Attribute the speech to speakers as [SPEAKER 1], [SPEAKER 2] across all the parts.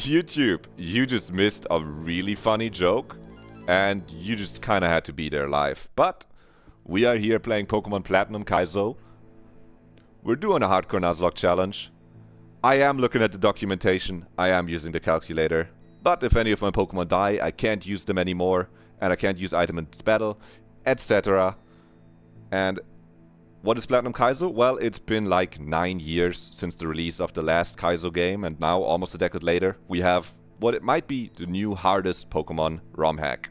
[SPEAKER 1] YouTube, you just missed a really funny joke, and you just kind of had to be there live. But we are here playing Pokemon Platinum Kaizo. We're doing a hardcore Nuzlocke challenge. I am looking at the documentation. I am using the calculator. But if any of my Pokemon die, I can't use them anymore, and I can't use item in this battle, etc. And what is Platinum Kaizo? Well, it's been like 9 years since the release of the last Kaizo game, and now, almost a decade later, we have what it might be the new hardest Pokemon ROM hack.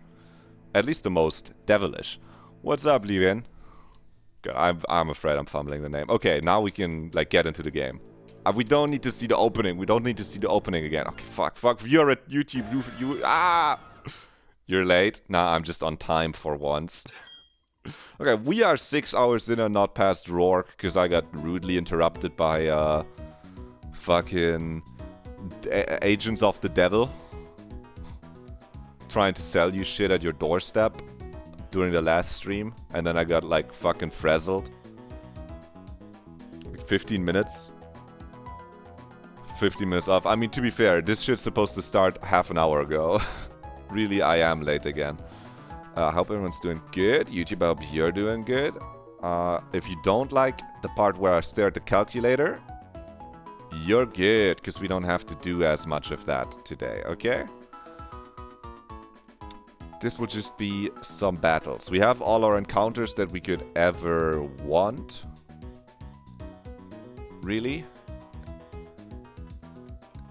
[SPEAKER 1] At least the most devilish. What's up, Livian? I'm afraid I'm fumbling the name. Okay, now we can like get into the game. We don't need to see the opening. We don't need to see the opening again. Okay, fuck. You're at YouTube. You're late. Nah, I'm just on time for once. Okay, we are 6 hours in and not past Rourke because I got rudely interrupted by fucking agents of the devil trying to sell you shit at your doorstep during the last stream, and then I got like fucking frazzled. Like 15 minutes. 15 minutes off. I mean, to be fair, this shit's supposed to start half an hour ago. Really, I am late again. I hope everyone's doing good. YouTube, I hope you're doing good. If you don't like the part where I stare at the calculator, you're good, because we don't have to do as much of that today, okay? This will just be some battles. We have all our encounters that we could ever want. Really?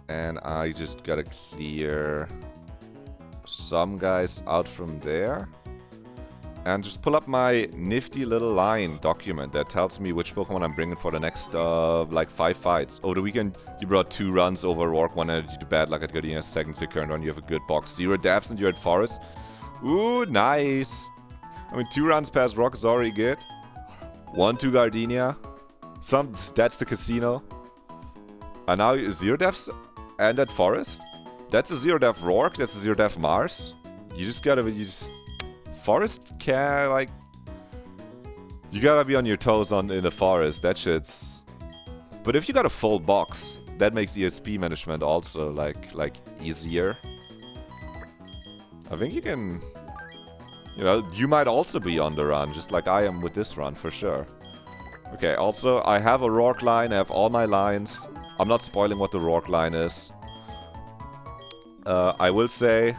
[SPEAKER 1] And I just gotta clear some guys out from there. And just pull up my nifty little line document that tells me which Pokemon I'm bringing for the next, like 5 fights. Over the weekend, you brought 2 runs over Rourke, 1 energy to bad luck at Gardenia, second to current run, you have a good box. 0 devs and you're at Forest. Ooh, nice. I mean, 2 runs past Rourke is already good. 1 to Gardenia. That's the casino. And now 0 devs and at Forest. That's a 0 dev Rourke, that's a 0 dev Mars. You just gotta Forest can like you gotta be on your toes in the forest. That shit's. But if you got a full box, that makes ESP management also like easier. I think you can. You know, you might also be on the run, just like I am with this run for sure. Okay, also I have a Rourke line, I have all my lines. I'm not spoiling what the Rourke line is. I will say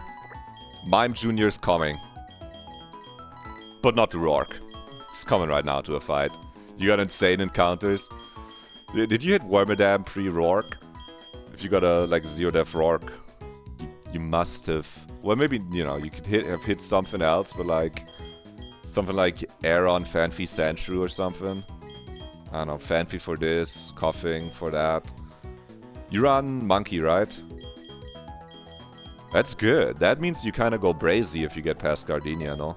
[SPEAKER 1] Mime Jr. is coming. But not to Rourke. He's coming right now to a fight. You got insane encounters. Did you hit Wormadam pre-Rourke? If you got a like 0 dev Rourke, you must have. Well, maybe, you know, you could have hit something else, but like something like Aeron, Fanfi, Sandshrew or something. I don't know, Fanfi for this, Coughing for that. You run Monkey, right? That's good. That means you kind of go brazy if you get past Gardenia, no?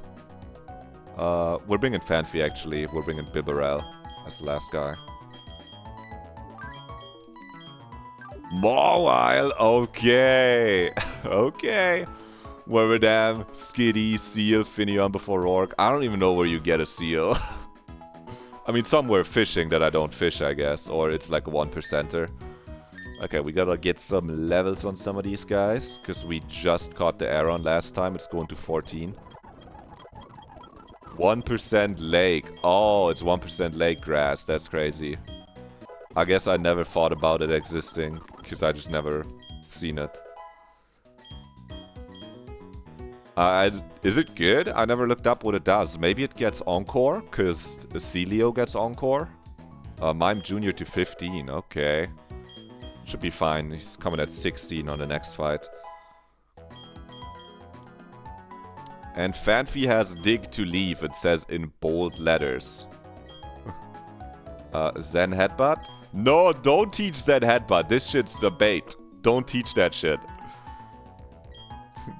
[SPEAKER 1] We're bringing Fanfi, actually. We're bringing Bibarel as the last guy. Mawile! Okay! Okay! Wormadam, Skitty, Seal, Finneon before Rourke. I don't even know where you get a Seal. I mean, somewhere fishing that I don't fish, I guess. Or it's like a 1%er. Okay, we gotta get some levels on some of these guys. Because we just caught the Aeron last time. It's going to 14. 1% lake. Oh, it's 1% lake grass. That's crazy. I guess I never thought about it existing. Because I just never seen it. Is it good? I never looked up what it does. Maybe it gets Encore. Because Celio gets Encore. Mime Jr. to 15. Okay. Should be fine. He's coming at 16 on the next fight. And Fanfi has dig to leave, it says in bold letters. Zen Headbutt? No, don't teach Zen Headbutt. This shit's a bait. Don't teach that shit.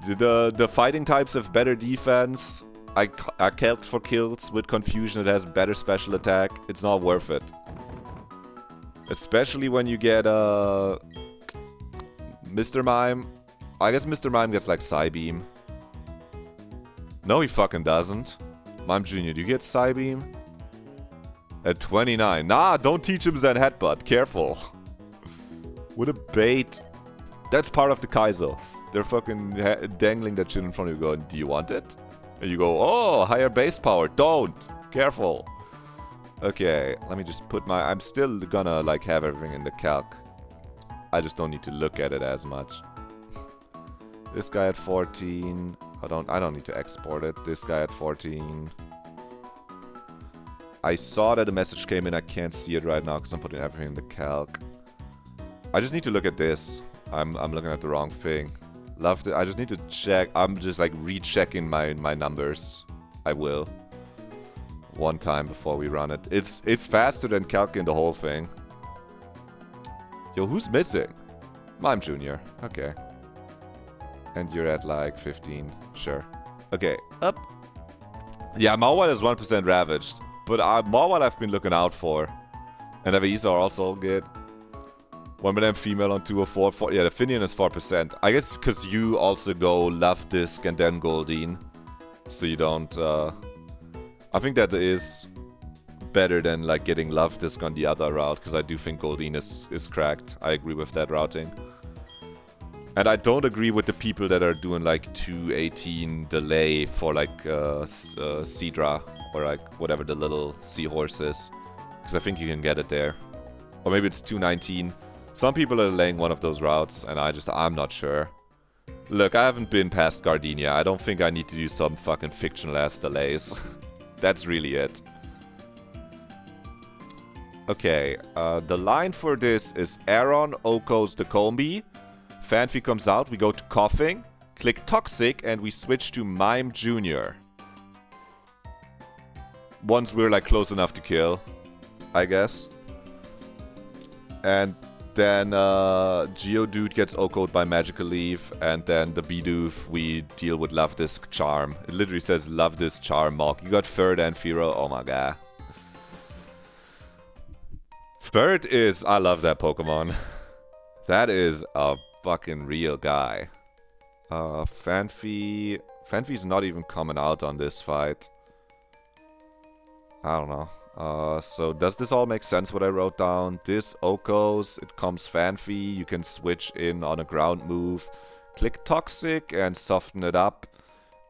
[SPEAKER 1] The fighting types have better defense. I calced for kills with confusion. It has better special attack. It's not worth it. Especially when you get Mr. Mime. I guess Mr. Mime gets like Psybeam. No, he fucking doesn't. Mime Jr., do you get Psybeam? At 29. Nah, don't teach him Zen Headbutt. Careful. What a bait. That's part of the Kaizo. They're fucking dangling that shit in front of you going, do you want it? And you go, oh, higher base power. Don't. Careful. Okay, let me just put my... I'm still gonna, like, have everything in the calc. I just don't need to look at it as much. This guy at 14. I don't need to export it. This guy at 14. I saw that a message came in. I can't see it right now because I'm putting everything in the calc. I just need to look at this. I'm looking at the wrong thing. Love it. I just need to check. I'm just like rechecking my numbers. I will. One time before we run it. It's faster than calculating the whole thing. Yo, who's missing? Mime Junior. Okay. And you're at like 15. Sure. Okay, up. Yeah, Mawile is 1% ravaged. But Mawile I've been looking out for. And Avisa are also good. 1% female on 204. Yeah, the Finian is 4%. I guess because you also go Love Disc and then Goldeen. So you don't... I think that is better than like getting Love Disc on the other route. Because I do think Goldeen is cracked. I agree with that routing. And I don't agree with the people that are doing like 218 delay for like Seadra or like whatever the little seahorse is. Because I think you can get it there. Or maybe it's 219. Some people are laying one of those routes and I'm not sure. Look, I haven't been past Gardenia. I don't think I need to do some fucking fictional ass delays. That's really it. Okay, the line for this is Aaron Oko's the Combi. Fanfi comes out, we go to Coughing, click Toxic, and we switch to Mime Junior. Once we're like close enough to kill, I guess. And then Geodude gets Oko'd by Magical Leaf, and then the Bidoof we deal with Love Disc Charm. It literally says Love Disc Charm Mog. You got Third and Firo, oh my god. Third is, I love that Pokemon. That is a fucking real guy. Fanfi's not even coming out on this fight. I don't know. So does this all make sense what I wrote down? This Oko's, it comes Fanfi, you can switch in on a ground move, click Toxic and soften it up,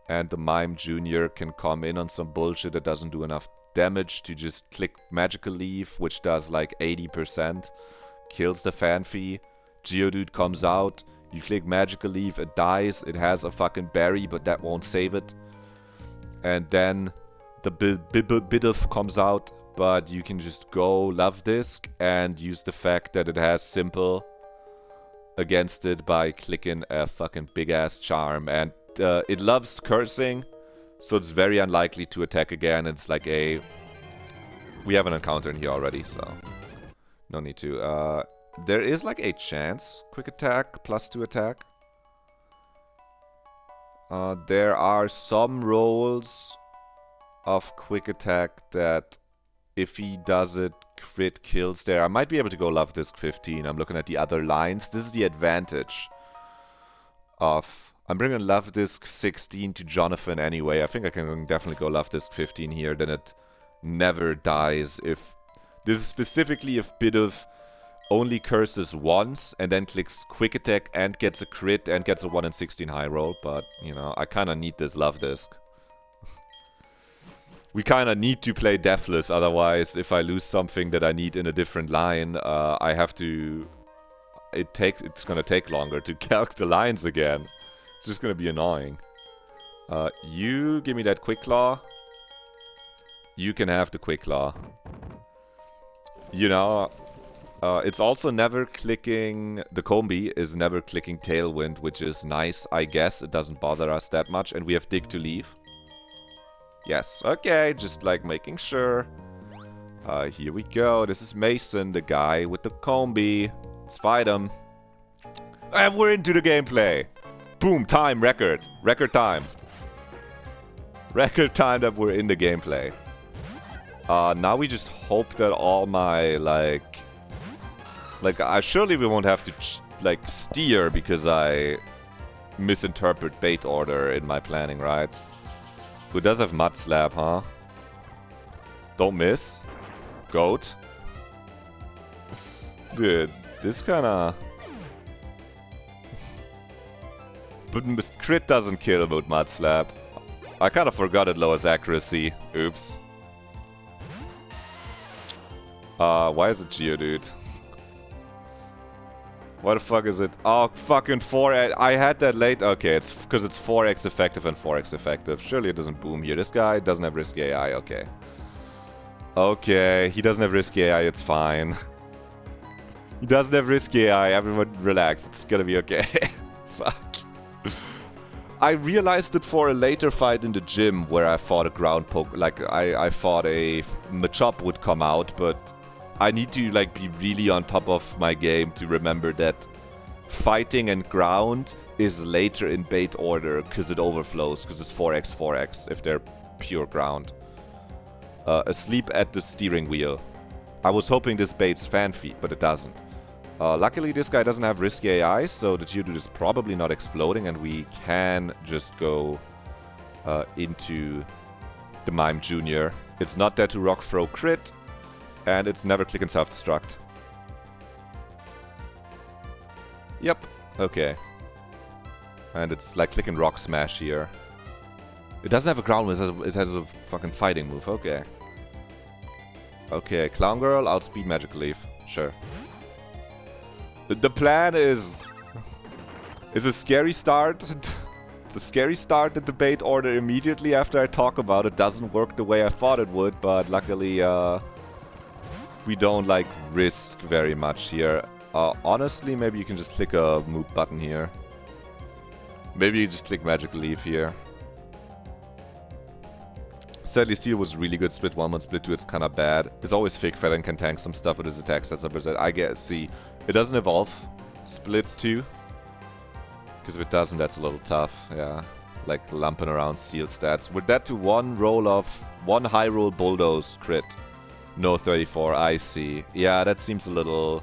[SPEAKER 1] and the Mime Junior can come in on some bullshit that doesn't do enough damage to just click Magical Leaf, which does like 80%, kills the Fanfi. Geodude comes out, you click Magical Leaf, it dies, it has a fucking berry, but that won't save it. And then the Bidoof comes out, but you can just go Love Disc and use the fact that it has Simple against it by clicking a fucking big ass charm. And it loves cursing, so it's very unlikely to attack again. It's like a... We have an encounter in here already, so no need to. There is like a chance. Quick attack, +2 attack. There are some rolls of quick attack that if he does it, crit kills there. I might be able to go Love Disc 15. I'm looking at the other lines. This is the advantage of... I'm bringing Love Disc 16 to Jonathan anyway. I think I can definitely go Love Disc 15 here. Then it never dies if... This is specifically if Bidoof only curses once and then clicks Quick Attack and gets a crit and gets a 1 in 16 high roll. But, you know, I kind of need this Love Disc. We kind of need to play Deathless, otherwise if I lose something that I need in a different line, I have to... It's gonna take longer to calc the lines again. It's just gonna be annoying. You give me that Quick Claw. You can have the Quick Claw. You know, it's also never clicking... The Combi is never clicking Tailwind, which is nice, I guess. It doesn't bother us that much. And we have Dig to leave. Yes, okay, just like making sure. Here we go. This is Mason, the guy with the Combi. Let's fight him. And we're into the gameplay. Boom, time, record. Record time. Record time that we're in the gameplay. Now we just hope that all my, like, surely we won't have to, like, steer because I misinterpret bait order in my planning, right? Who does have Mud Slap, huh? Don't miss. Goat. Dude, this kinda... But crit doesn't kill with Mud Slap. I kind of forgot it lowers accuracy. Oops. Why is it Geodude? What the fuck is it? Oh, fucking 4x. I had that late. Okay, it's because it's 4x effective and 4x effective. Surely it doesn't boom here. This guy doesn't have risky AI. Okay. Okay, he doesn't have risky AI. It's fine. He doesn't have risky AI. Everyone relax. It's gonna be okay. Fuck. I realized it for a later fight in the gym where I fought a ground poke. Like, I thought a Machop would come out, but I need to like be really on top of my game to remember that fighting and ground is later in bait order because it overflows, because it's 4x 4x if they're pure ground. Asleep at the steering wheel. I was hoping this baits fan feed, but it doesn't. Luckily this guy doesn't have risky AI, so the Geodude is probably not exploding and we can just go into the Mime Junior. It's not dead to Rock Throw crit. And it's never click and self-destruct. Yep. Okay. And it's like click and rock smash here. It doesn't have a ground move, it has a fucking fighting move. Okay. Okay, Clown Girl, outspeed Magic Leaf. Sure. The plan is a scary start. It's a scary start at the bait order immediately after I talk about it. Doesn't work the way I thought it would, but luckily we don't like risk very much here. Honestly, maybe you can just click a move button here. Maybe you just click Magic Leaf here. Sadly, Steel was really good. Split 1 and Split 2, it's kind of bad. It's always Fake Fat and can tank some stuff with his attacks. That's a I guess. See, it doesn't evolve. Split 2. Because if it doesn't, that's a little tough. Yeah, like lumping around Steel stats. With that to one roll of one high roll Bulldoze crit. No 34, I see. Yeah, that seems a little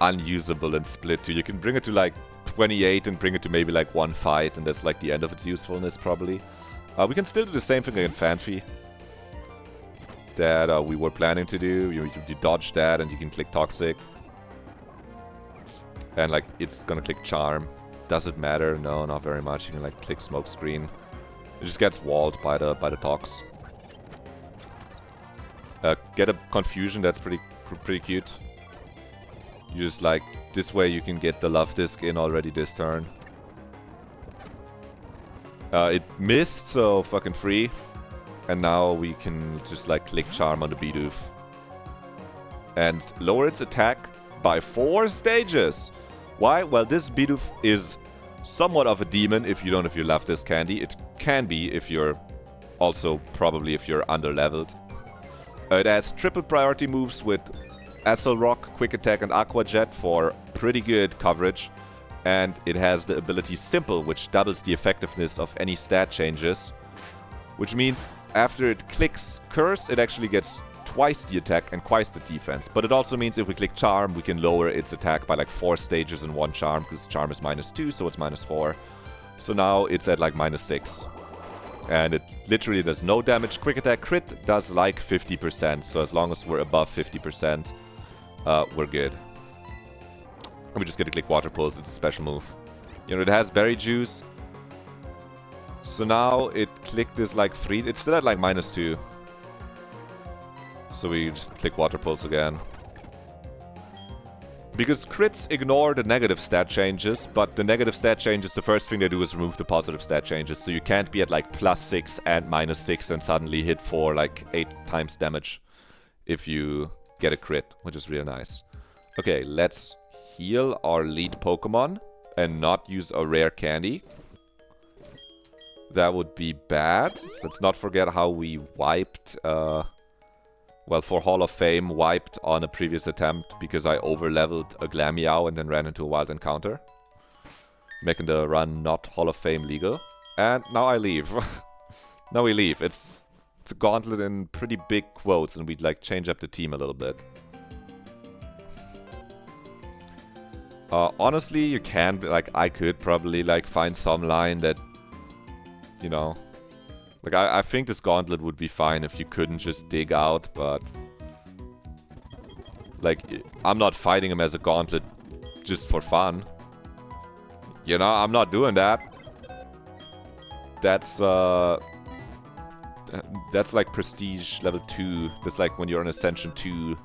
[SPEAKER 1] unusable in Split 2. You can bring it to like 28 and bring it to maybe like one fight, and that's like the end of its usefulness probably. We can still do the same thing in Fanfi that we were planning to do. You dodge that and you can click Toxic. And like, it's gonna click Charm. Does it matter? No, not very much. You can like click Smokescreen. It just gets walled by the Tox. Get a Confusion, that's pretty cute. You just like, this way you can get the Love Disc in already this turn. It missed, so fucking free. And now we can just like click Charm on the Bidoof. And lower its attack by 4 stages. Why? Well, this Bidoof is somewhat of a demon if you don't have your Love Disc candy. It can be if you're also probably if you're under-leveled. It has triple priority moves with Acid Rock, Quick Attack, and Aqua Jet for pretty good coverage. And it has the ability Simple, which doubles the effectiveness of any stat changes. Which means after it clicks Curse, it actually gets twice the attack and twice the defense. But it also means if we click Charm, we can lower its attack by like 4 stages in one Charm, because Charm is -2, so it's -4. So now it's at like -6. And it literally does no damage. Quick Attack crit does like 50%, so as long as we're above 50%, we're good. And we just get to click Water Pulse, it's a special move. You know, it has Berry Juice. So now it clicked this like 3, it's still at like -2. So we just click Water Pulse again. Because crits ignore the negative stat changes, but the negative stat changes, the first thing they do is remove the positive stat changes. So you can't be at like +6 and -6 and suddenly hit for like 8 times damage if you get a crit, which is really nice. Okay, let's heal our lead Pokemon and not use a rare candy. That would be bad. Let's not forget how we wiped... well, for Hall of Fame, wiped on a previous attempt because I over-leveled a Glameow and then ran into a wild encounter. Making the run not Hall of Fame legal. And now I leave. Now we leave. It's a gauntlet in pretty big quotes and we'd like change up the team a little bit. Honestly, you can, like, I could probably like find some line that, you know... Like, I think this gauntlet would be fine if you couldn't just dig out, but... Like, I'm not fighting him as a gauntlet just for fun. You know, I'm not doing that. That's like prestige level 2. That's like when you're on Ascension 2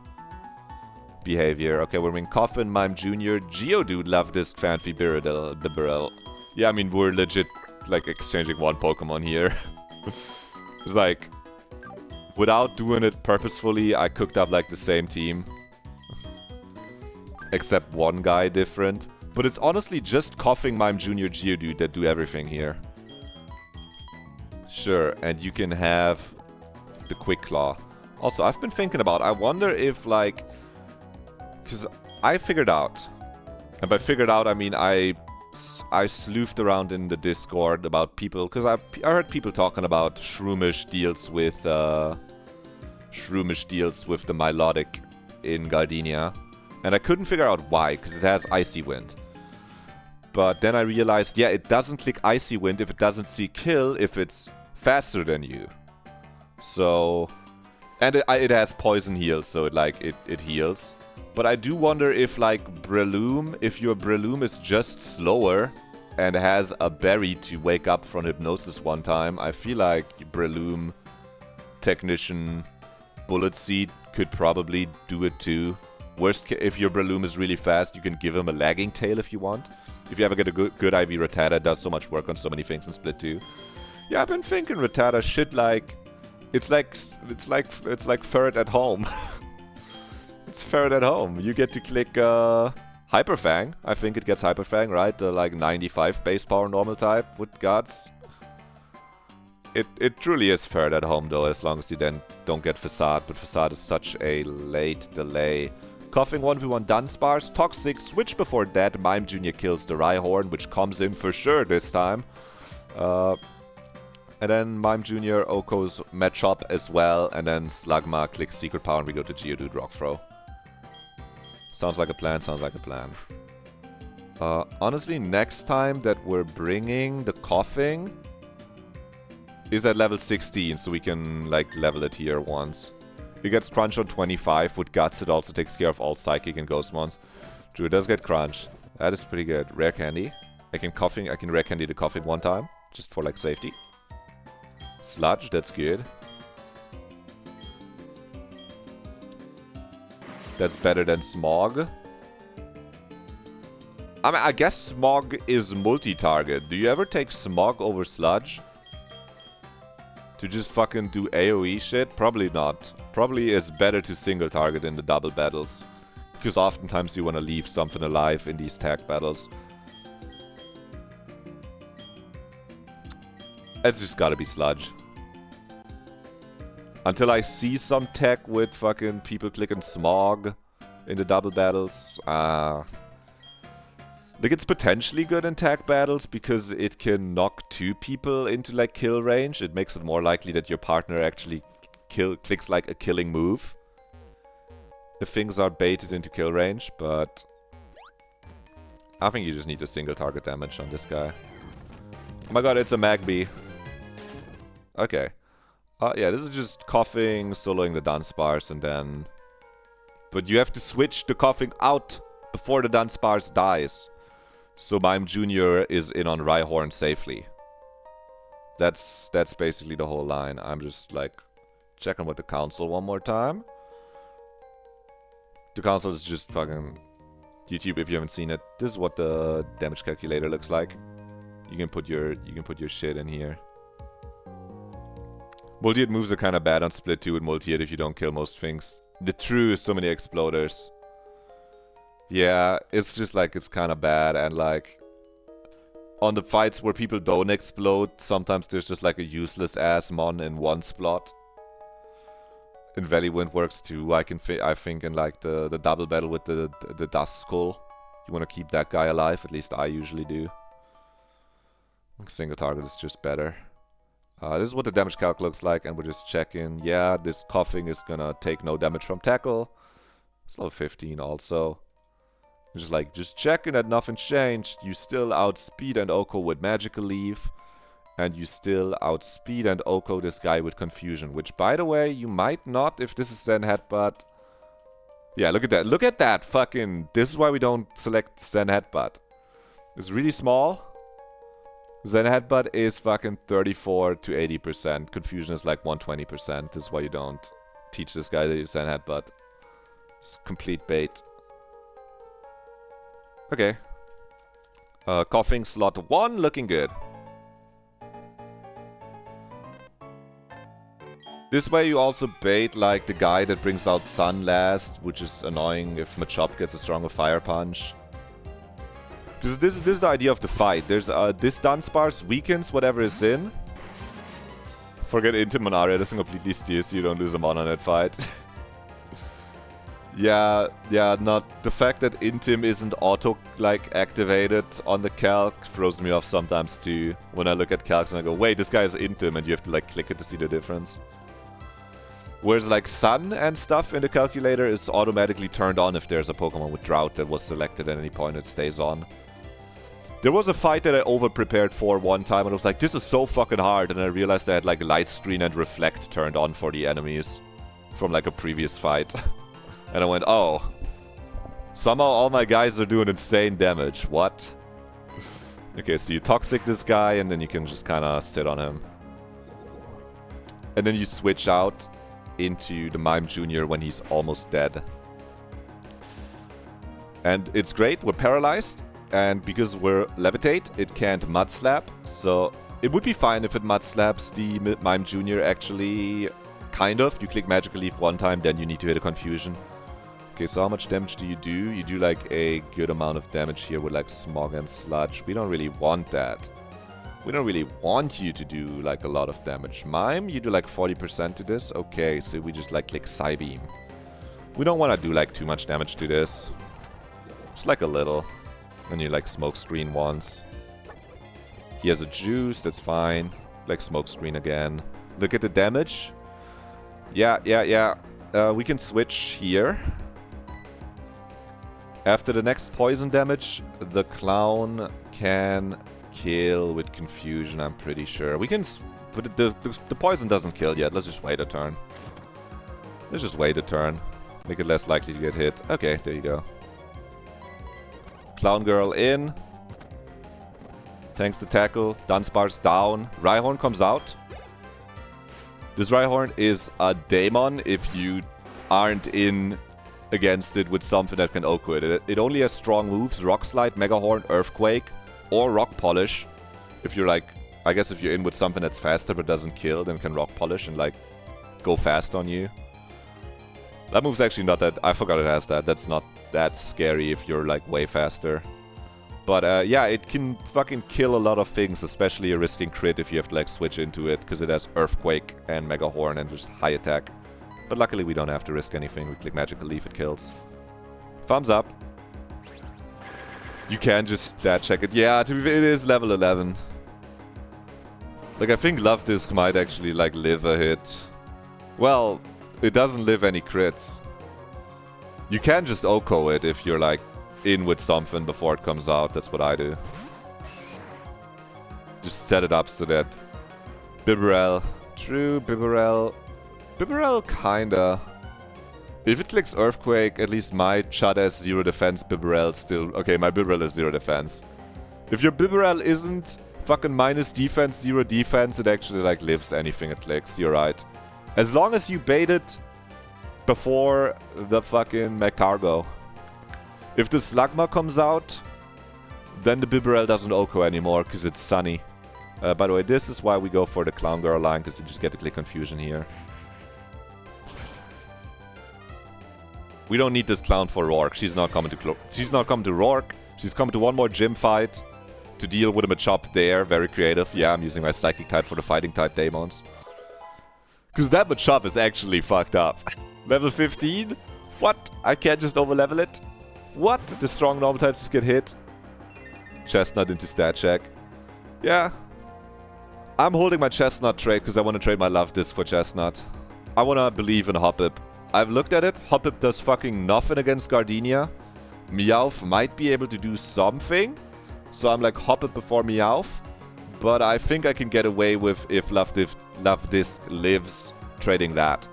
[SPEAKER 1] behavior. Okay, we're in Coffin, Mime Jr., Geodude, Love-Disc, Fanfi, Beedrill. Yeah, I mean, we're legit, like, exchanging one Pokemon here. It's like, without doing it purposefully, I cooked up, like, the same team. Except one guy different. But it's honestly just Coughing, Mime Jr., Geodude that do everything here. Sure, and you can have the Quick Claw. Also, I've been thinking about, I wonder if, like... Because I figured out, and by figured out, I mean I sleuthed around in the Discord about people, because I heard people talking about Shroomish deals with the Milotic in Gardenia, and I couldn't figure out why, because it has Icy Wind. But then I realized, yeah, it doesn't click Icy Wind if it doesn't see Kill if it's faster than you. So, and it has Poison Heal, so it heals. But I do wonder if, like, Breloom, if your Breloom is just slower and has a berry to wake up from hypnosis one time, I feel like Breloom, Technician, Bullet Seed could probably do it too. Worst, if your Breloom is really fast, you can give him a lagging tail if you want. If you ever get a good IV Rattata, it does so much work on so many things in Split 2. Yeah, I've been thinking Rattata should, like... It's like Ferret at home. It's Ferret at home. You get to click Hyper Fang. I think it gets Hyper Fang, right? The like 95 base power normal type with guts. It truly is Ferret at home though, as long as you then don't get Facade. But Facade is such a late delay. Coughing 1v1 Dunsparce. Toxic. Switch before that. Mime Jr. kills the Rhyhorn, which comes in for sure this time. And then Mime Jr. Oko's Machop as well. And then Slugma clicks Secret Power and we go to Geodude Rock Throw. Sounds like a plan, sounds like a plan. Honestly, next time that we're bringing the Coughing is at level 16, so we can, like, level it here once. It gets Crunch on 25. With Guts, it also takes care of all Psychic and Ghost Mons. True, it does get Crunch. That is pretty good. Rare Candy. I can Rare Candy the Coughing one time, just for, like, safety. Sludge, that's good. That's better than Smog. I mean, I guess Smog is multi-target. Do you ever take Smog over Sludge? To just fucking do AoE shit? Probably not. Probably is better to single target in the double battles. Because oftentimes you want to leave something alive in these tag battles. It's just gotta be Sludge. Until I see some tech with fucking people clicking Smog in the double battles. Like, it's potentially good in tag battles because it can knock 2 people into, like, kill range. It makes it more likely that your partner actually clicks, like, a killing move. If things are baited into kill range, but... I think you just need to single target damage on this guy. Oh my god, it's a Magby. Okay. Yeah, this is just Coughing, soloing the Dunsparce, and then... But you have to switch the Coughing out before the Dunsparce dies. So Mime Jr. is in on Rhyhorn safely. That's basically the whole line. I'm just, like, checking with the council one more time. The council is just fucking... YouTube, if you haven't seen it, this is what the damage calculator looks like. You can put your shit in here. Multi-hit moves are kind of bad on Split 2 with multi-hit if you don't kill most things. The true is so many exploders. Yeah, it's just like, it's kind of bad, and like... On the fights where people don't explode, sometimes there's just like a useless ass mon in one slot. In Valley Wind works too, I think in like the double battle with the Dust Skull. You want to keep that guy alive, at least I usually do. Single target is just better. This is what the damage calc looks like, and we're just checking. Yeah, this Coughing is gonna take no damage from Tackle. It's level 15 also. Just checking that nothing changed. You still outspeed and Oko with Magical Leaf. And you still outspeed and Oko this guy with Confusion. Which, by the way, you might not if this is Zen Headbutt. Yeah, look at that. Look at that fucking... This is why we don't select Zen Headbutt. It's really small. Zen Headbutt is fucking 34 to 80%. Confusion is like 120%. This is why you don't teach this guy to use Zen Headbutt. It's complete bait. Okay. Coughing slot 1 looking good. This way you also bait like the guy that brings out Sun last, which is annoying if Machop gets a stronger Fire Punch. This is the idea of the fight. There's this stun bars weakens whatever is in. Forget Intim on Aria, doesn't completely steer so you don't lose a mana in that fight. Yeah, not the fact that Intim isn't auto like activated on the calc throws me off sometimes too. When I look at calcs and I go, wait, this guy is Intim, and you have to like click it to see the difference. Whereas like Sun and stuff in the calculator is automatically turned on if there's a Pokemon with Drought that was selected at any point, it stays on. There was a fight that I over-prepared for one time and I was like, this is so fucking hard, and I realized I had like Light Screen and Reflect turned on for the enemies from like a previous fight. And I went, oh, somehow all my guys are doing insane damage. What? Okay, so you Toxic this guy and then you can just kind of sit on him. And then you switch out into the Mime Jr. when he's almost dead. And it's great, we're paralyzed. And because we're Levitate, it can't Mud Slap. So it would be fine if it Mud Slaps the Mime Jr. actually. Kind of. You click Magical Leaf one time, then you need to hit a Confusion. Okay, so how much damage do? You do like a good amount of damage here with like Smog and Sludge. We don't really want that. We don't really want you to do like a lot of damage. Mime, you do like 40% to this. Okay, so we just like click Psybeam. We don't want to do like too much damage to this. Just like a little. And you like Smokescreen once. He has a Juice, that's fine. Like Smokescreen again. Look at the damage. Yeah. We can switch here. After the next poison damage, the Clown can kill with Confusion, I'm pretty sure. We can... But the poison doesn't kill yet. Let's just wait a turn. Let's just wait a turn. Make it less likely to get hit. Okay, there you go. Clown Girl in. Thanks to tackle. Dunsparce down. Rhyhorn comes out. This Rhyhorn is a Daemon if you aren't in against it with something that can OHKO it. It only has strong moves. Rock Slide, Mega Horn, Earthquake, or Rock Polish. If you're like, I guess if you're in with something that's faster but doesn't kill, then can Rock Polish and like go fast on you. That move's actually not that... I forgot it has that. That's not that scary if you're like way faster. But yeah, it can fucking kill a lot of things, especially you're risking crit if you have to like switch into it, because it has Earthquake and Mega Horn and just high attack. But luckily we don't have to risk anything. We click Magical Leaf, it kills. Thumbs up. You can just stat check it. Yeah, it is level 11. Like I think Love Disc might actually like live a hit. Well, it doesn't live any crits. You can just OHKO it if you're like in with something before it comes out. That's what I do. Just set it up so that Bibarel. True, Bibarel. Bibarel kinda. If it clicks Earthquake, at least my Chud has 0 defense, Bibarel still... Okay, my Bibarel is 0 defense. If your Bibarel isn't fucking minus defense, 0 defense, it actually like lives anything it clicks. You're right. As long as you bait it before the fucking Magcargo. If the Slugma comes out, then the Bibarel doesn't OHKO anymore because it's Sunny. By the way, this is why we go for the Clown Girl line, because you just get to click Confusion here. We don't need this Clown for Rourke. She's not coming to Rourke. She's coming to one more gym fight to deal with a Machop there. Very creative. Yeah, I'm using my Psychic type for the Fighting type Daemons. Because that Machop is actually fucked up. Level 15? What? I can't just overlevel it? What? The strong normal types just get hit? Chestnut into stat check. Yeah. I'm holding my Chestnut trade because I want to trade my Love Disc for Chestnut. I want to believe in Hoppip. I've looked at it. Hoppip does fucking nothing against Gardenia. Meowth might be able to do something. So I'm like Hoppip before Meowth. But I think I can get away with if Love Disc lives trading that.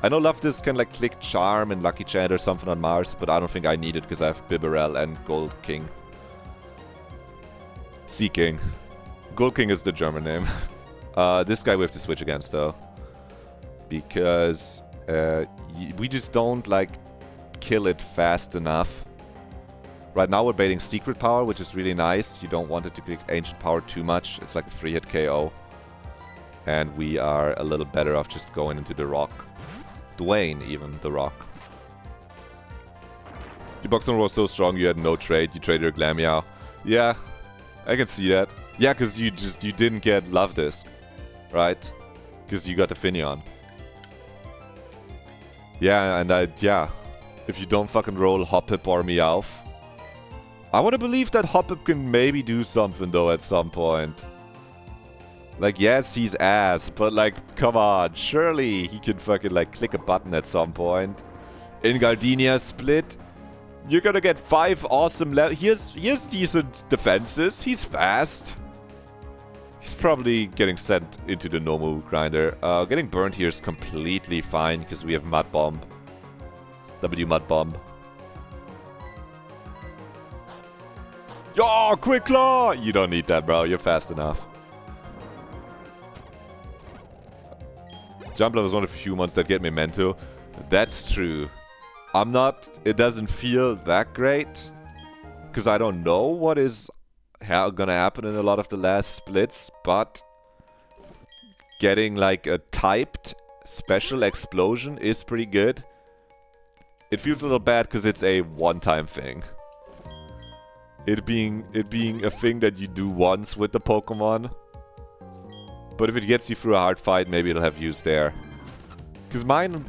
[SPEAKER 1] I know Love Disc can like click Charm and Lucky Chant or something on Mars, but I don't think I need it because I have Bibarel and Gold King. Sea King. Gold King is the German name. This guy we have to switch against though. Because we just don't like kill it fast enough. Right now we're baiting Secret Power, which is really nice. You don't want it to click Ancient Power too much. It's like a 3-hit KO. And we are a little better off just going into the Rock. Dwayne, even, the Rock. Your Boxer was so strong you had no trade. You traded your Glameow. Yeah, I can see that. Yeah, because you didn't get Love Disc, right? Because you got the Finneon. Yeah, and if you don't fucking roll Hoppip or Meowth, I want to believe that Hoppip can maybe do something though at some point. Like, yes, he's ass, but like, come on, surely he can fucking like click a button at some point. In Gardenia split, you're gonna get 5 awesome he has decent defenses, he's fast. He's probably getting sent into the normal grinder. Getting burned here is completely fine because we have Mud Bomb. W Mud Bomb. Yo, Quick Claw! You don't need that, bro. You're fast enough. Jumpler was one of the few ones that get Memento. That's true. I'm not... It doesn't feel that great. Because I don't know what is gonna happen in a lot of the last splits. But getting like a typed special explosion is pretty good. It feels a little bad because it's a one-time thing. It being a thing that you do once with the Pokemon. But if it gets you through a hard fight, maybe it'll have use there. Because mine...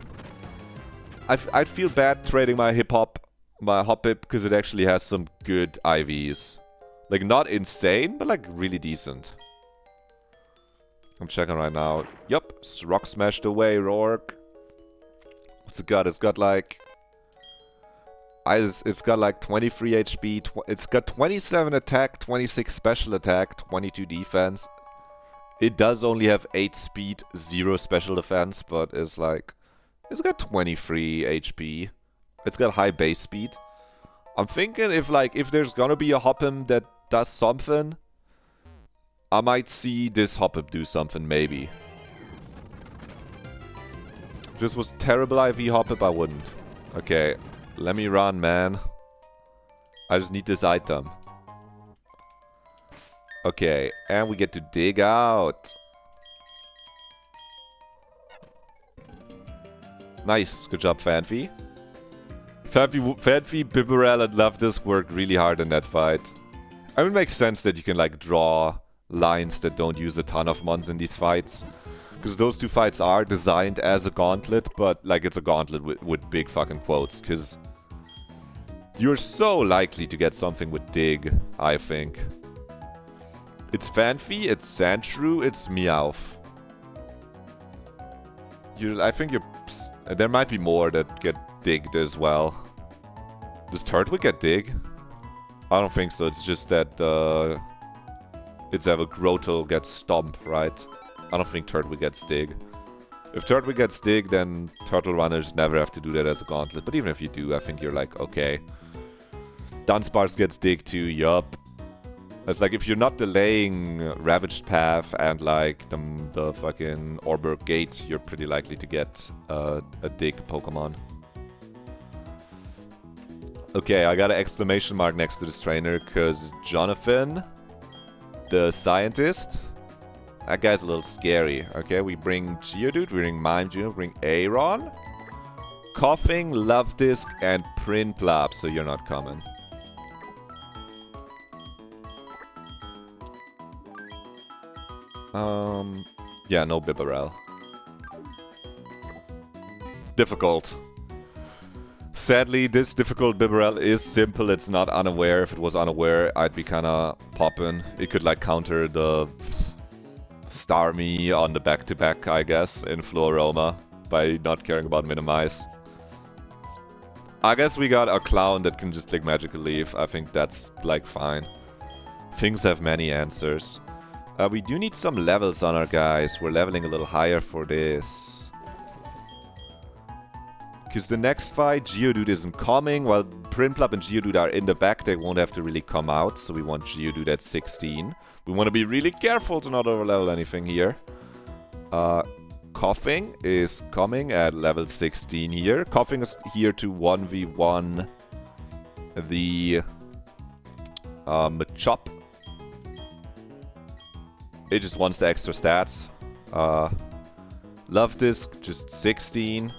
[SPEAKER 1] I'd feel bad trading my Hoppip because it actually has some good IVs. Like, not insane, but like really decent. I'm checking right now. Yup, Rock Smashed away, Rourke. What's it got? It's got like... It's got like 23 HP, it's got 27 attack, 26 special attack, 22 defense. It does only have 8 speed, 0 special defense, but it's like... It's got 23 HP. It's got high base speed. I'm thinking if there's gonna be a Hoppip that does something, I might see this Hoppip do something, maybe. If this was terrible IV Hoppip, I wouldn't. Okay. Let me run, man. I just need this item. Okay, and we get to dig out. Nice, good job, Fanfi. Fanfi, Bibarel, and Loftus worked really hard in that fight. I mean, it makes sense that you can like draw lines that don't use a ton of mons in these fights. Because those two fights are designed as a gauntlet, but like it's a gauntlet with big fucking quotes. Because you're so likely to get something with Dig, I think. It's Fanfi, it's Sandshrew, it's Meowth. I think there might be more that get digged as well. Does Turtwig get dig? I don't think so, it's just that it's ever Grotle gets Stomp, right? I don't think Turtwig gets dig. If Turtwig gets dig, then Turtle Runners never have to do that as a gauntlet. But even if you do, I think you're like, okay. Dunsparce gets dig too, yup. It's like if you're not delaying Ravaged Path and like the fucking Orberg Gate, you're pretty likely to get a dig Pokemon. Okay, I got an exclamation mark next to this trainer because Jonathan, the scientist, that guy's a little scary. Okay, we bring Geodude, we bring Mime Junior, we bring Aeron, Coughing, Love Disc, and Prinplup, so you're not coming. Yeah, no Bibarel. Difficult. Sadly, this difficult Bibarel is simple, it's not unaware. If it was unaware, I'd be kinda poppin'. It could like counter the Starmie on the back-to-back, I guess, in Floaroma by not caring about Minimize. I guess we got a clown that can just like Magical Leaf. I think that's like fine. Things have many answers. We do need some levels on our guys. We're leveling a little higher for this. Because the next fight, Geodude isn't coming, while Prinplup and Geodude are in the back, they won't have to really come out. So we want Geodude at 16. We want to be really careful to not overlevel anything here. Coughing is coming at level 16 here. Coughing is here to 1v1 the Machop. It just wants the extra stats. Love Disc, just 16.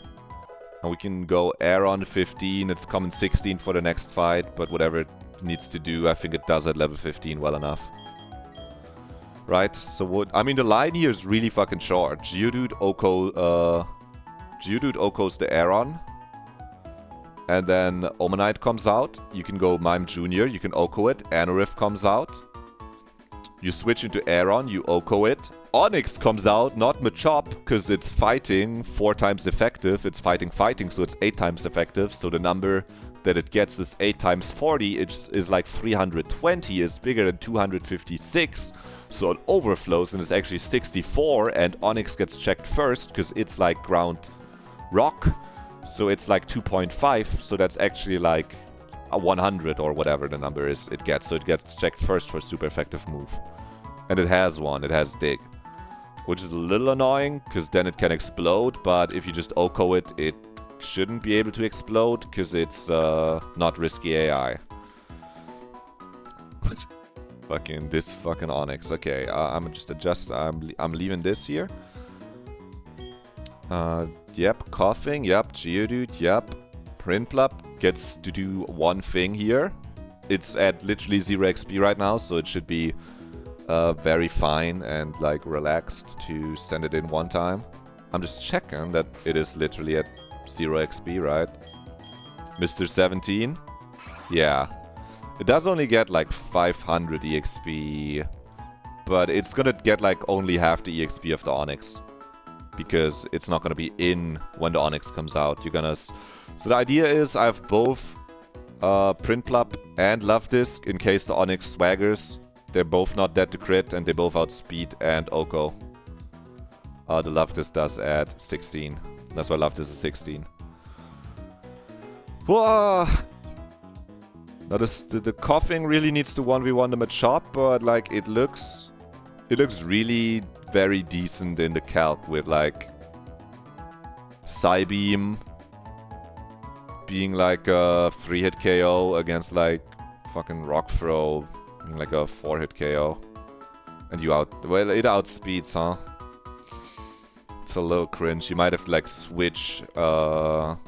[SPEAKER 1] And we can go Aeron 15. It's common 16 for the next fight, but whatever it needs to do, I think it does at level 15 well enough. Right, so what... I mean, the line here is really fucking short. Geodude Oko's the Aeron. And then Omanite comes out. You can go Mime Jr., you can Oko it. Anorith comes out. You switch into Aeron, you Oko it. Onix comes out, not Machop, because it's fighting 4 times effective. It's fighting, so it's 8 times effective. So the number that it gets is 8 times 40, is like 320, is bigger than 256. So it overflows and it's actually 64, and Onix gets checked first, because it's like ground rock. So it's like 2.5, so that's actually like a 100 or whatever the number is it gets. So it gets checked first for super effective move. And it has one, it has Dig. Which is a little annoying, because then it can explode, but if you just Oko it, it shouldn't be able to explode, because it's not risky AI. This fucking Onix. Okay, I'm just I'm leaving this here. Yep, Coughing, yep, Geodude, yep. Prinplup gets to do one thing here. It's at literally 0 XP right now, so it should be very fine and like relaxed to send it in one time. I'm just checking that it is literally at 0 XP, right? Mr. 17? Yeah. It does only get like 500 EXP, but it's gonna get like only half the EXP of the Onix, because it's not gonna be in when the Onix comes out. You're gonna... So the idea is I have both Prinplup and Love Disc in case the Onix swaggers. They're both not dead to crit, and they both outspeed and Oko. The Love Disc does at 16. That's why Love Disc is 16. Whoa! Now the Coughing really needs to 1v1 the Machop, but like it looks really very decent in the calc with like Psybeam being like a 3-hit KO against like fucking Rock Throw being like a 4-hit KO. And it outspeeds, huh? It's a little cringe. You might have to like switch Love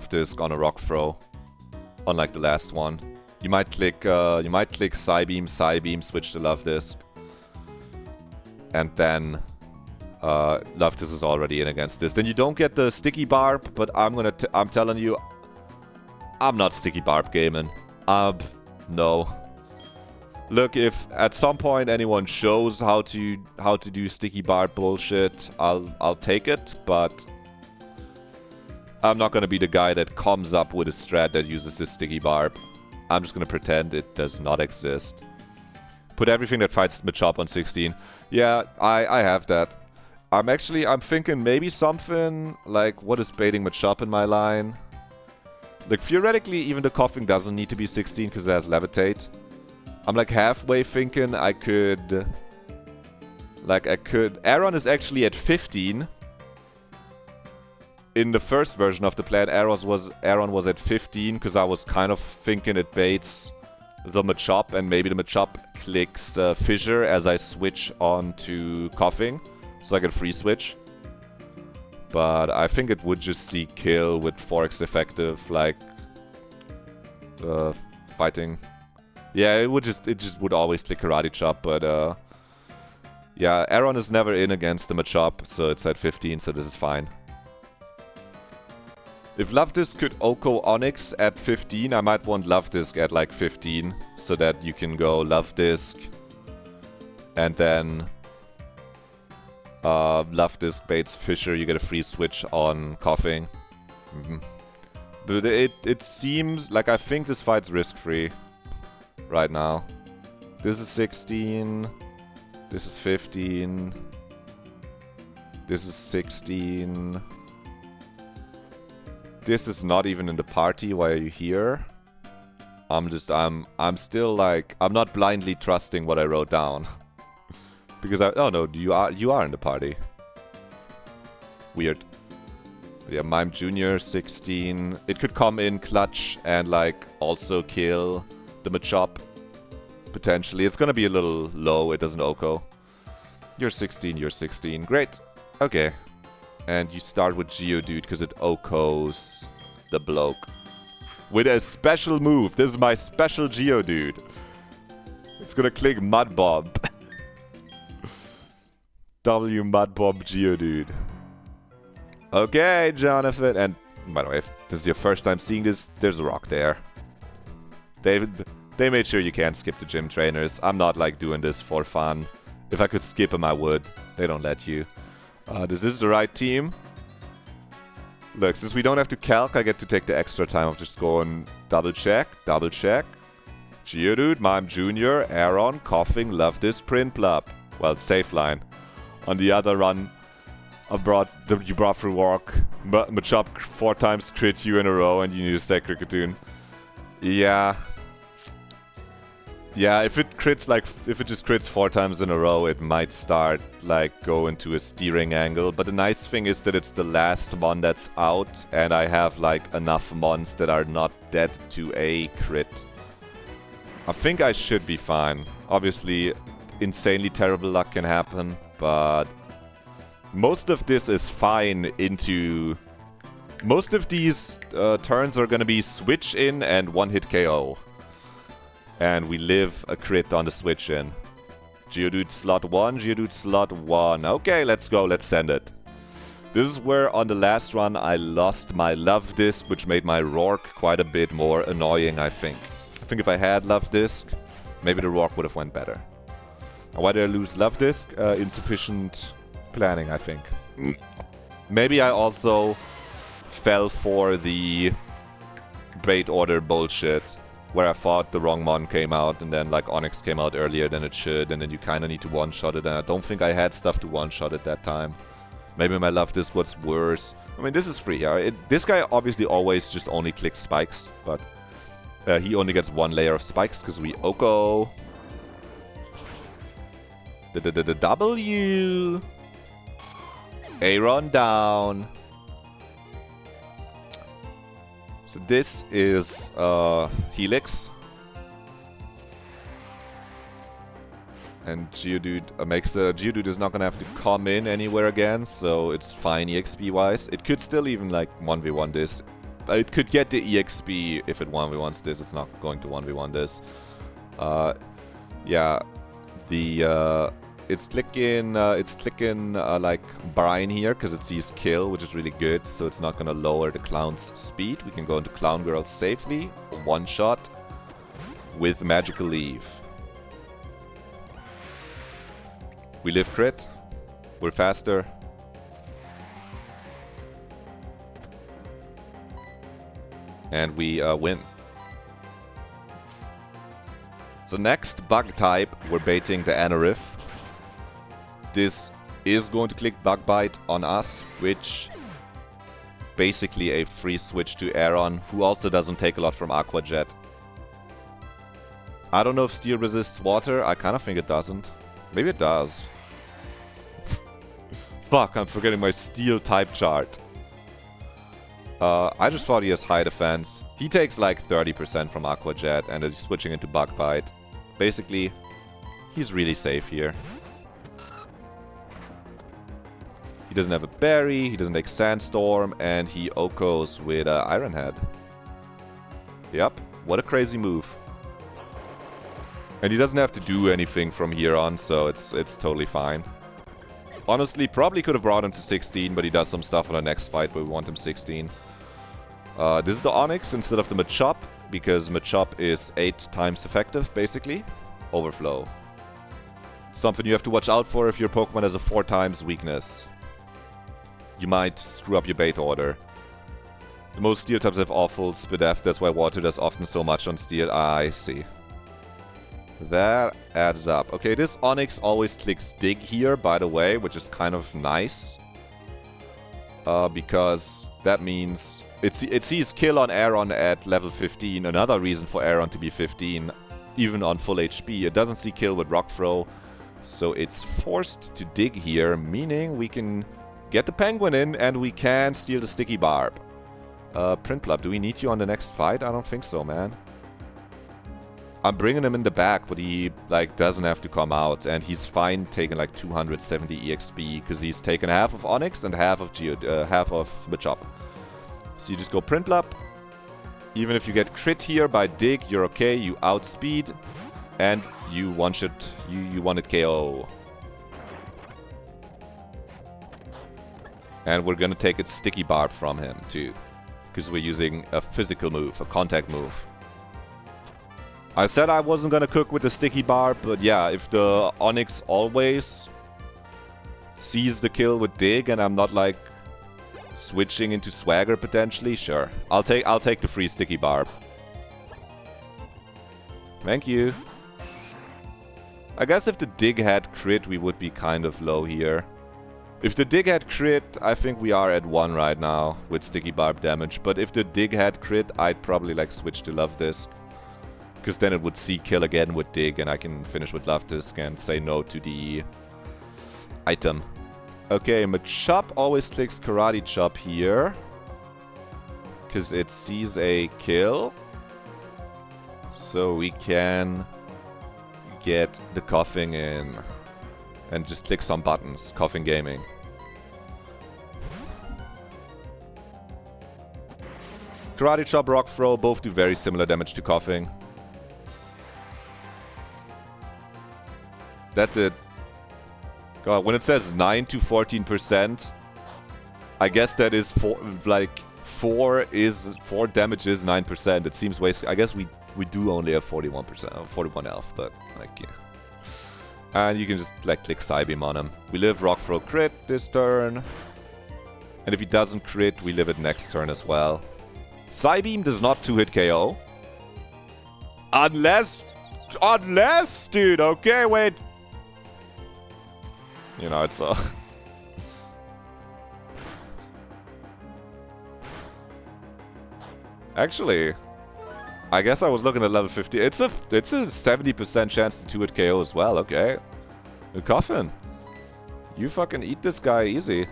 [SPEAKER 1] Disc on a Rock Throw. Unlike the last one. You might click Psybeam, switch to Love Disc. And then Love Disc is already in against this. Then you don't get the Sticky Barb, but I'm telling you, I'm not Sticky Barb gaming. No. Look, if at some point anyone shows how to do Sticky Barb bullshit, I'll take it, but I'm not gonna be the guy that comes up with a strat that uses this Sticky Barb. I'm just gonna pretend it does not exist. Put everything that fights Machop on 16. Yeah, I have that. I'm thinking maybe something like, what is baiting Machop in my line? Like, theoretically, even the Coughing doesn't need to be 16 because it has Levitate. I'm like halfway thinking I could... Aeron is actually at 15. In the first version of the plan, Aeron was at 15 because I was kind of thinking it baits the Machop, and maybe the Machop clicks Fissure as I switch on to Coughing, so I can free switch. But I think it would just see kill with 4x effective, like fighting. Yeah, it just would always click Karate Chop, but yeah, Aeron is never in against the Machop, so it's at 15, so this is fine. If Love Disc could Oko Onix at 15, I might want Love Disc at like 15, so that you can go Love Disc, and then Love Disc baits Fissure, you get a free switch on Coughing. But it seems like I think this fight's risk-free right now. This is 16, this is 15, this is 16... This is not even in the party. Why are you here? I'm still like, I'm not blindly trusting what I wrote down. Because oh no, you are in the party. Weird. Yeah, Mime Jr. 16. It could come in clutch and like also kill the Machop. Potentially. It's gonna be a little low, it doesn't Oko. You're 16, you're 16. Great. Okay. And you start with Geodude because it Okos the bloke. With a special move. This is my special Geodude. It's gonna click Mud Bomb. W Mud Bomb Geodude. Okay, Jonathan. And by the way, if this is your first time seeing this, there's a rock there. They made sure you can't skip the gym trainers. I'm not like doing this for fun. If I could skip them, I would. They don't let you. This is the right team. Look, since we don't have to calc, I get to take the extra time of just going double check, double check. Geodude, Mime Jr., Aaron, Coughing, Love This, Prinplup. Well, safe line. On the other run, you brought through Walk. Machop 4 times crit you in a row and you need to say Kricketune. Yeah. Yeah, if it just crits 4 times in a row, it might start, like, go into a steering angle. But the nice thing is that it's the last mon that's out, and I have, like, enough mons that are not dead to a crit. I think I should be fine. Obviously, insanely terrible luck can happen, but most of this is fine into... Most of these turns are gonna be switch in and one-hit KO. And we live a crit on the switch in. Geodude slot 1, Geodude slot 1. Okay, let's go, let's send it. This is where on the last run I lost my Love Disc, which made my Roark quite a bit more annoying, I think. I think if I had Love Disc, maybe the Roark would have went better. And why did I lose Love Disc? Insufficient planning, I think. Maybe I also fell for the bait order bullshit. Where I thought the wrong mon came out, and then like Onix came out earlier than it should, and then you kind of need to one-shot it, and I don't think I had stuff to one-shot at that time. Maybe my Love Disc was worse. I mean, this is free. This guy obviously always just only clicks spikes, but he only gets 1 layer of spikes because we Oko. The W. Aaron down. So this is Helix. And Geodude Geodude is not gonna have to come in anywhere again, so it's fine EXP wise. It could still even like 1v1 this. It could get the EXP if it 1v1s this. It's not going to 1v1 this. Yeah, it's clicking like Brine here because it sees kill, which is really good, so it's not gonna lower the clown's speed. We can go into Clown Girl safely, one shot with Magical Leaf. We live crit. We're faster. And we win. So next bug type, we're baiting the Anorith. This is going to click Bug Bite on us, which basically a free switch to Aaron, who also doesn't take a lot from Aqua Jet. I don't know if Steel resists water. I kind of think it doesn't. Maybe it does. Fuck, I'm forgetting my Steel type chart. I just thought he has high defense. He takes like 30% from Aqua Jet and is switching into Bug Bite. Basically, he's really safe here. He doesn't have a berry, he doesn't take Sandstorm, and he Okos with Iron Head. Yep, what a crazy move. And he doesn't have to do anything from here on, so it's totally fine. Honestly, probably could have brought him to 16, but he does some stuff on the next fight where we want him 16. This is the Onix instead of the Machop, because Machop is 8 times effective, basically. Overflow. Something you have to watch out for if your Pokemon has a 4 times weakness. You might screw up your bait order. The most Steel types have awful Spidef, that's why Water does often so much on Steel. I see. That adds up. Okay, this Onix always clicks Dig here, by the way, which is kind of nice. because that means it sees kill on Aaron at level 15. Another reason for Aaron to be 15, even on full HP. It doesn't see kill with Rock Throw, so it's forced to dig here, meaning we can get the Penguin in and we can steal the Sticky Barb. Printplub, do we need you on the next fight? I don't think so, man. I'm bringing him in the back, but he like doesn't have to come out, and he's fine taking like 270 EXP because he's taken half of Onyx and half of Machop. So you just go Printplub. Even if you get crit here by Dig, you're okay. You outspeed, and you one-shot. You wanted KO. And we're gonna take its Sticky Barb from him too, because we're using a physical move, a contact move. I said I wasn't gonna cook with the Sticky Barb, but yeah, if the Onyx always sees the kill with Dig and I'm not like switching into Swagger potentially, sure. I'll take the free Sticky Barb. Thank you. I guess if the Dig had crit, we would be kind of low here. If the Dig had crit, I think we are at 1 right now with Sticky Barb damage. But if the Dig had crit, I'd probably like switch to Love Disc. Because then it would see kill again with Dig, and I can finish with Love Disc and say no to the item. Okay, Machop always clicks Karate Chop here. Because it sees a kill. So we can get the Coughing in. And just click some buttons. Coughing Gaming. Karate Chop, Rock Throw, both do very similar damage to Coughing. That did... God, when it says 9 to 14%, I guess that is 4 damage is 9%. It seems wasted. I guess we do only have 41%, 41 health, but like yeah. And you can just like click Psybeam on him. We live Rock Throw crit this turn. And if he doesn't crit, we live it next turn as well. Psybeam does not 2-hit KO. Unless, dude, okay, wait. You know, it's Actually, I guess I was looking at level 50. It's a 70% chance to 2-hit KO as well, okay. Coffin. You fucking eat this guy easy.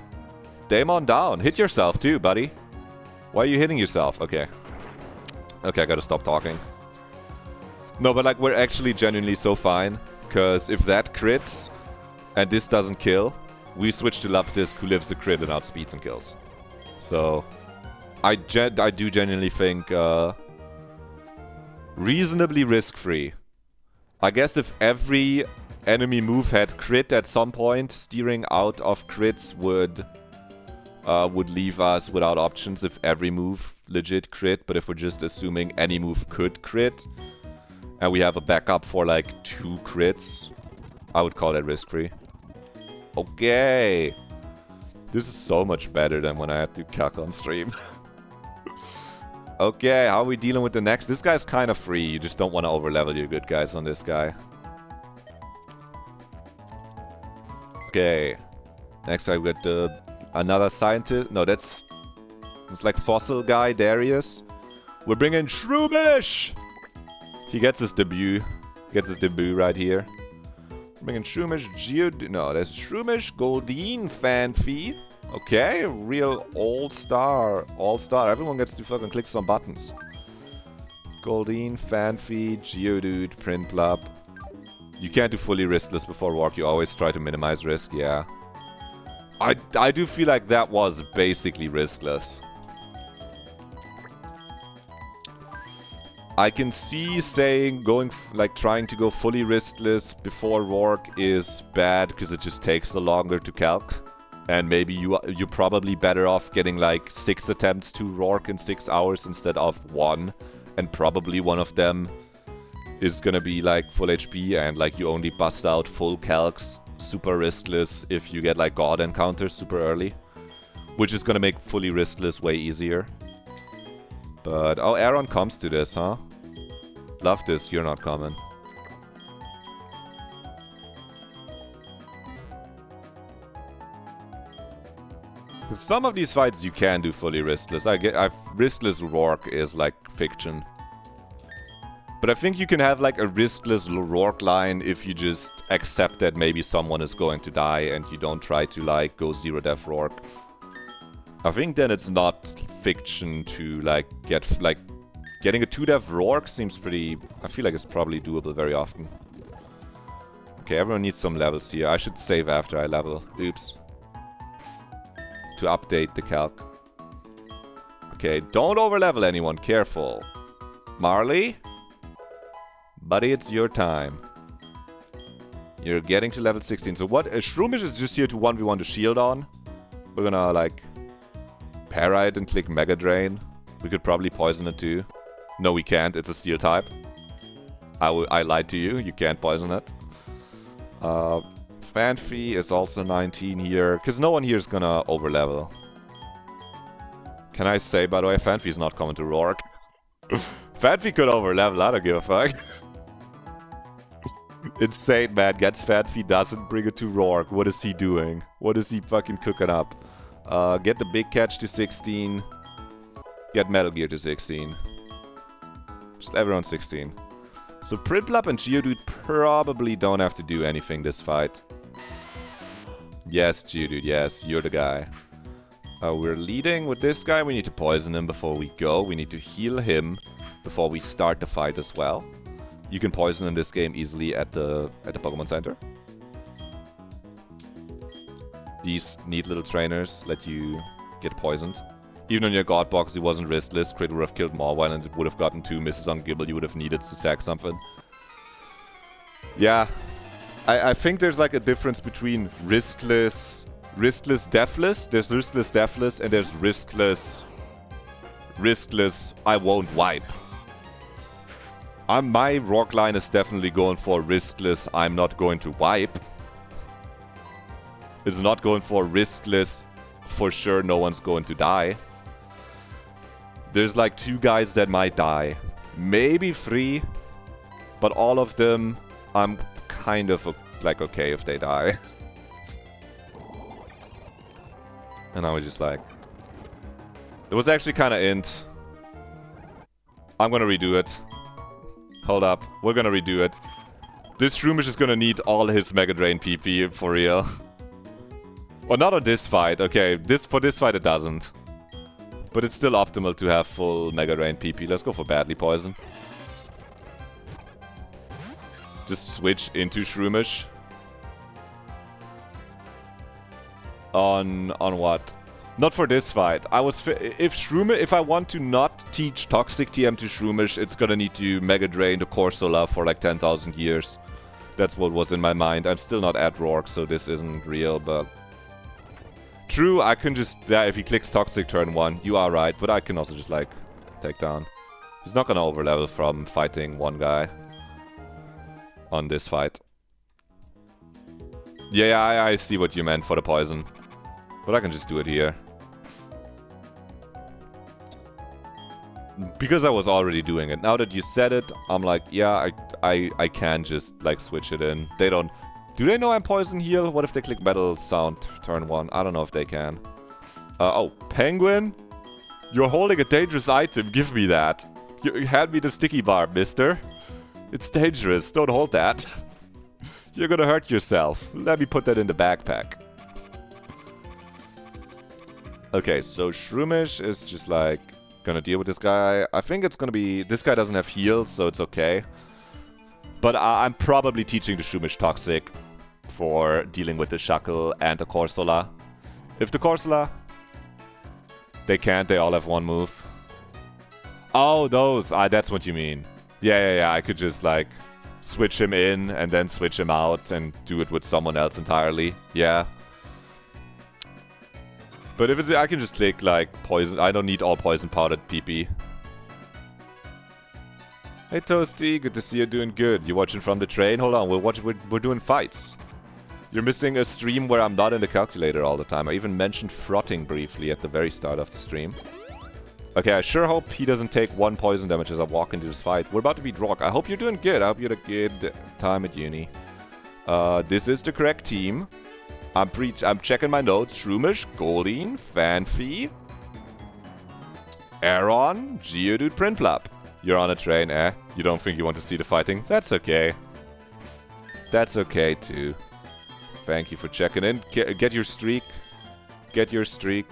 [SPEAKER 1] Daemon down. Hit yourself too, buddy. Why are you hitting yourself? Okay. Okay, I gotta stop talking. No, but like, we're actually genuinely so fine. Because if that crits... and this doesn't kill, we switch to Love Disc, who lives the crit and outspeeds and kills. So, I do genuinely think reasonably risk-free. I guess if every enemy move had crit at some point, steering out of crits would leave us without options if every move legit crit. But if we're just assuming any move could crit, and we have a backup for like 2 crits, I would call that risk-free. Okay. This is so much better than when I had to cuck on stream. Okay, how are we dealing with the next? This guy's kind of free. You just don't want to overlevel your good guys on this guy. Okay. Next I got another scientist. No, it's like fossil guy, Darius. We're bringing Shroomish! He gets his debut. Right here. Bringing Shroomish, no, that's Shroomish, Goldeen, Fanfy. Okay, real all-star. Everyone gets to fucking click some buttons. Goldeen, Fanfy, Geodude, Printplub. You can't do fully riskless before walk. You always try to minimize risk, yeah. I do feel like that was basically riskless. I can see saying trying to go fully riskless before Rourke is bad because it just takes so longer to calc. And maybe you're probably better off getting like 6 attempts to Rourke in 6 hours instead of 1. And probably one of them is gonna be like full HP and like you only bust out full calcs super riskless if you get like God encounters super early. Which is gonna make fully riskless way easier. But, oh, Aaron comes to this, huh? Love Disc, you're not coming. Some of these fights you can do fully riskless. Riskless Rourke is like fiction. But I think you can have like a riskless Rourke line if you just accept that maybe someone is going to die and you don't try to like go 0 death Rourke. I think then it's not fiction to like getting a 2 death Rourke seems pretty... I feel like it's probably doable very often. Okay, everyone needs some levels here. I should save after I level. Oops. To update the calc. Okay, don't overlevel anyone. Careful. Marley? Buddy, it's your time. You're getting to level 16. So what? Shroomish is just here to 1v1 the shield on. We're gonna, like, para it and click Mega Drain. We could probably poison it too. No, we can't. It's a steel type. I lied to you. You can't poison it. Fanfi is also 19 here. Because no one here is gonna overlevel. Can I say, by the way, Fanfi is not coming to Rourke. Fanfi could overlevel. I don't give a fuck. Insane, man. Gets Fanfi, doesn't bring it to Rourke. What is he doing? What is he fucking cooking up? Get the Big Catch to 16. Get Metal Gear to 16. Just everyone 16. So Prinplup and Geodude probably don't have to do anything this fight. Yes, Geodude, yes. You're the guy. We're leading with this guy. We need to poison him before we go. We need to heal him before we start the fight as well. You can poison in this game easily at the Pokemon Center. These neat little trainers let you get poisoned. Even on your God Box, he wasn't riskless. Crit would have killed Mawile and it would have gotten 2 misses on Gibble. You would have needed to sack something. Yeah. I think there's like a difference between riskless deathless. There's riskless deathless and there's riskless I won't wipe. My Rock line is definitely going for riskless I'm not going to wipe. It's not going for riskless for sure no one's going to die. There's like 2 guys that might die. Maybe 3. But all of them I'm kind of like okay if they die. And I was just like... It was actually kind of int. I'm gonna redo it. Hold up. We're gonna redo it. This Shroomish is gonna need all his Mega Drain PP for real. Well, not on this fight. Okay, for this fight it doesn't. But it's still optimal to have full Mega Drain PP. Let's go for Badly Poison. Just switch into Shroomish. On what? Not for this fight. If I want to not teach Toxic TM to Shroomish, it's gonna need to Mega Drain the Corsola for like 10,000 years. That's what was in my mind. I'm still not at Rourke, so this isn't real, but... True, I can just... Yeah, if he clicks Toxic turn 1, you are right, but I can also just like take down. He's not gonna overlevel from fighting one guy on this fight. Yeah, I see what you meant for the poison. But I can just do it here. Because I was already doing it. Now that you said it, I'm like, yeah, I can just like switch it in. They don't... Do they know I'm Poison Heal? What if they click Metal Sound turn 1? I don't know if they can. Oh, Penguin? You're holding a dangerous item. Give me that. You hand me the sticky bar, mister. It's dangerous. Don't hold that. You're gonna hurt yourself. Let me put that in the backpack. Okay, so Shroomish is just like gonna deal with this guy. I think it's gonna be... This guy doesn't have heals, so it's okay. But I'm probably teaching the Shroomish Toxic for dealing with the Shackle and the Corsola. If the Corsola... They can't, they all have one move. Oh, those! That's what you mean. Yeah, I could just like switch him in and then switch him out and do it with someone else entirely. Yeah. But if it's... I can just click like poison... I don't need all poison powdered PP. Hey Toasty, good to see you doing good. You watching from the train? Hold on, we're doing fights. You're missing a stream where I'm not in the calculator all the time. I even mentioned frotting briefly at the very start of the stream. Okay, I sure hope he doesn't take 1 poison damage as I walk into this fight. We're about to beat Rock. I hope you're doing good. I hope you had a good time at uni. This is the correct team. I'm checking my notes. Shroomish, Goldeen, Fanfi, Aaron, Geodude, Prinplup. You're on a train, eh? You don't think you want to see the fighting? That's okay. That's okay, too. Thank you for checking in. Get your streak. Get your streak.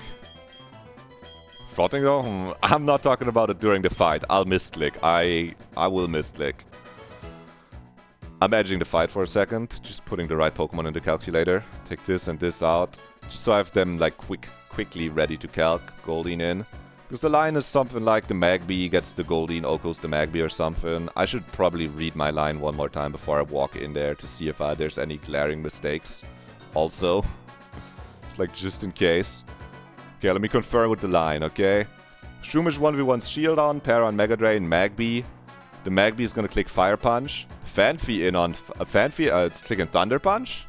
[SPEAKER 1] Frotting though? I'm not talking about it during the fight. I'll misclick. I will misclick. I'm edging the fight for a second. Just putting the right Pokemon in the calculator. Take this and this out. Just so I have them like quickly ready to calc. Goldeen in. Because the line is something like the Magby gets the Goldeen, Okos the Magby or something. I should probably read my line one more time before I walk in there to see if there's any glaring mistakes. Also, like just in case. Okay, let me confirm with the line, okay? Shroomish 1v1's Shield on, Paron, Mega Drain, Magby. The Magby is gonna click Fire Punch. Fanfi in on... Fanfi, it's clicking Thunder Punch?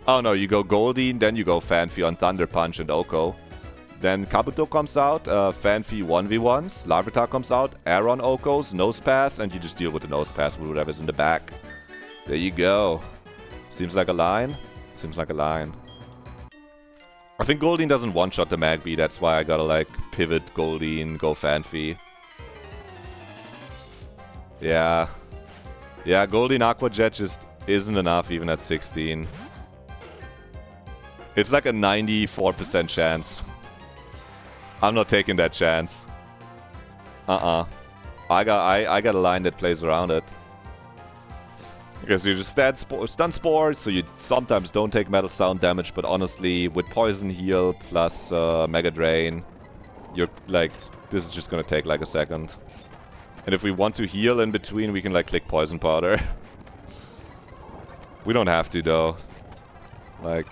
[SPEAKER 1] Oh no, you go Goldeen, then you go Fanfi on Thunder Punch and Oko. Then Kabuto comes out, Fanfi 1v1s, Larvitar comes out, Aaron Okos, Nose Pass, and you just deal with the Nose Pass with whatever's in the back. There you go. Seems like a line. Seems like a line. I think Goldeen doesn't one-shot the Magby, that's why I gotta like pivot Goldeen, go Fanfi. Yeah. Yeah, Goldeen Aqua Jet just isn't enough even at 16. It's like a 94% chance. I'm not taking that chance. I got a line that plays around it. Because you just stun Spore, so you sometimes don't take Metal Sound damage, but honestly, with Poison Heal plus Mega Drain, you're like, this is just gonna take like a second. And if we want to heal in between, we can like click Poison Powder. We don't have to though. Like,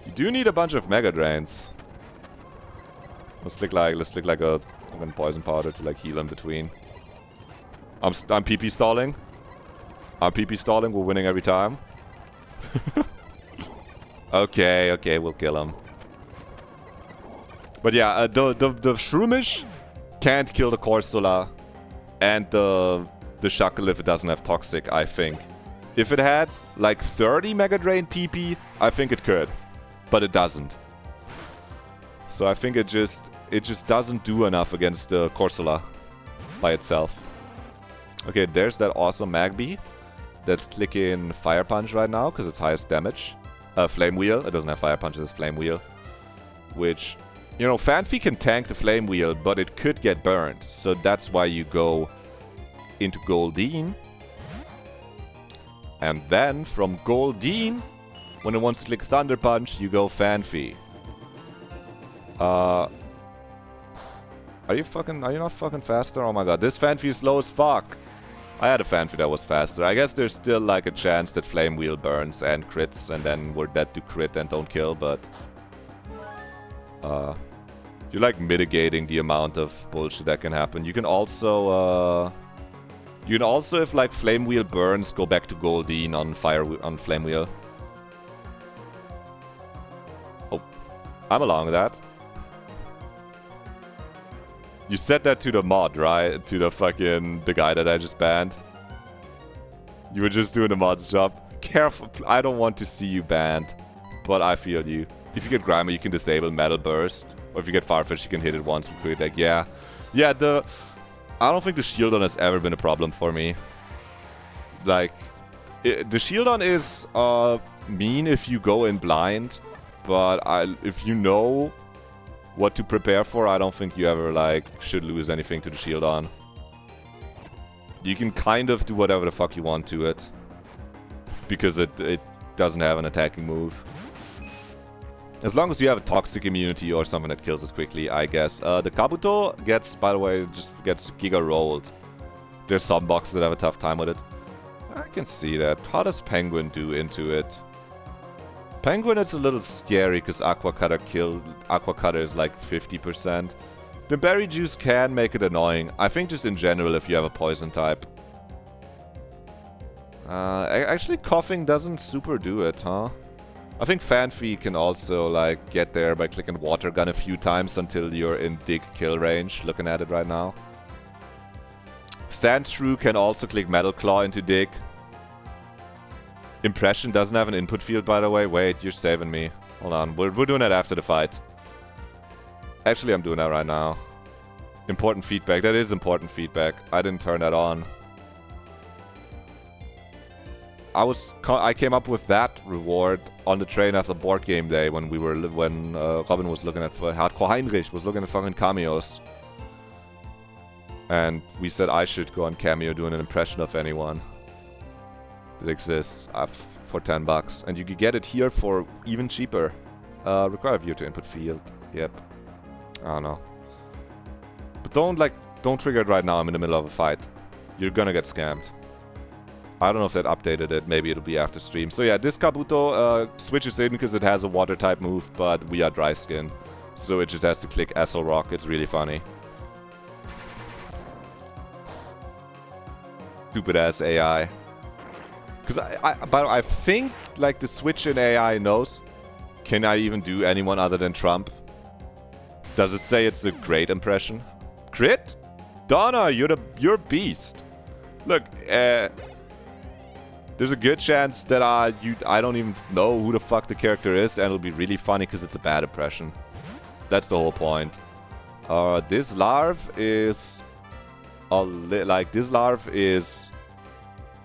[SPEAKER 1] you do need a bunch of Mega Drains. Let's click like a Poison Powder to like heal in between. I'm PP stalling. I'm PP stalling. We're winning every time. Okay, we'll kill him. But yeah, the Shroomish can't kill the Corsola and the Shuckle if it doesn't have Toxic, I think. If it had like 30 Mega Drain PP, I think it could. But it doesn't. So I think it just doesn't do enough against the Corsola by itself. Okay, there's that awesome Magby that's clicking Fire Punch right now because it's highest damage. Flame Wheel. It doesn't have Fire Punch, it's Flame Wheel. Which, you know, Fanfi can tank the Flame Wheel, but it could get burned. So that's why you go into Goldeen. And then from Goldeen, when it wants to click Thunder Punch, you go Fanfi. Are you not fucking faster? Oh my god, this Fanfi is slow as fuck. I had a Fanfi that was faster. I guess there's still like a chance that Flame Wheel burns and crits, and then we're dead to crit and don't kill, but... you're like mitigating the amount of bullshit that can happen. You can also, if like Flame Wheel burns, go back to Goldeen on Flame Wheel. Oh, I'm along with that. You said that to the mod, right? To the guy that I just banned. You were just doing the mod's job. Careful, I don't want to see you banned, but I feel you. If you get Grimer, you can disable Metal Burst. Or if you get Farfetch, you can hit it once with Quick Attack. Yeah. Yeah, I don't think the Shieldon has ever been a problem for me. Like, the Shieldon is mean if you go in blind, but if you know what to prepare for, I don't think you ever, like, should lose anything to the Shieldon. You can kind of do whatever the fuck you want to it. Because it doesn't have an attacking move. As long as you have a Toxic immunity or something that kills it quickly, I guess. The Kabuto gets, by the way, just gets Giga Rolled. There's some boxes that have a tough time with it. I can see that. How does Penguin do into it? Penguin is a little scary because Aqua Cutter is like 50%. The Berry Juice can make it annoying. I think just in general if you have a poison type. Actually Coughing doesn't super do it, huh? I think Fanfi can also like get there by clicking Water Gun a few times until you're in Dig kill range, looking at it right now. Sandshrew can also click Metal Claw into Dig. Impression doesn't have an input field, by the way. Wait, you're saving me. Hold on. We're doing that after the fight. Actually, I'm doing that right now. Important feedback. That is important feedback. I didn't turn that on. I came up with that reward on the train after board game day when Robin was looking at Hardcore Heinrich was looking at fucking cameos. And we said I should go on Cameo doing an impression of anyone that exists for $10. And you could get it here for even cheaper. Require view to input field. Yep. I don't know. But don't trigger it right now. I'm in the middle of a fight. You're gonna get scammed. I don't know if that updated it. Maybe it'll be after stream. So yeah, this Kabuto switches in because it has a water type move, but we are dry skinned. So it just has to click SL Rock. It's really funny. Stupid ass AI. Because I think like the switch in AI knows. Can I even do anyone other than Trump? Does it say it's a great impression? Crit? Donna, you're a beast. Look, there's a good chance that I don't even know who the fuck the character is, and it'll be really funny because it's a bad impression. That's the whole point. This larv is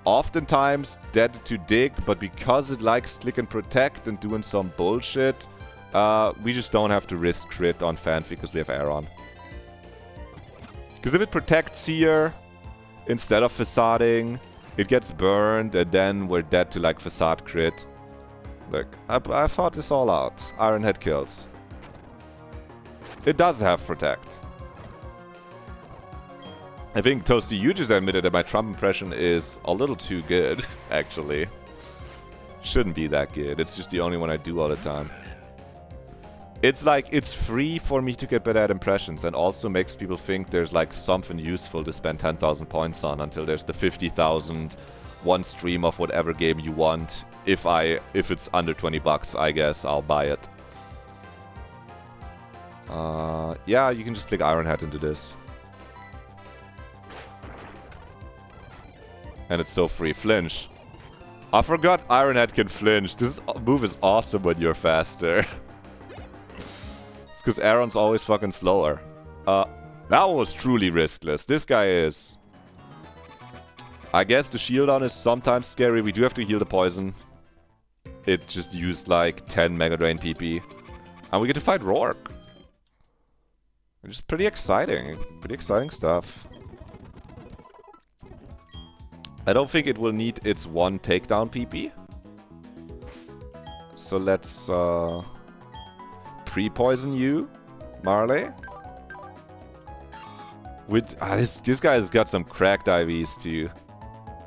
[SPEAKER 1] oftentimes dead to dig, but because it likes click and protect and doing some bullshit, we just don't have to risk crit on Fanfi because we have Aaron. Because if it protects here instead of facading, it gets burned, and then we're dead to like facade crit. Look, I thought this all out. Iron Head kills. It does have protect. I think Toasty, you just admitted that my Trump impression is a little too good, actually. Shouldn't be that good. It's just the only one I do all the time. It's like, it's free for me to get better at impressions, and also makes people think there's like something useful to spend 10,000 points on until there's the 50,000 one stream of whatever game you want. If it's under $20, I guess I'll buy it. Yeah, you can just click Iron Hat into this. And it's so free. Flinch. I forgot Iron Hat can flinch. This move is awesome when you're faster. It's because Aaron's always fucking slower. That was truly riskless. This guy is... I guess the shield on is sometimes scary. We do have to heal the poison. It just used like 10 Mega Drain PP. And we get to fight Rourke. Which is pretty exciting. Pretty exciting stuff. I don't think it will need its one takedown PP. So let's pre-poison you, Marley. With this guy's got some cracked IVs too.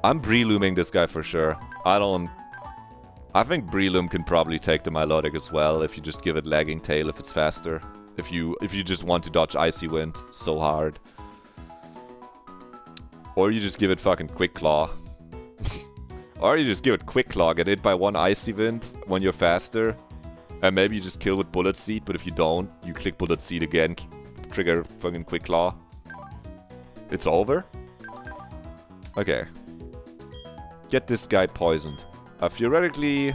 [SPEAKER 1] I'm Brelooming this guy for sure. I think Breloom can probably take the Milotic as well if you just give it lagging tail if it's faster. If you just want to dodge Icy Wind so hard. Or you just give it fucking Quick Claw. Or you just give it Quick Claw, get hit by one Icy Wind when you're faster. And maybe you just kill with Bullet Seed, but if you don't, you click Bullet Seed again, trigger fucking Quick Claw. It's over? Okay. Get this guy poisoned. Theoretically,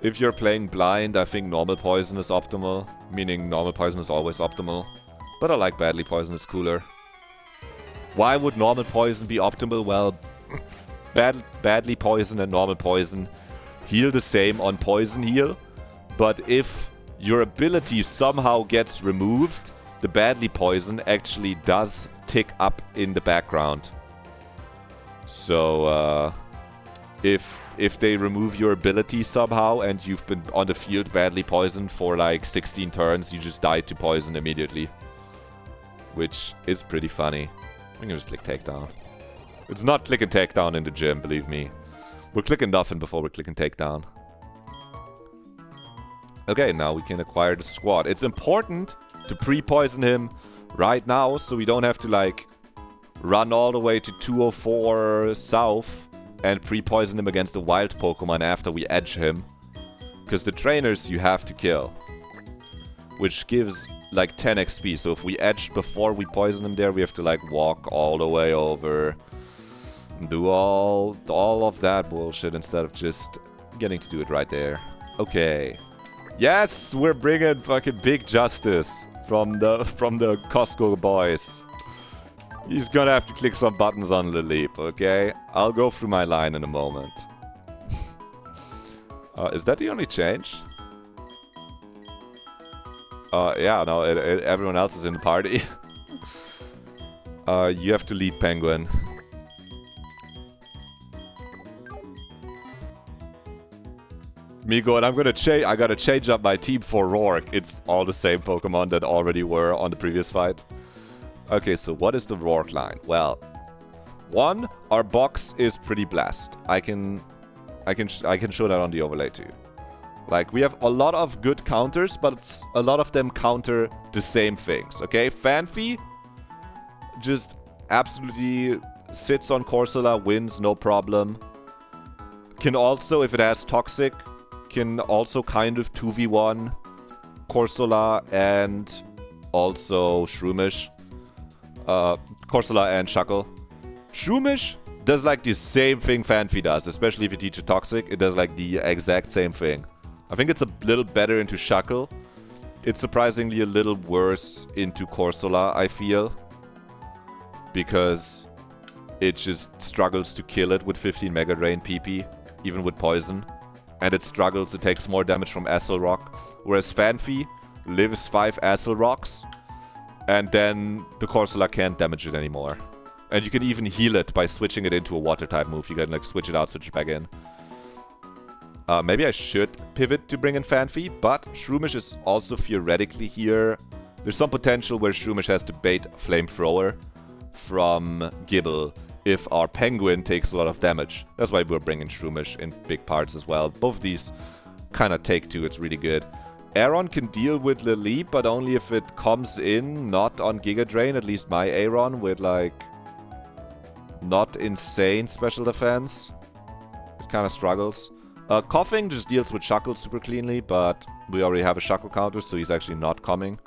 [SPEAKER 1] if you're playing blind, I think normal poison is optimal. Meaning normal poison is always optimal. But I like badly poison, it's cooler. Why would normal poison be optimal? Well, badly poison and normal poison heal the same on poison heal. But if your ability somehow gets removed, the badly poison actually does tick up in the background. So, if they remove your ability somehow and you've been on the field badly poisoned for like 16 turns, you just die to poison immediately. Which is pretty funny. We can just click takedown. It's not click and takedown in the gym, believe me. We're clicking nothing before we're clicking takedown. Okay, now we can acquire the squad. It's important to pre-poison him right now so we don't have to like run all the way to 204 south and pre-poison him against a wild Pokemon after we edge him. Because the trainers you have to kill. Which gives like 10 XP. So if we edge before we poison him there, we have to like walk all the way over Do all of that bullshit instead of just getting to do it right there. Okay. Yes, we're bringing fucking big justice from the Costco boys. He's gonna have to click some buttons on the leap, okay? I'll go through my line in a moment. Is that the only change? Yeah, no, everyone else is in the party. You have to lead Penguin. Miko, and I gotta change up my team for Rourke. It's all the same Pokemon that already were on the previous fight. Okay, so what is the Rourke line? Well, one, our box is pretty blessed. I can show that on the overlay too. Like, we have a lot of good counters, but a lot of them counter the same things, okay? Fanfi just absolutely sits on Corsola, wins, no problem. Can also, if it has Toxic, can also kind of 2v1 Corsola and also Shroomish. Corsola and Shuckle. Shroomish does like the same thing Fanfi does, especially if you teach it Toxic. It does like the exact same thing. I think it's a little better into Shuckle. It's surprisingly a little worse into Corsola, I feel. Because it just struggles to kill it with 15 Mega Drain PP, even with Poison. And it struggles, it takes more damage from Acid Rock. Whereas Fanfi lives 5 Acid Rocks, and then the Corsola can't damage it anymore. And you can even heal it by switching it into a Water type move. You can like switch it out, switch it back in. Maybe I should pivot to bring in Fanfi, but Shroomish is also theoretically here. There's some potential where Shroomish has to bait Flamethrower from Gibble if our Penguin takes a lot of damage. That's why we're bringing Shroomish in big parts as well. Both of these kind of take two. It's really good. Aron can deal with the leap, but only if it comes in, not on Giga Drain. At least my Aron with like not insane special defense. It kind of struggles. Coughing just deals with Shuckle super cleanly, but we already have a Shuckle counter, so he's actually not coming.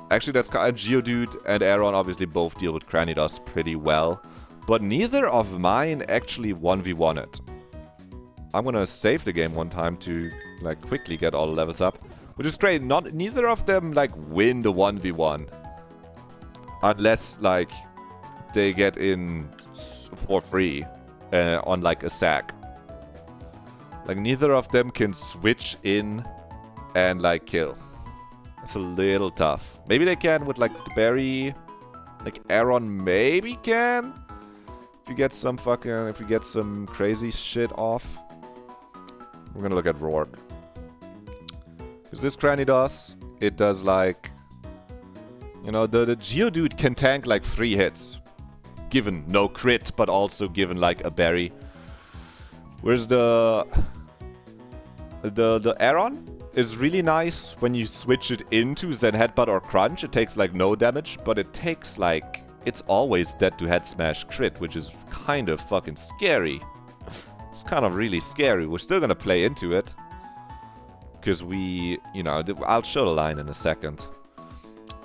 [SPEAKER 1] Actually, that's kind of Geodude and Aron obviously both deal with Cranidos pretty well. But neither of mine actually 1v1 it. I'm gonna save the game one time to like quickly get all the levels up. Which is great. Neither of them like win the 1v1. Unless like they get in for free on like a sack. Like neither of them can switch in and like kill. It's a little tough. Maybe they can with like the berry. Like Aron maybe can. If you get some crazy shit off. We're gonna look at Rourke. Because this Cranidos, it does like, you know, the Geodude can tank like 3 hits. Given no crit, but also given like a berry. Whereas the Aron is really nice when you switch it into Zen Headbutt or Crunch. It takes like no damage, but it takes like, it's always dead to head smash crit, which is kind of fucking scary. It's kind of really scary. We're still gonna play into it. Because we, you know, I'll show the line in a second.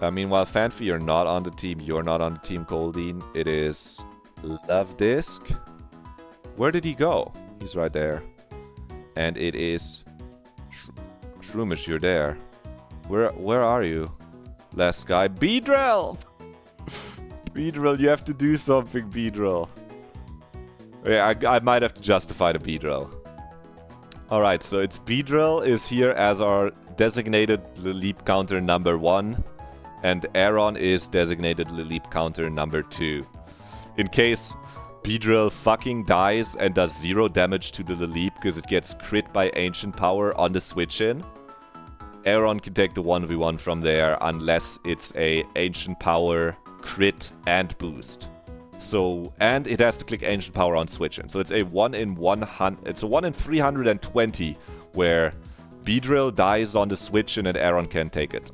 [SPEAKER 1] Meanwhile, Fanfi, you're not on the team. You're not on the team, Coldine. It is Love Disc. Where did he go? He's right there. And it is Shroomish, you're there. Where are you? Last guy. Beedrill! Beedrill, you have to do something, Beedrill. Yeah, I might have to justify the Beedrill. Alright, so it's Beedrill is here as our designated leap counter number 1. And Aron is designated leap counter number 2. In case Beedrill fucking dies and does 0 damage to the leap because it gets crit by Ancient Power on the switch in, Aron can take the 1v1 from there unless it's a Ancient Power, crit, and boost. So, and it has to click Ancient Power on switch in. So it's a 1 in 100, it's a 1 in 320 where Beedrill dies on the switch in and Aron can take it.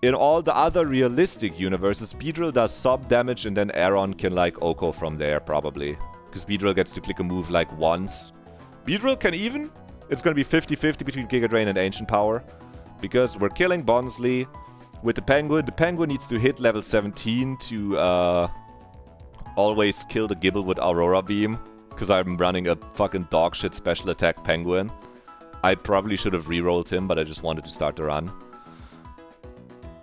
[SPEAKER 1] In all the other realistic universes, Beedrill does some damage and then Aron can like Oko from there probably. Because Beedrill gets to click a move like once. Beedrill can even, it's going to be 50-50 between Giga Drain and Ancient Power. Because we're killing Bonsly with the Penguin. The Penguin needs to hit level 17 to always kill the Gibble with Aurora Beam, because I'm running a fucking dogshit special attack Penguin. I probably should have rerolled him, but I just wanted to start the run.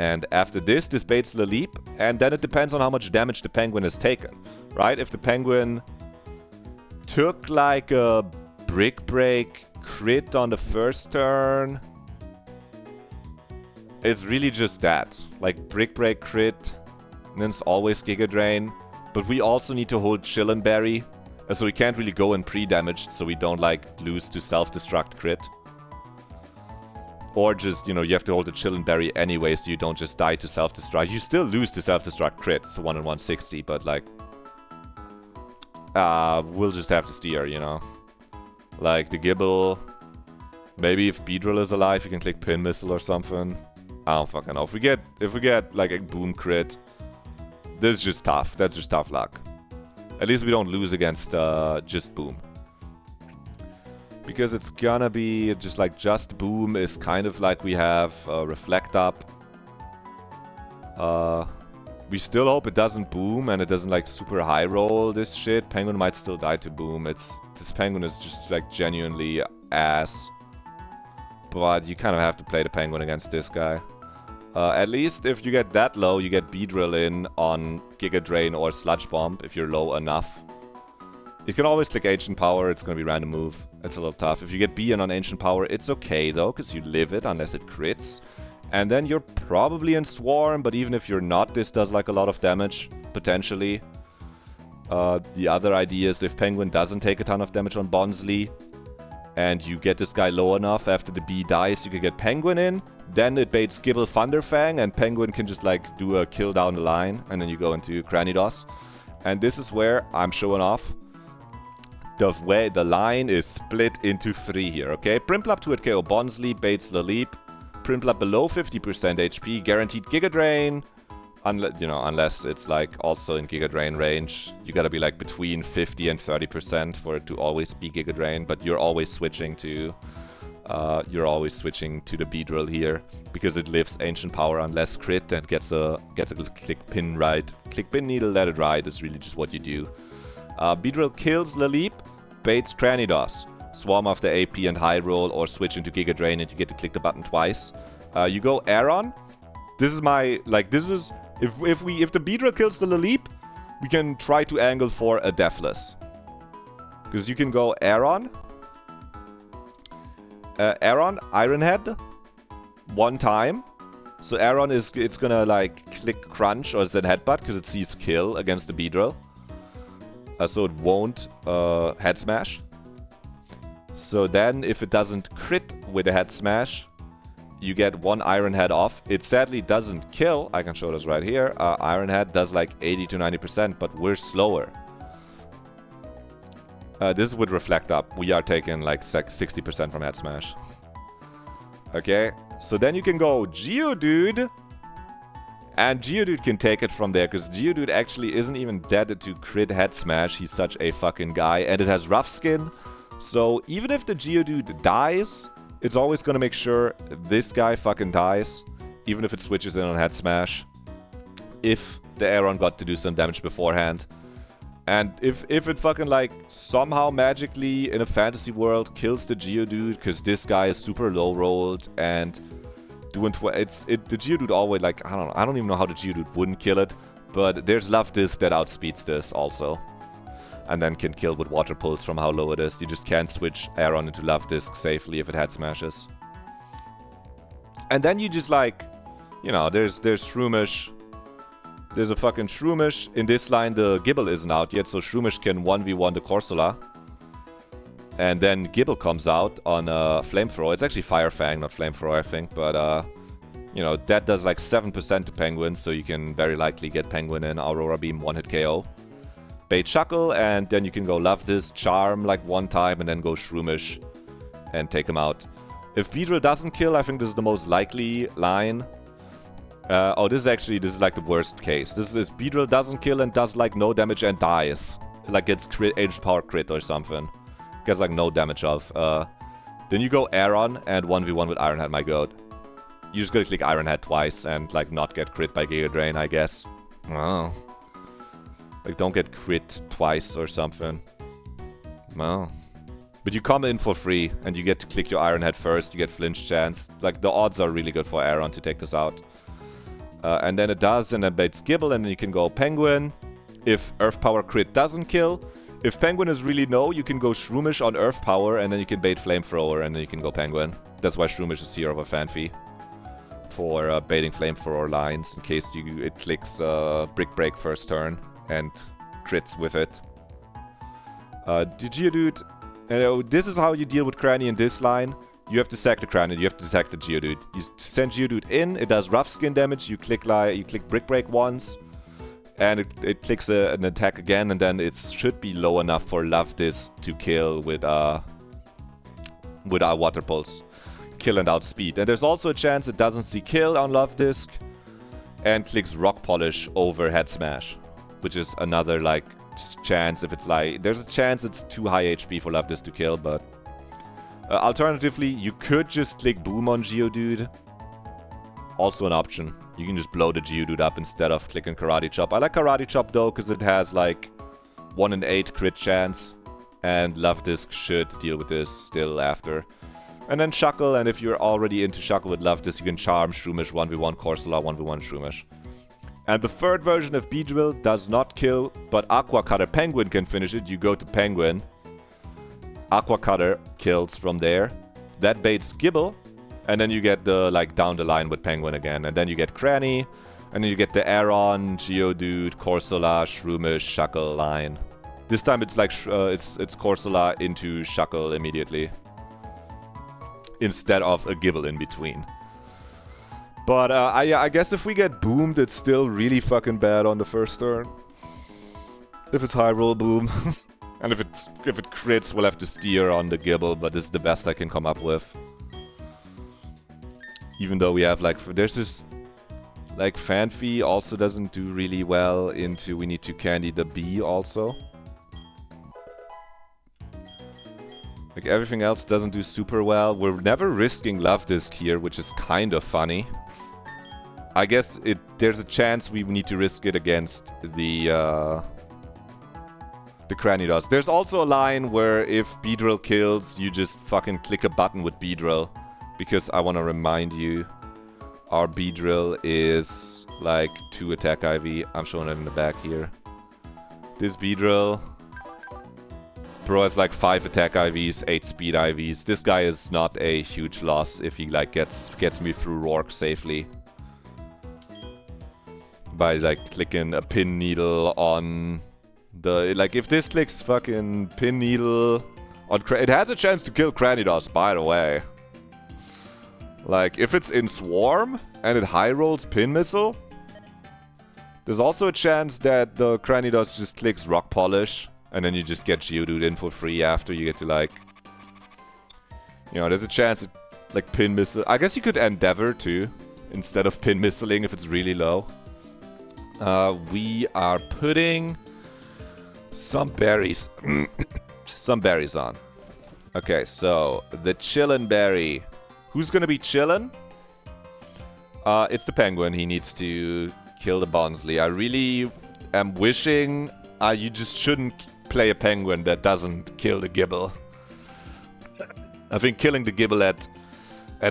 [SPEAKER 1] And after this baits the leap, and then it depends on how much damage the Penguin has taken, right? If the Penguin took like a Brick Break crit on the first turn, it's really just that. Like Brick Break crit, and then it's always Giga Drain. But we also need to hold Chillin' Berry, so we can't really go in pre-damaged, so we don't like lose to self-destruct crit. Or just, you know, you have to hold the Chillin' Berry anyway, so you don't just die to self-destruct. You still lose to self-destruct crit, it's 1 in 160, but like... we'll just have to steer, you know. Like, the Gibble... Maybe if Beedrill is alive, you can click Pin Missile or something. I don't fucking know. If we get like a Boom crit, this is just tough. That's just tough luck. At least we don't lose against just Boom. Because it's gonna be just like just Boom is kind of like we have Reflect Up. We still hope it doesn't Boom and it doesn't like super high roll this shit. Penguin might still die to Boom. This Penguin is just like genuinely ass. But you kind of have to play the Penguin against this guy. At least if you get that low, you get Beedrill in on Giga Drain or Sludge Bomb if you're low enough. You can always click Ancient Power, it's gonna be random move. It's a little tough. If you get B in on Ancient Power, it's okay though, because you live it unless it crits. And then you're probably in Swarm, but even if you're not, this does like a lot of damage, potentially. The other idea is if Penguin doesn't take a ton of damage on Bonsly, and you get this guy low enough after the B dies, you can get Penguin in. Then it baits Gibble Thunderfang, and Penguin can just like do a kill down the line, and then you go into Cranidos. And this is where I'm showing off the line is split into 3 here, okay? Primplap 2 at KO Bonsly, baits the leap. Primplap below 50% HP, guaranteed Giga Drain. Unless it's like also in Giga Drain range. You gotta be like between 50 and 30% for it to always be Giga Drain, but you're always switching to the Beedrill here because it lives Ancient Power unless crit and gets a click pin ride. Click pin needle, let it ride is really just what you do. Beedrill kills the leap, baits Cranidos. Swarm after AP and high roll or switch into Giga Drain and you get to click the button twice. You go Aeron. This is my if the Beedrill kills the Leap, we can try to angle for a Deathless. Because you can go Aeron, Iron Head, 1 time. So Aeron it's gonna like click Crunch or then Headbutt because it sees kill against the Beedrill. So it won't Head Smash. So then if it doesn't crit with a Head Smash, you get 1 Iron Head off. It sadly doesn't kill. I can show this right here. Iron Head does like 80 to 90%, but we're slower. This would Reflect Up. We are taking like 60% from Head Smash. Okay, so then you can go Geodude. And Geodude can take it from there, because Geodude actually isn't even dead to crit Head Smash. He's such a fucking guy. And it has Rough Skin. So even if the Geodude dies, it's always gonna make sure this guy fucking dies, even if it switches in on Head Smash. If the Aeron got to do some damage beforehand. And if it fucking like somehow magically in a fantasy world kills the Geodude, because this guy is super low rolled and doing the Geodude always like, I don't even know how the Geodude wouldn't kill it, but there's Love Disc that outspeeds this also. And then can kill with Water Pulse from how low it is. You just can't switch Aeron into Love Disc safely if it Head Smashes. And then you just like, you know, there's Shroomish. There's a fucking Shroomish. In this line, the Gibble isn't out yet, so Shroomish can 1v1 the Corsola. And then Gibble comes out on Flamethrower. It's actually Fire Fang, not Flamethrower, I think. But, you know, that does like 7% to Penguin, so you can very likely get Penguin in Aurora Beam 1-hit KO. Bait Chuckle, and then you can go Love Disc, Charm like 1 time, and then go Shroomish and take him out. If Beedrill doesn't kill, I think this is the most likely line. This is like the worst case. This is Beedrill doesn't kill and does like no damage and dies. Like gets Ancient Power crit or something. Gets like no damage off. Then you go Aeron and 1v1 with Iron Head, my god. You just gotta click Iron Head twice and like not get crit by Giga Drain, I guess. Oh. Like, don't get crit twice or something. No. But you come in for free, and you get to click your Iron Head first, you get flinch chance. Like, the odds are really good for Aaron to take this out. And then it does, and then baits Gibble, and then you can go Penguin. If Earth Power crit doesn't kill, if Penguin is really low, you can go Shroomish on Earth Power, and then you can bait Flamethrower, and then you can go Penguin. That's why Shroomish is here over Fanfi. For baiting Flamethrower lines, in case it clicks Brick Break first turn, and crits with it. The Geodude... this is how you deal with Cranny in this line. You have to sack the Cranny, you have to sack the Geodude. You send Geodude in, it does rough skin damage, you click Brick Break once, and it clicks an attack again, and then it should be low enough for Love Disc to kill with our Water Pulse. Kill and outspeed. And there's also a chance it doesn't see kill on Love Disc, and clicks Rock Polish over Head Smash, which is another, like, chance if it's like... There's a chance it's too high HP for Love Disc to kill, but... alternatively, you could just click Boom on Geodude. Also an option. You can just blow the Geodude up instead of clicking Karate Chop. I like Karate Chop though, because it has like 1 in 8 crit chance. And Love Disc should deal with this still after. And then Shuckle, and if you're already into Shuckle with Love Disc, you can Charm, Shroomish, 1v1 Corsola, 1v1 Shroomish. And the third version of Beedrill does not kill, but Aqua Cutter Penguin can finish it. You go to Penguin. Aqua Cutter kills from there. That baits Gibble. And then you get the, like, down the line with Penguin again. And then you get Cranny. And then you get the Aeron, Geodude, Corsola, Shroomish, Shuckle line. This time it's like, it's Corsola into Shuckle immediately. Instead of a Gibble in between. But I guess if we get boomed, it's still really fucking bad on the first turn. If it's high roll boom. And if it crits, we'll have to steer on the Gibble, but this is the best I can come up with. Even though we have, like, there's this... Like, Fanfi also doesn't do really well into... We need to candy the B also. Like, everything else doesn't do super well. We're never risking Love Disc here, which is kind of funny. I guess there's a chance we need to risk it against the Cranidos. There's also a line where if Beedrill kills, you just fucking click a button with Beedrill. Because I want to remind you, our Beedrill is like 2 attack IV. I'm showing it in the back here. This Beedrill... Bro has like 5 attack IVs, 8 speed IVs. This guy is not a huge loss if he like gets me through Rourke safely. By like clicking a pin needle on the... Like if this clicks fucking pin needle on... It has a chance to kill Cranidos, by the way. Like if it's in Swarm and it high rolls Pin Missile, there's also a chance that the Cranidos just clicks Rock Polish. And then you just get Geodude in for free after. You get to, like... You know, there's a chance it, like, Pin Missile... I guess you could Endeavor, too. Instead of Pin Missiling if it's really low. We are putting... some berries... some berries on. Okay, so... The Chillin' Berry. Who's gonna be chillin'? It's the Penguin. He needs to kill the Bonsley. I really am wishing... you just shouldn't... play a Penguin that doesn't kill the Gibble. I think killing the Gibble at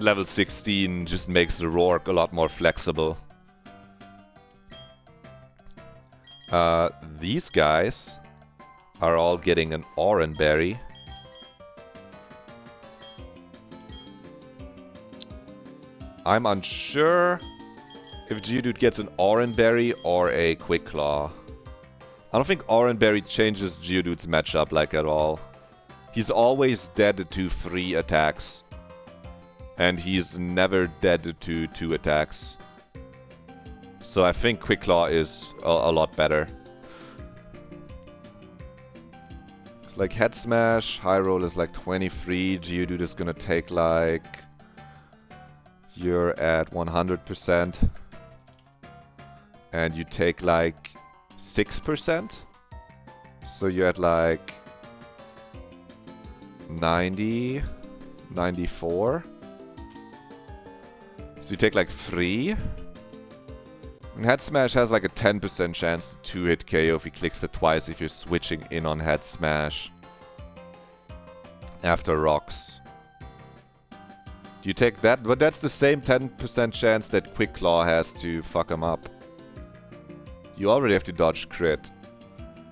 [SPEAKER 1] level 16 just makes the Rourke a lot more flexible. These guys are all getting an Oran Berry. I'm unsure if Geodude gets an Oran Berry or a Quick Claw. I don't think Oran Berry changes Geodude's matchup like at all. He's always dead to 3 attacks. And he's never dead to 2 attacks. So I think Quick Claw is a lot better. It's like Head Smash, High Roll is like 23, Geodude is gonna take like... You're at 100%. And you take like... 6%? So you're at like 90, 94. So you take like 3. And Head Smash has like a 10% chance to 2-hit KO if he clicks it twice if you're switching in on Head Smash. After rocks. Do you take that? But that's the same 10% chance that Quick Claw has to fuck him up. You already have to dodge crit.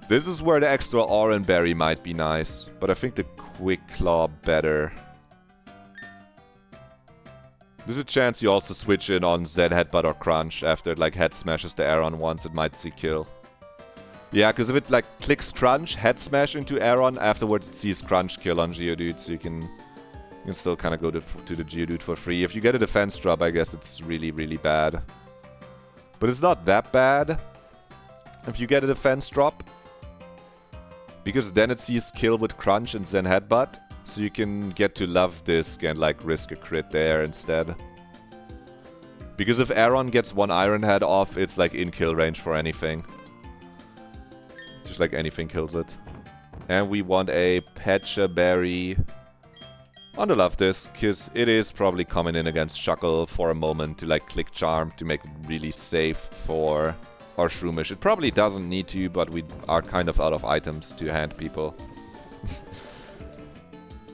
[SPEAKER 1] This is where the extra Oran Berry might be nice. But I think the Quick Claw better. There's a chance you also switch in on Z Headbutt or Crunch after it like Head Smashes the Aron once. It might see kill. Yeah, because if it like clicks Crunch, Head Smash into Aron, afterwards it sees Crunch kill on Geodude, so you can still kind of go to the Geodude for free. If you get a defense drop, I guess it's really, really bad. But it's not that bad if you get a defense drop. Because then it sees kill with Crunch and then Headbutt. So you can get to Love Disc and like risk a crit there instead. Because if Aron gets one Iron Head off, it's like in kill range for anything. Just like anything kills it. And we want a Pecha Berry on the Love Disc, because it is probably coming in against Shuckle for a moment to like click Charm to make it really safe for our Shroomish. It probably doesn't need to, but we are kind of out of items to hand people.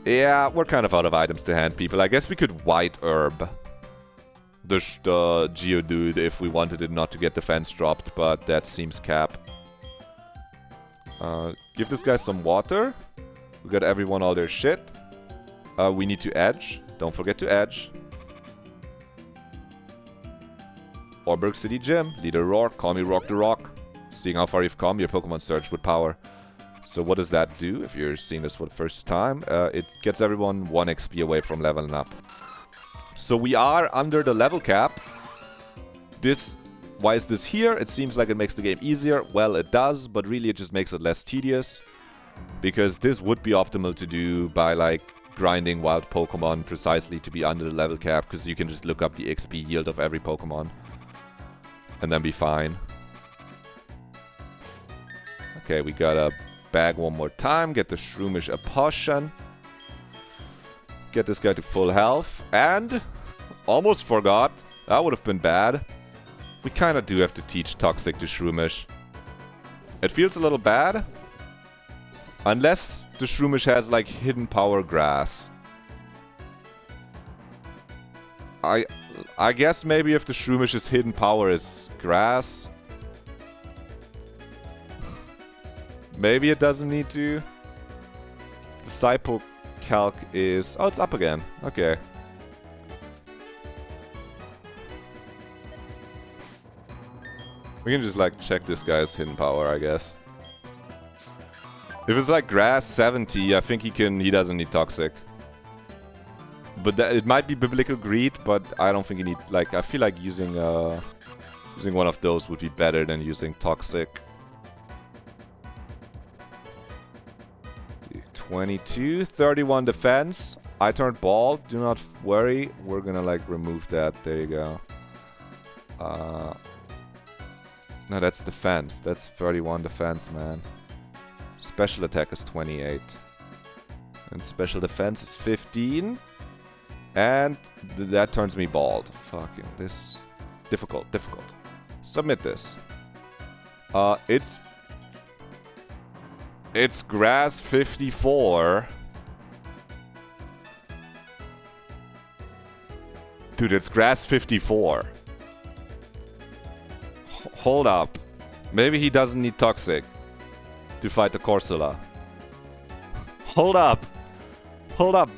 [SPEAKER 1] Yeah, we're kind of out of items to hand people. I guess we could White Herb the Geodude if we wanted it not to get defense dropped, but that seems cap. Give this guy some water. We got everyone all their shit. We need to edge. Don't forget to edge. Orberg City Gym. Leader Rock. Call me Rock the Rock. Seeing how far you've come, your Pokemon surge with power. So what does that do if you're seeing this for the first time? It gets everyone 1 XP away from leveling up. So we are under the level cap. Why is this here? It seems like it makes the game easier. Well, it does, but really it just makes it less tedious. Because this would be optimal to do by like grinding wild Pokemon precisely to be under the level cap, because you can just look up the XP yield of every Pokemon and then be fine. Okay, we gotta bag one more time, get the Shroomish a potion, get this guy to full health, and almost forgot, that would have been bad. We kind of do have to teach Toxic to Shroomish. It feels a little bad. Unless the Shroomish has like hidden power grass. I guess maybe if the Shroomish's hidden power is grass. Maybe it doesn't need to. The Psypo Calc is... Oh, it's up again. Okay. We can just like check this guy's hidden power, I guess. If it's like grass 70, I think he doesn't need Toxic. But it might be Biblical Greed, but I don't think he needs, like, I feel like using one of those would be better than using Toxic. 22, 31 defense. I turned bald, do not worry. We're gonna like remove that, there you go. No, that's defense, that's 31 defense, man. Special attack is 28. And special defense is 15. And that turns me bald. Fucking this. Difficult. Submit this. It's grass 54. Dude, it's grass 54. Hold up. Maybe he doesn't need Toxic to fight the Corsola. Hold up.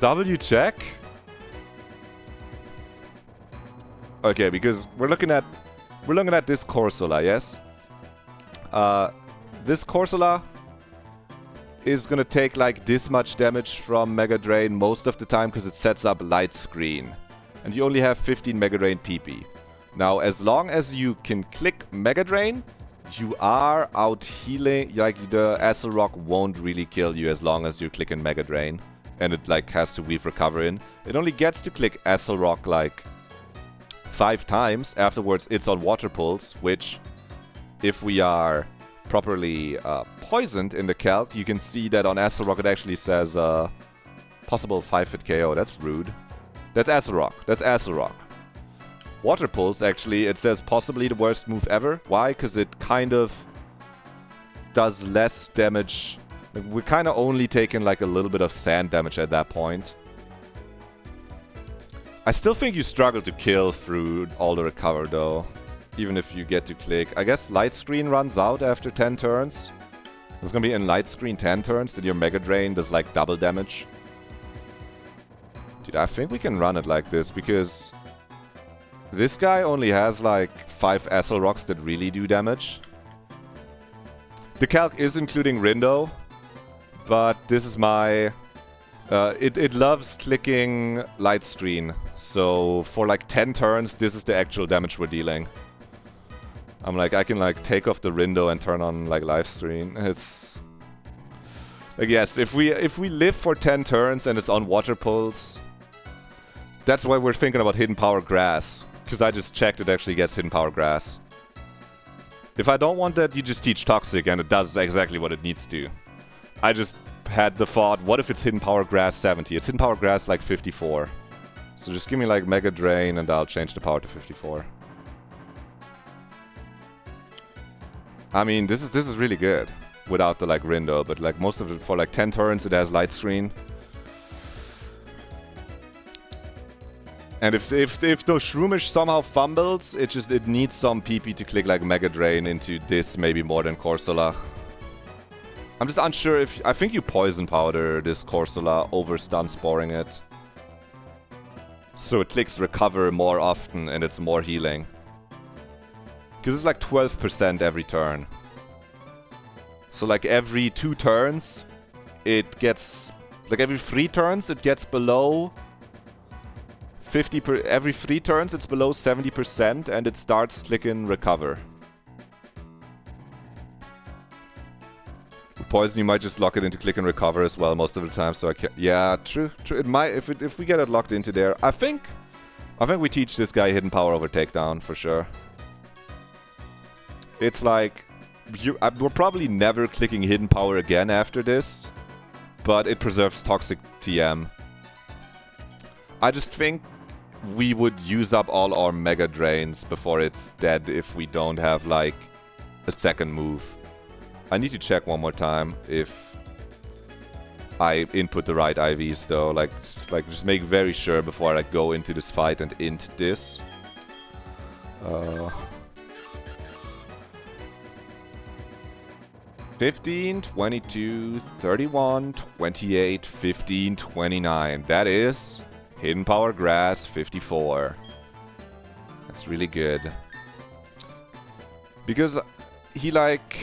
[SPEAKER 1] W check? Okay, because we're looking at this Corsola, yes? This Corsola is gonna take like this much damage from Mega Drain most of the time because it sets up Light Screen. And you only have 15 Mega Drain PP. Now, as long as you can click Mega Drain, you are out healing. Like, the Acid Rock won't really kill you as long as you're clicking Mega Drain. And it like has to weave Recover in. It only gets to click Acid Rock like 5 times. Afterwards, it's on Water Pulse, which, if we are properly poisoned in the calc, you can see that on Acid Rock it actually says possible 5-hit KO. That's rude. That's Acid Rock. Water Pulse, actually, it says possibly the worst move ever. Why? Because it kind of does less damage. Like, we're kind of only taking like a little bit of sand damage at that point. I still think you struggle to kill through all the recover though. Even if you get to click. I guess Light Screen runs out after 10 turns. There's gonna be in Light Screen 10 turns, then your Mega Drain does like double damage. Dude, I think we can run it like this because this guy only has like 5 Acid Rocks that really do damage. The calc is including Rindo, but this is my... it loves clicking Light Screen, so for like 10 turns, this is the actual damage we're dealing. I'm like, I can like take off the Rindo and turn on like Live Screen. It's... like, yes, if we live for 10 turns and it's on Water Pulse, that's why we're thinking about Hidden Power Grass. Because I just checked, it actually gets Hidden Power Grass. If I don't want that, you just teach Toxic and it does exactly what it needs to. I just had the thought, what if it's Hidden Power Grass 70? It's Hidden Power Grass like 54. So just give me like Mega Drain and I'll change the power to 54. I mean, this is really good without the like Rindo, but like most of it for like 10 turns it has Light Screen. And if the Shroomish somehow fumbles, it needs some PP to click like Mega Drain into this maybe more than Corsola. I'm just unsure if... I think you Poison Powder this Corsola over Stun Sporing it. So it clicks Recover more often and it's more healing. Because it's like 12% every turn. So like every 2 turns, it gets... like every 3 turns, it gets below 50%. Every 3 turns, it's below 70% and it starts clicking Recover. With Poison, you might just lock it into Click and Recover as well most of the time. So I can't... yeah, true. It might... if we get it locked into there, I think we teach this guy Hidden Power over Takedown for sure. It's like, we're probably never clicking Hidden Power again after this, but it preserves Toxic TM. I just think we would use up all our Mega Drains before it's dead if we don't have like a second move. I need to check one more time if I input the right IVs though, just make very sure before I go into this fight and int this. 15, 22, 31, 28, 15, 29. That is Hidden Power Grass 54. That's really good. Because he like...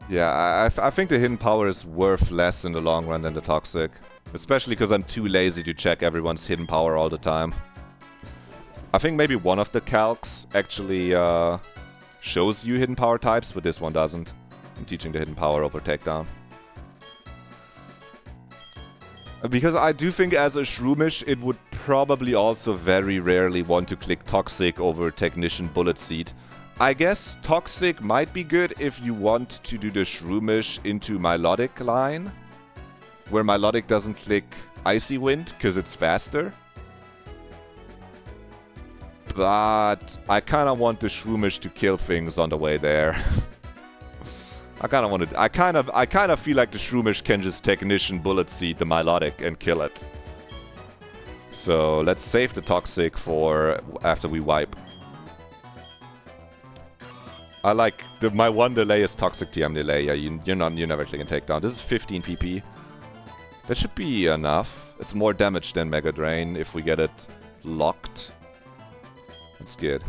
[SPEAKER 1] yeah, I think the Hidden Power is worth less in the long run than the Toxic. Especially because I'm too lazy to check everyone's Hidden Power all the time. I think maybe one of the calcs actually shows you Hidden Power types, but this one doesn't. I'm teaching the Hidden Power over Takedown. Because I do think as a Shroomish, it would probably also very rarely want to click Toxic over Technician Bullet Seed. I guess Toxic might be good if you want to do the Shroomish into Melodic line, where Melodic doesn't click Icy Wind because it's faster. But I kind of want the Shroomish to kill things on the way there. I kind of want to... I kind of feel like the Shroomish can just Technician Bullet Seed the Melodic and kill it. So let's save the Toxic for after we wipe. I like my one delay is Toxic TM delay. Yeah, you're never clicking Takedown. This is 15 PP. That should be enough. It's more damage than Mega Drain if we get it locked. That's good.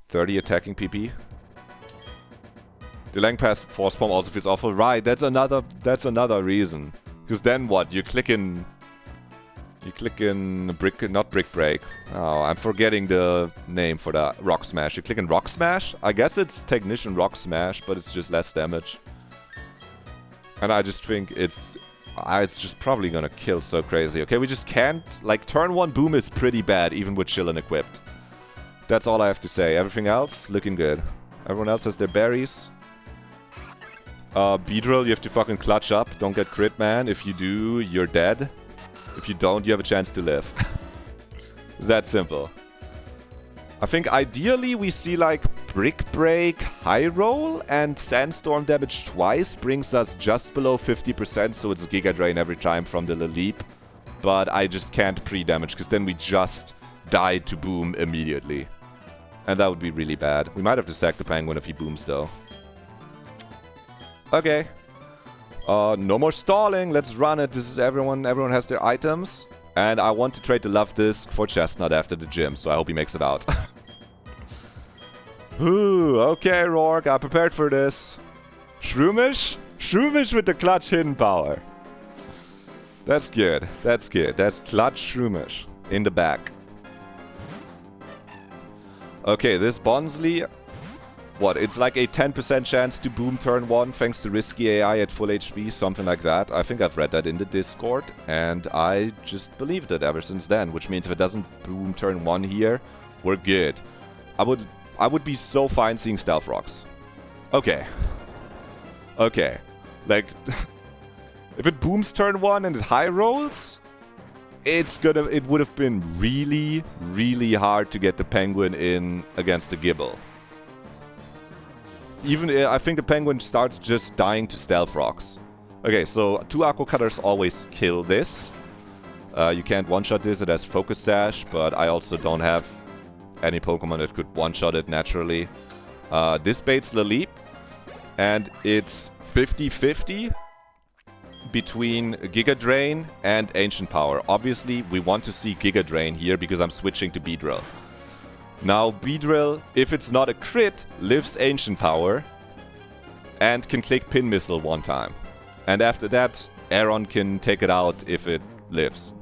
[SPEAKER 1] 30 attacking PP. Delaying past Force Palm also feels awful. Right, that's another reason. Because then what? You're clicking Brick, not Brick Break. Oh, I'm forgetting the name for the Rock Smash. You're clicking Rock Smash? I guess it's Technician Rock Smash, but it's just less damage. And I just think it's just probably gonna kill so crazy. Okay, we just can't... like, turn 1 boom is pretty bad, even with Chillin' equipped. That's all I have to say. Everything else, looking good. Everyone else has their berries. Beedrill, you have to fucking clutch up. Don't get crit, man. If you do, you're dead. If you don't, you have a chance to live. It's that simple. I think ideally we see like Brick Break, High Roll, and Sandstorm damage twice brings us just below 50%, so it's Giga Drain every time from the Leap. But I just can't pre-damage, because then we just die to boom immediately. And that would be really bad. We might have to sack the Penguin if he booms, though. Okay. No more stalling. Let's run it. This is everyone has their items. And I want to trade the Love Disc for Chestnut after the gym, so I hope he makes it out. Ooh, okay, Rourke. I'm prepared for this. Shroomish? Shroomish with the clutch hidden power. That's good. That's good. That's clutch Shroomish in the back. Okay, this Bonsley... What? It's like a 10% chance to boom turn 1 thanks to risky AI at full HP, something like that. I think I've read that in the Discord, and I just believed it ever since then, which means if it doesn't boom turn 1 here, we're good. I would be so fine seeing Stealth Rocks. Okay. Okay. Like, if it booms turn 1 and it high rolls, it would have been really, really hard to get the Penguin in against the Gibble. Even, I think the Penguin starts just dying to Stealth Rocks. Okay, so 2 Aqua Cutters always kill this. You can't one-shot this, it has Focus Sash, but I also don't have any Pokemon that could one-shot it naturally. This baits the Leap, and it's 50-50 between Giga Drain and Ancient Power. Obviously, we want to see Giga Drain here because I'm switching to Beedrill. Now, Beedrill, if it's not a crit, lives Ancient Power and can click Pin Missile 1 time. And after that, Aron can take it out if it lives.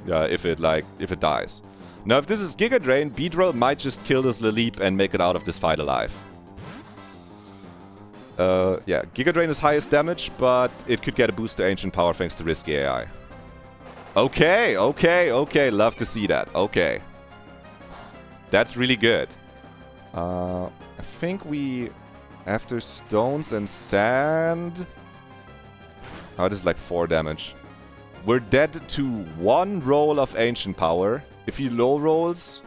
[SPEAKER 1] If it dies. Now, if this is Giga Drain, Beedrill might just kill this Leap and make it out of this fight alive. Yeah, Giga Drain is highest damage, but it could get a boost to Ancient Power thanks to risky AI. Okay, okay, okay. Love to see that. Okay. That's really good. I think we... After Stones and Sand... Oh, this is like 4 damage. We're dead to 1 roll of Ancient Power. If he low rolls,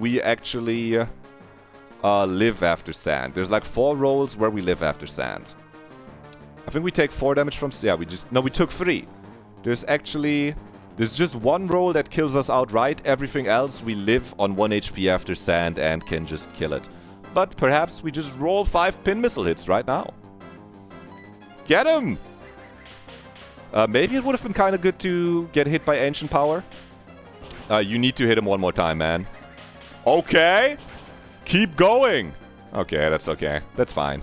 [SPEAKER 1] we actually live after Sand. There's like 4 rolls where we live after Sand. I think we take 4 damage from... Yeah, we took 3. There's just 1 roll that kills us outright. Everything else, we live on 1 HP after Sand and can just kill it. But perhaps we just roll 5 Pin Missile hits right now. Get him! Maybe it would have been kind of good to get hit by Ancient Power. You need to hit him 1 more time, man. Okay! Keep going! Okay, that's okay. That's fine.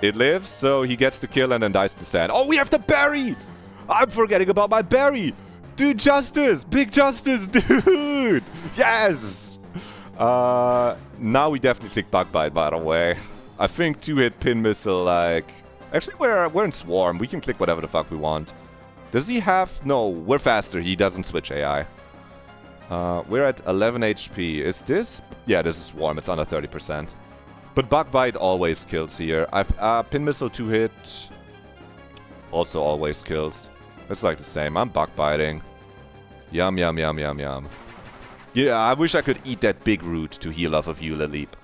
[SPEAKER 1] It lives, so he gets the kill and then dies to Sand. Oh, we have the berry! I'm forgetting about my berry! Dude, Justice! Big Justice, dude! Yes! Now we definitely click Bug Bite, by the way. I think 2-hit Pin Missile, like... Actually, we're in Swarm. We can click whatever the fuck we want. Does he have... No, we're faster. He doesn't switch AI. We're at 11 HP. Is this... Yeah, this is Swarm. It's under 30%. But Bug Bite always kills here. Pin Missile 2-hit also always kills. It's like the same. I'm Bug Biting. Yum, yum, yum, yum, yum. Yeah, I wish I could eat that big root to heal off of you, Leap.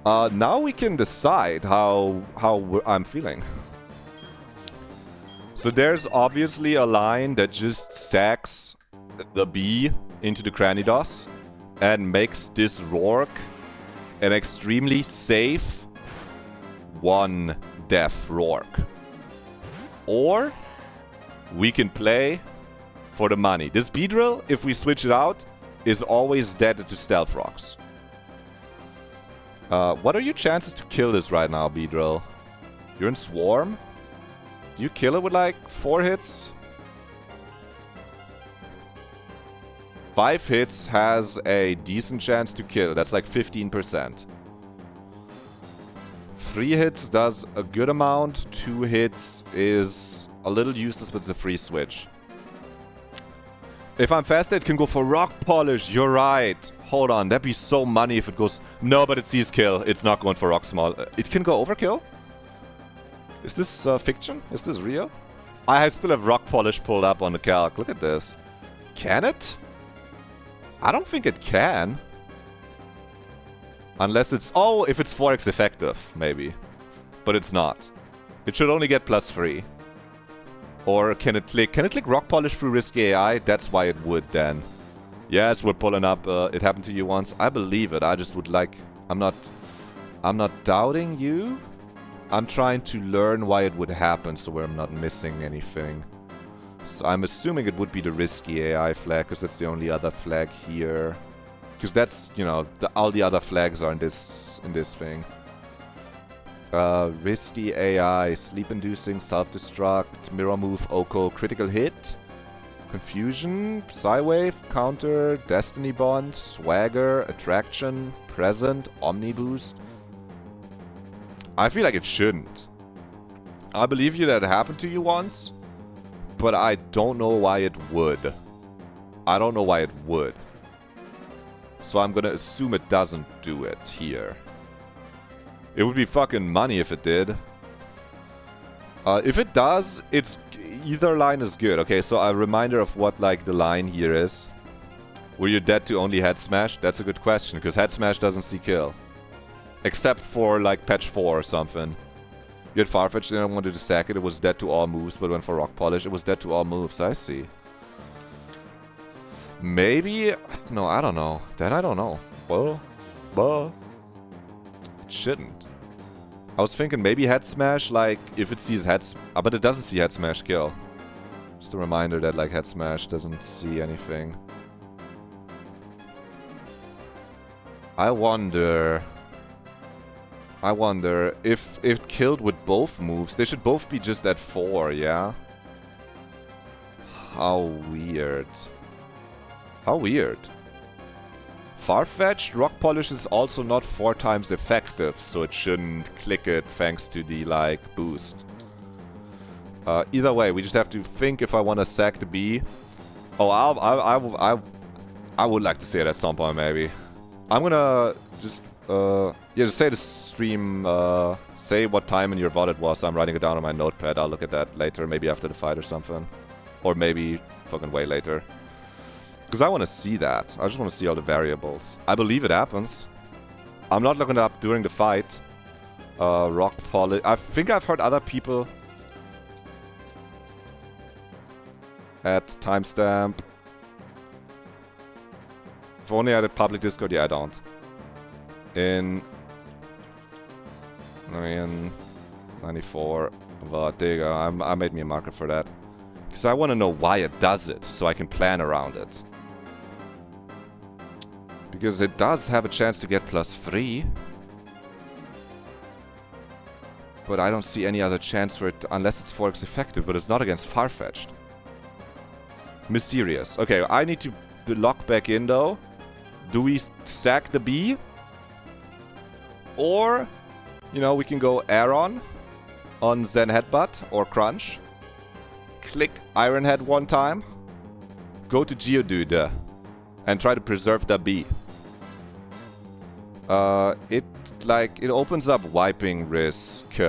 [SPEAKER 1] Now we can decide how I'm feeling. So there's obviously a line that just sacks the B into the Cranidos and makes this Rourke an extremely safe 1 death Rourke. Or we can play for the money. This Beedrill, if we switch it out, is always dead to Stealth Rocks. What are your chances to kill this right now, Beedrill? You're in Swarm? Do you kill it with like 4 hits? 5 hits has a decent chance to kill. That's like 15%. 3 hits does a good amount. 2 hits is a little useless, but it's a free switch. If I'm faster, it can go for Rock Polish. You're right. Hold on, that'd be so money if it goes... No, but it sees kill. It's not going for rock small. It can go overkill? Is this fiction? Is this real? I still have rock polish pulled up on the calc. Look at this. Can it? I don't think it can. Unless it's... Oh, if it's 4x effective, maybe. But it's not. It should only get +3. Or can it click... Can it click rock polish through risky AI? That's why it would then. Yes, we're pulling up. It happened to you once. I believe it. I just would like... I'm not doubting you. I'm trying to learn why it would happen so I'm not missing anything. So I'm assuming it would be the risky AI flag, because that's the only other flag here. Because that's, you know, all the other flags are in this thing. Risky AI, sleep-inducing, self-destruct, mirror move, Oko, critical hit, confusion, Psywave, counter, destiny bond, swagger, attraction, present, omni boost. I feel like it shouldn't. I believe you that happened to you once, but I don't know why it would. I don't know why it would. So I'm gonna assume it doesn't do it here. It would be fucking money if it did. If it does, it's... Either line is good. Okay, so a reminder of what, like, the line here is. Were you dead to only head smash? That's a good question, because head smash doesn't see kill. Except for, like, patch 4 or something. You had Farfetch, then I wanted to sack it. It was dead to all moves, but went for rock polish. It was dead to all moves. I see. Maybe? No, I don't know. Then I don't know. It shouldn't. I was thinking maybe head smash, like, if it sees head... but it doesn't see head smash kill. Just a reminder that, like, head smash doesn't see anything. I wonder if it killed with both moves. They should both be just at 4, yeah? How weird. How weird. Farfetched, rock polish is also not 4 times effective, so it shouldn't click it thanks to the, like, boost. Either way, we just have to think if I want to sack the B. Oh, I would like to see it at some point, maybe. I'm gonna just, yeah, just say the stream, say what time in your VOD it was. I'm writing it down on my notepad. I'll look at that later, maybe after the fight or something. Or maybe fucking way later. Because I want to see that. I just want to see all the variables. I believe it happens. I'm not looking it up during the fight. Rock polish. I think I've heard other people at timestamp. If only I had a public Discord. Yeah, I don't. In 94. But there you go. I made me a marker for that. Because I want to know why it does it, so I can plan around it. Because it does have a chance to get +3. But I don't see any other chance for it, unless it's 4x effective, but it's not against Farfetched. Mysterious. Okay, I need to lock back in, though. Do we sack the B? Or, you know, we can go Aaron on Zen Headbutt or Crunch. Click Iron Head one time. Go to Geodude. And try to preserve the B. It opens up wiping risk.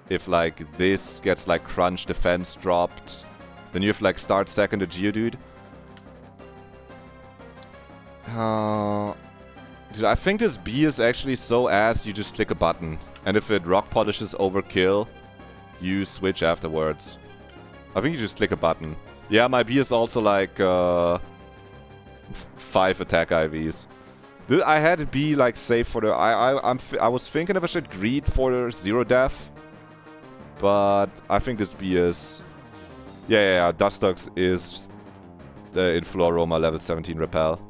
[SPEAKER 1] If, like, this gets, like, Crunch defense dropped. Then you have, like, start second to Geodude. Dude, I think this B is actually so ass you just click a button. And if it rock polishes overkill, you switch afterwards. I think you just click a button. Yeah, my B is also like 5 attack IVs. Dude, I had it be like safe for the... I was thinking if I should greed for 0 death. But I think this B is... Yeah, Dustox is the in Floroma level 17 repel.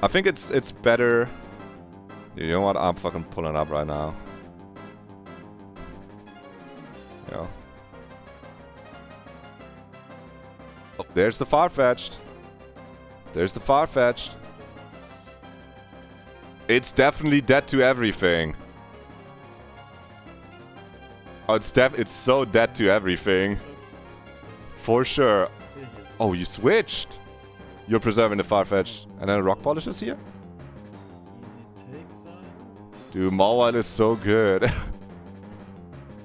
[SPEAKER 1] I think it's better... You know what? I'm fucking pulling up right now. Yeah. Oh, there's the Farfetch'd. There's the Farfetch'd. It's definitely dead to everything. Oh, it's so dead to everything. For sure. Oh, you switched. You're preserving the Farfetch. And then Rock Polish is here? Dude, Mawile is so good.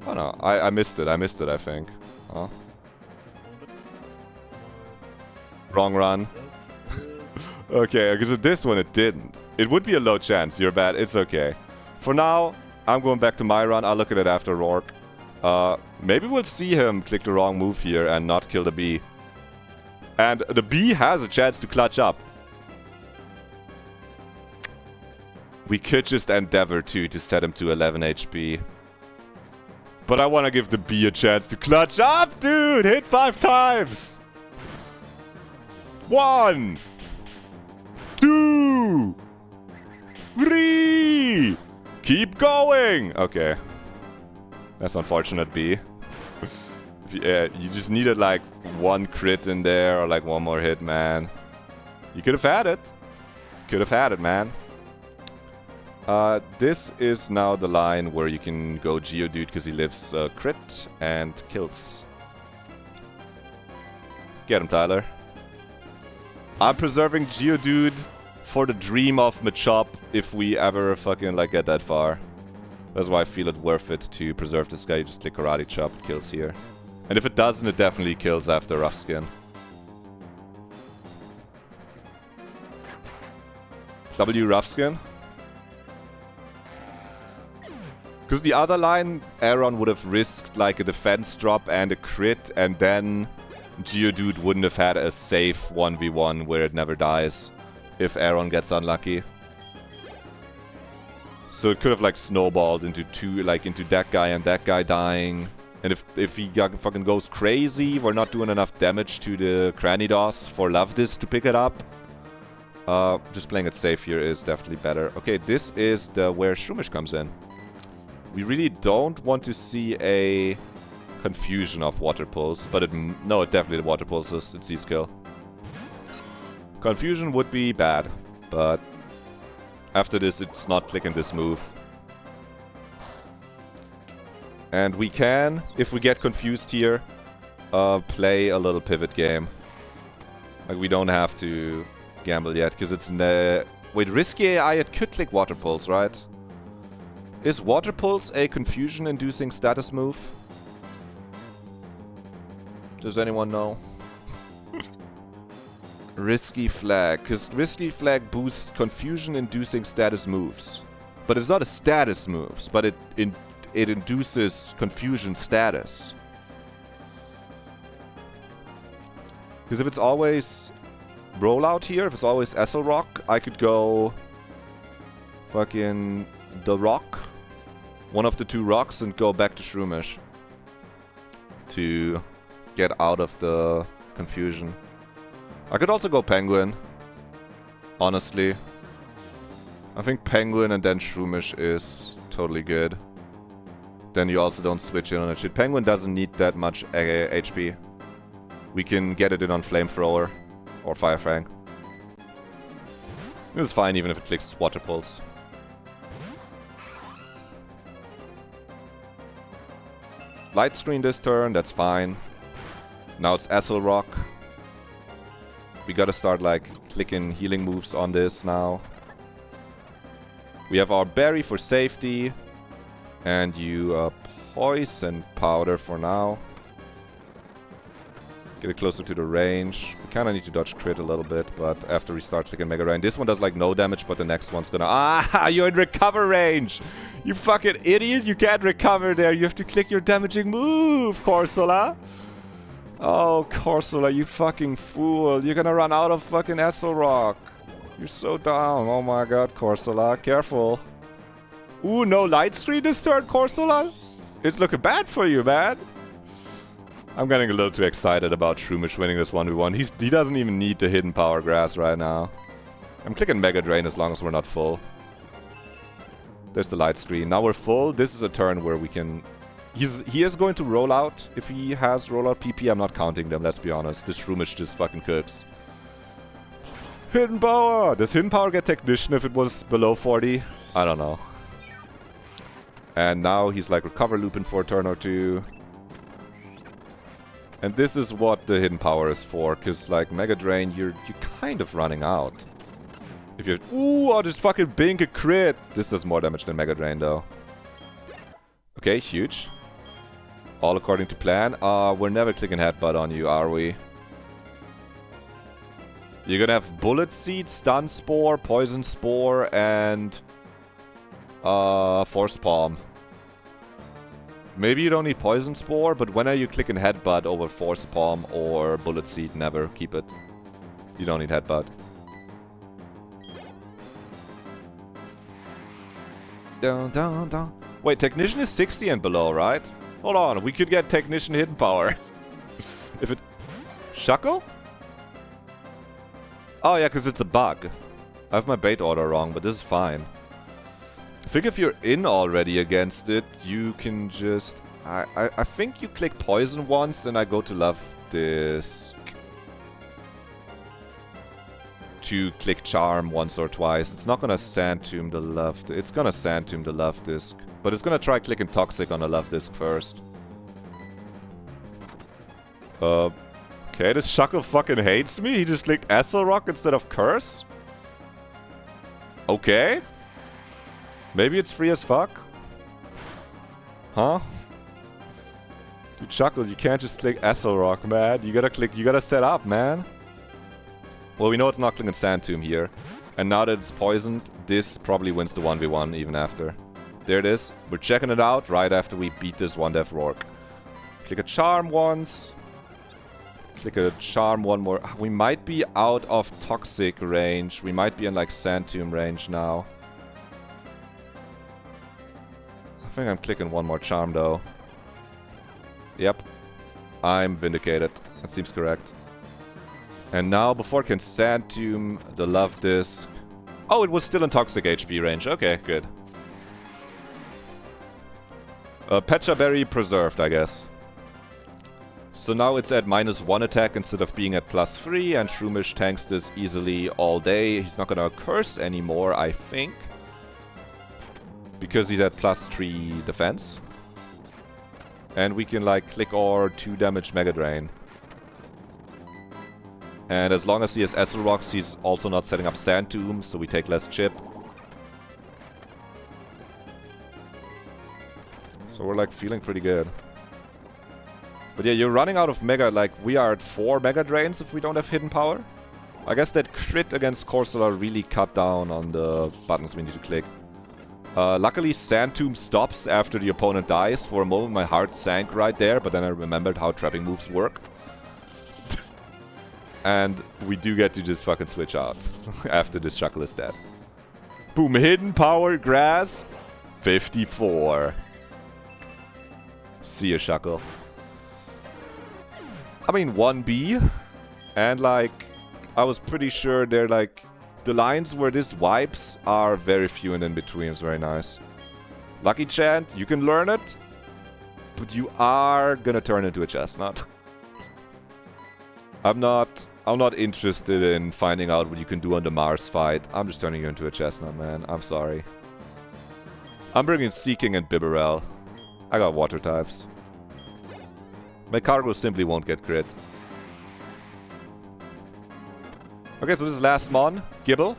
[SPEAKER 1] Oh no, I missed it. I missed it, I think. Huh? Wrong run. Okay, because of this one it didn't. It would be a low chance. You're bad. It's okay. For now, I'm going back to my run. I'll look at it after Rourke. Maybe we'll see him click the wrong move here and not kill the bee. And the bee has a chance to clutch up. We could just endeavor to set him to 11 HP. But I want to give the bee a chance to clutch up, dude! Hit 5 times! 1! 2! 3! Keep going! Okay. That's unfortunate, bee. You just needed like 1 crit in there or like 1 more hit, man. You could have had it. Could have had it, man. This is now the line where you can go Geodude because he lives crit and kills. Get him, Tyler. I'm preserving Geodude for the dream of Machop if we ever fucking like get that far. That's why I feel it worth it to preserve this guy. You just click Karate Chop, it kills here. And if it doesn't, it definitely kills after Rough Skin. W Rough Skin. Because the other line, Aaron would have risked like a defense drop and a crit, and then Geodude wouldn't have had a safe 1v1 where it never dies if Aaron gets unlucky. So it could have like snowballed into into that guy and that guy dying. And if he fucking goes crazy, we're not doing enough damage to the Cranidos for Lovedis to pick it up. Just playing it safe here is definitely better. Okay, this is where Shroomish comes in. We really don't want to see a confusion of Water Pulse, but no, definitely the Water Pulse is its C-skill. Confusion would be bad, but after this it's not clicking this move. And we can, if we get confused here, play a little pivot game. Like we don't have to gamble yet, because it's wait, risky AI, it could click Water Pulse, right? Is Water Pulse a confusion-inducing status move? Does anyone know? Risky Flag. Because Risky Flag boosts confusion-inducing status moves. But it's not a status move, but it induces confusion status. Because if it's always Rollout here, if it's always Essel Rock, I could go fucking the Rock. One of the 2 rocks and go back to Shroomish. To get out of the confusion. I could also go Penguin. Honestly. I think Penguin and then Shroomish is totally good. Then you also don't switch in on that shit. Penguin doesn't need that much HP. We can get it in on Flamethrower. Or Fire Fang. This is fine even if it clicks Water Pulse. Light Screen this turn, that's fine. Now it's Essel Rock. We gotta start like clicking healing moves on this now. We have our Berry for safety. And you Poison Powder for now. Get it closer to the range. We kinda need to dodge crit a little bit, but after we start clicking Mega Rain. This one does like no damage, but the next one's gonna... Ah! You're in recover range! You fucking idiot! You can't recover there! You have to click your damaging move, Corsola! Oh, Corsola, you fucking fool! You're gonna run out of fucking Essel Rock! You're so down! Oh my god, Corsola, careful! Ooh, no light screen this turn, Corsola? It's looking bad for you, man! I'm getting a little too excited about Shroomish winning this 1v1. He doesn't even need the hidden Power Grass right now. I'm clicking Mega Drain as long as we're not full. There's the light screen. Now we're full. This is a turn where we can... He is going to roll out. If he has rollout PP, I'm not counting them, let's be honest. This Shroomish just fucking cooks. Hidden Power! Does Hidden Power get Technician if it was below 40? I don't know. And now he's like Recover Looping for a turn or 2. And this is what the hidden power is for, because like Mega Drain, you're kind of running out. If you're... Ooh, I'll just fucking bink a crit! This does more damage than Mega Drain, though. Okay, huge. All according to plan. We're never clicking Headbutt on you, are we? You're gonna have Bullet Seed, Stun Spore, Poison Spore, and... Force Palm. Maybe you don't need Poison Spore, but when are you clicking Headbutt over Force Palm or Bullet Seed? Never. Keep it. You don't need Headbutt. Dun, dun, dun. Wait, Technician is 60 and below, right? Hold on, we could get Technician hidden power. If it... Shuckle? Oh yeah, because it's a bug. I have my bait order wrong, but this is fine. I think if you're in already against it, you can just... I think you click Poison once, and I go to Love Disc. To click Charm once or twice. It's not gonna Sand Tomb the Love... It's gonna Sand Tomb the Love Disc. But it's gonna try clicking Toxic on the Love Disc first. Okay, this Shuckle fucking hates me. He just clicked Acid Rock instead of Curse? Okay. Maybe it's free as fuck? Huh? Dude, Shuckle, you can't just click Acid Rock, man. You gotta set up, man. Well, we know it's not clicking Sand Tomb here. And now that it's poisoned, this probably wins the 1v1 even after. There it is. We're checking it out right after we beat this one Death Rourke. Click a Charm once. Click a Charm one more. We might be out of Toxic range. We might be in like Sand Tomb range now. I think I'm clicking one more Charm though. Yep. I'm vindicated. That seems correct. And now, before it can Sand Tomb the Love Disc... Oh, it was still in Toxic HP range. Okay, good. Pecha Berry preserved, I guess. So now it's at -1 attack instead of being at +3, and Shroomish tanks this easily all day. He's not gonna curse anymore, I think. Because he's at +3 defense. And we can, like, click or 2 damage Mega Drain. And as long as he has Acid Rocks, he's also not setting up Sand Tomb, so we take less chip. So we're like feeling pretty good. But yeah, you're running out of Mega, like we are at 4 Mega Drains if we don't have hidden power. I guess that crit against Corsola really cut down on the buttons we need to click. Luckily Sand Tomb stops after the opponent dies. For a moment my heart sank right there, but then I remembered how trapping moves work. And we do get to just fucking switch out after this Shuckle is dead. Boom, hidden power grass, 54. See ya, Shuckle. I mean, 1B. And like, I was pretty sure they're like, the lines where this wipes are very few and in between. It's very nice. Lucky Chant, you can learn it. But you are gonna turn into a chestnut. I'm not interested in finding out what you can do on the Mars fight. I'm just turning you into a chestnut, man. I'm sorry. I'm bringing Seeking and Bibarel. I got water types. My cargo simply won't get crit. Okay, so this is last mon, Gibble.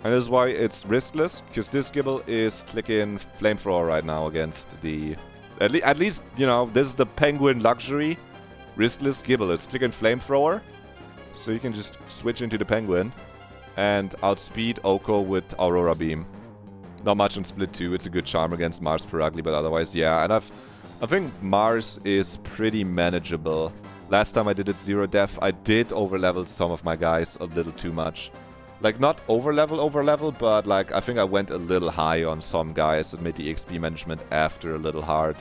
[SPEAKER 1] And this is why it's riskless, because this Gibble is clicking Flamethrower right now against the... At least, you know, this is the Penguin Luxury. Riskless Gibble is clicking Flamethrower. So you can just switch into the Penguin and outspeed Oko with Aurora Beam. Not much on Split 2, it's a good charm against Mars per ugly, but otherwise, yeah. And I think Mars is pretty manageable. Last time I did it 0 def, I did overlevel some of my guys a little too much. Like, not overlevel, but like, I think I went a little high on some guys and made the XP management after a little hard.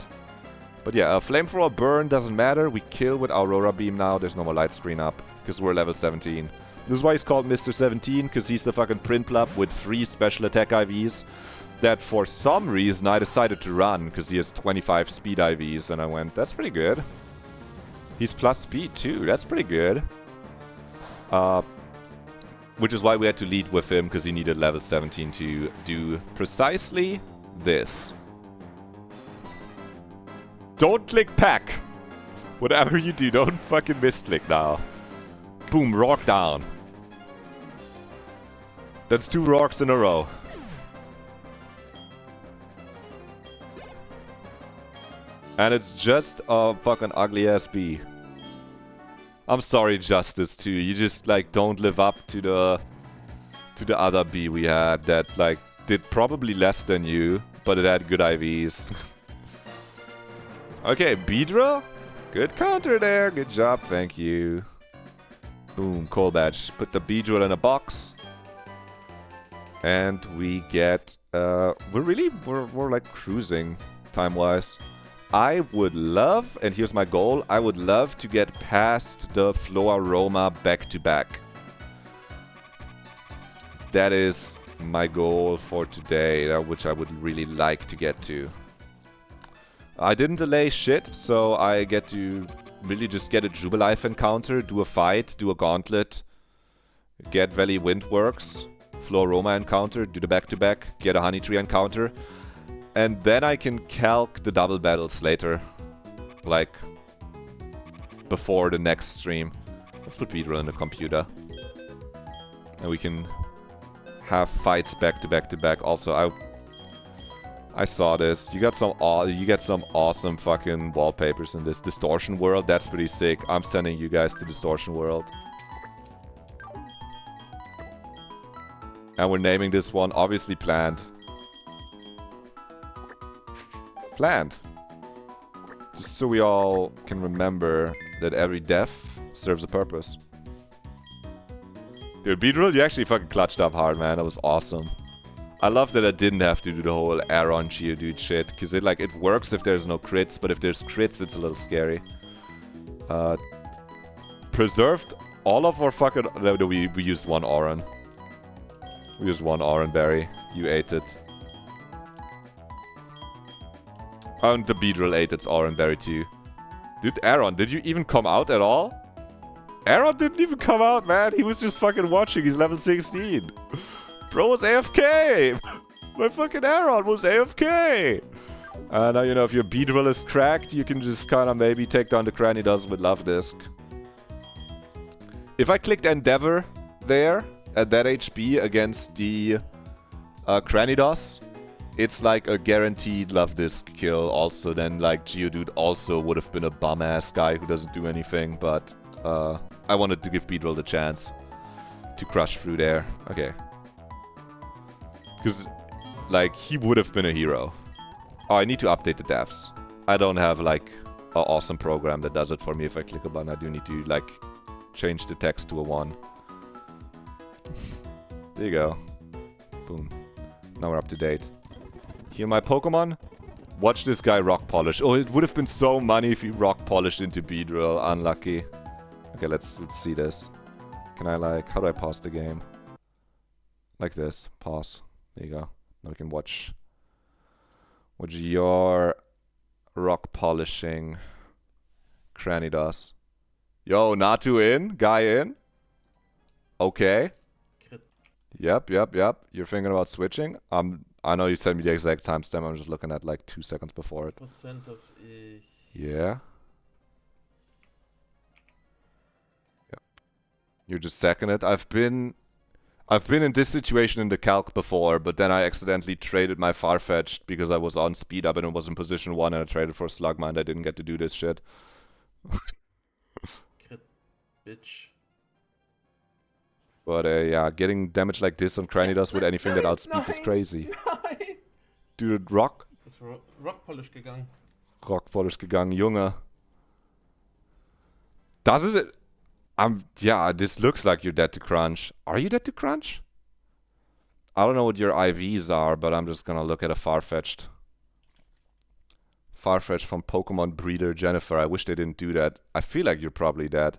[SPEAKER 1] But yeah, Flamethrower burn doesn't matter. We kill with Aurora Beam now. There's no more light screen up because we're level 17. This is why he's called Mr. 17, because he's the fucking Printplub with 3 special attack IVs that for some reason I decided to run because he has 25 speed IVs and I went, that's pretty good. He's plus speed too, that's pretty good. Which is why we had to lead with him, because he needed level 17 to do precisely this. Don't click pack. Whatever you do, don't fucking misclick now. Boom, rock down. That's 2 rocks in a row. And it's just a fucking ugly ass bee. I'm sorry, Justice, too. You just, like, don't live up to the other bee we had that, like, did probably less than you, but it had good IVs. Okay, Beedrill. Good counter there. Good job. Thank you. Boom, coal badge. Put the Beedrill in a box. And we get, we're like cruising time-wise. I would love, and here's my goal, I would love to get past the Floaroma back-to-back. That is my goal for today, which I would really like to get to. I didn't delay shit, so I get to really just get a Jubilife encounter, do a fight, do a gauntlet, get Valley Windworks, Floaroma encounter, do the back-to-back, get a Honey Tree encounter. And then I can calc the double battles later. Like, before the next stream. Let's put Beedrill in the computer. And we can have fights back to back to back. Also, I saw this. You get some awesome fucking wallpapers in this Distortion World. That's pretty sick. I'm sending you guys to Distortion World. And we're naming this one, obviously planned. Planned. Just so we all can remember that every death serves a purpose. Dude, Beedrill, you actually fucking clutched up hard, man. That was awesome. I love that I didn't have to do the whole Aeron Geodude shit, because it works if there's no crits, but if there's crits, it's a little scary. Preserved all of our fucking... No, we used one Auron. We used one Auron Berry. You ate it. And the Beedrill ate its Auron Berry too. Dude, Aeron, did you even come out at all? Aeron didn't even come out, man. He was just fucking watching. He's level 16. Bro was AFK. My fucking Aeron was AFK. Now, you know, if your Beedrill is cracked, you can just kind of maybe take down the Cranidos with Love Disc. If I clicked Endeavor there, at that HP against the Cranidos, it's like a guaranteed Love Disc kill. Also, then like Geodude also would have been a bum-ass guy who doesn't do anything, but I wanted to give Beedrill the chance to crush through there. Okay. Because, like, he would have been a hero. Oh, I need to update the devs. I don't have, like, an awesome program that does it for me if I click a button. I do need to, like, change the text to a 1. There you go. Boom. Now we're up to date. Heal my Pokemon. Watch this guy rock polish. Oh, it would have been so money if he rock polished into Beedrill. Unlucky. Okay, let's see this. Can I, like, how do I pause the game? Like this. Pause. There you go. Now we can watch your rock polishing Cranidos. Yo, Natu in? Guy in? Okay. Yep. You're thinking about switching? I know you sent me the exact timestamp. I'm just looking at like 2 seconds before it. Yeah. Yep. You're just second it. I've been in this situation in the calc before, but then I accidentally traded my Farfetch'd because I was on speed up and it was in position 1 and I traded for Slugma and I didn't get to do this shit.
[SPEAKER 2] Crit, bitch.
[SPEAKER 1] But yeah, getting damage like this on Cranidos with anything that outspeeds is crazy.
[SPEAKER 2] Nein.
[SPEAKER 1] Dude, Rock.
[SPEAKER 2] Ist Rock Polish gegangen.
[SPEAKER 1] Rock Polish gegangen, Junge. Das ist it. Yeah, this looks like you're dead to Crunch. Are you dead to Crunch? I don't know what your IVs are, but I'm just gonna look at a Farfetch'd. Farfetch'd from Pokemon Breeder Jennifer. I wish they didn't do that. I feel like you're probably dead.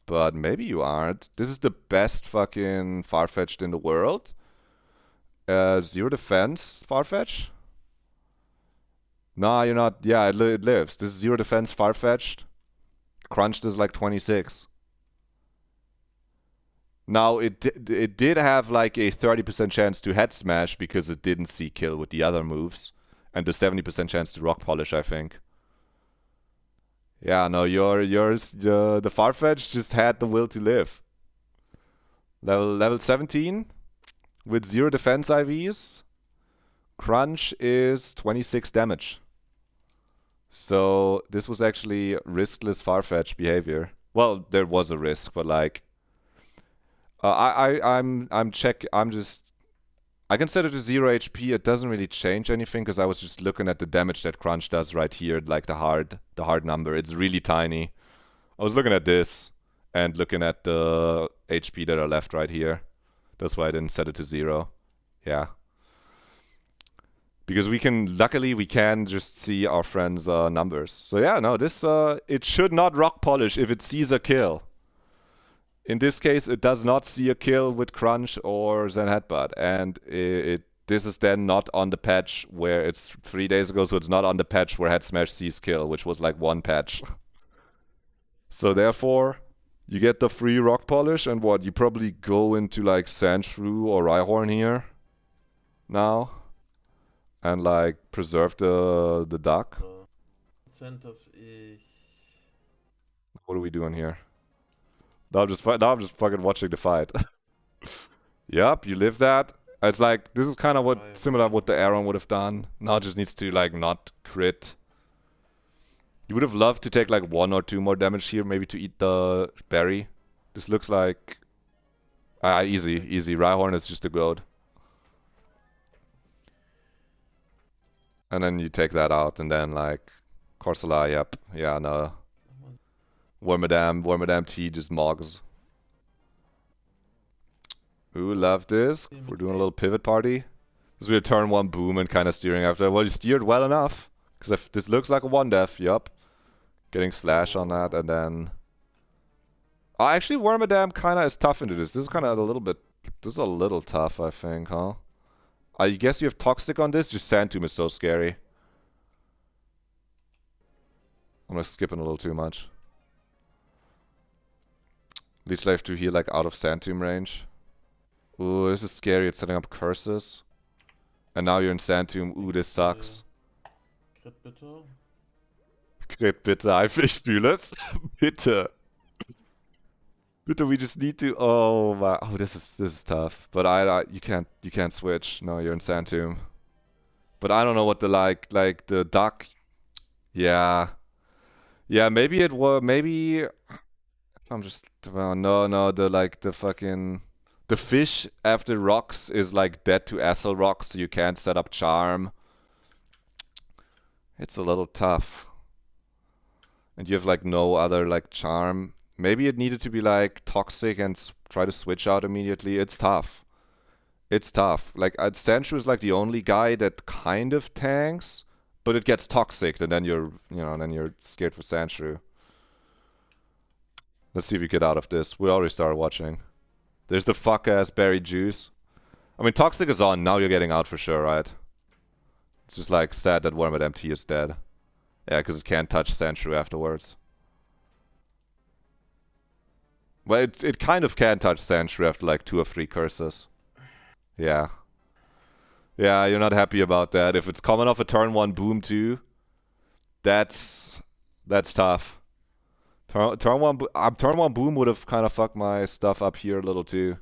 [SPEAKER 1] But maybe you aren't. This is the best fucking Farfetch'd in the world. 0 defense Farfetch'd? Nah, you're not. Yeah, it lives. This is 0 defense Farfetch'd. Crunched is like 26. Now, it did have like a 30% chance to head smash because it didn't see kill with the other moves. And the 70% chance to rock polish, I think. Yeah, no, the Farfetch just had the will to live. Level 17 with 0 defense IVs. Crunch is 26 damage. So this was actually riskless Farfetch behavior. Well, there was a risk, but like I can set it to 0 HP. It doesn't really change anything because I was just looking at the damage that Crunch does right here, like the hard number. It's really tiny. I was looking at this and looking at the HP that are left right here. That's why I didn't set it to 0. Yeah. Because luckily we can just see our friends' numbers. So yeah, no, this, it should not rock polish if it sees a kill. In this case, it does not see a kill with Crunch or Zen Headbutt. And this is then not on the patch where it's 3 days ago, so it's not on the patch where Head Smash sees kill, which was like 1 patch. So therefore, you get the free rock polish, and what? You probably go into like Sandshrew or Rhyhorn here now. And like preserve the duck. What are we doing here? Now I'm just fucking watching the fight. Yep, you live that. It's like this is kind of similar what the Aaron would have done. Now it just needs to like not crit. You would have loved to take like 1 or 2 more damage here, maybe to eat the berry. This looks like easy. Rhyhorn is just a goat. And then you take that out, and then like Corsola, yep, yeah, no. Wormadam T just mogs. Ooh, love this. We're doing a little pivot party. This will be a turn 1 boom and kind of steering after. Well, you steered well enough. Because if this looks like a 1-def, yup. Getting slash on that, and then... Oh, actually, Wormadam kind of is tough into this. This is kind of a little bit... This is a little tough, I think, huh? I guess you have Toxic on this. Just Sand Tomb is so scary. I'm gonna skip it a little too much. Leech Life to heal like out of Sand Tomb range. Ooh, this is scary. It's setting up curses. And now you're in Sand Tomb. Ooh, this sucks.
[SPEAKER 2] Crit bitte.
[SPEAKER 1] Crit bitte. Ich fühle es. Bitte. Bitte, we just need to. Oh my. Oh, this is tough. But you can't switch. No, you're in Sand Tomb. But I don't know what the like the duck. Yeah. Yeah, maybe it was maybe. I'm just no the fish after rocks is like dead to Acid rocks, so you can't set up charm. It's a little tough. And you have like no other like charm. Maybe it needed to be like toxic and try to switch out immediately. It's tough. It's tough. Like Sandshrew is like the only guy that kind of tanks, but it gets toxic, and then you're scared for Sandshrew. Let's see if we get out of this. We already started watching. There's the fuck-ass berry juice. I mean, Toxic is on. Now you're getting out for sure, right? It's just like sad that Wormadam T is dead. Yeah, because it can't touch Sandshrew afterwards. Well, it kind of can touch Sandshrew after like 2 or 3 curses. Yeah. Yeah, you're not happy about that. If it's coming off a turn 1 boom too, that's tough. Turn one boom would have kind of fucked my stuff up here a little too.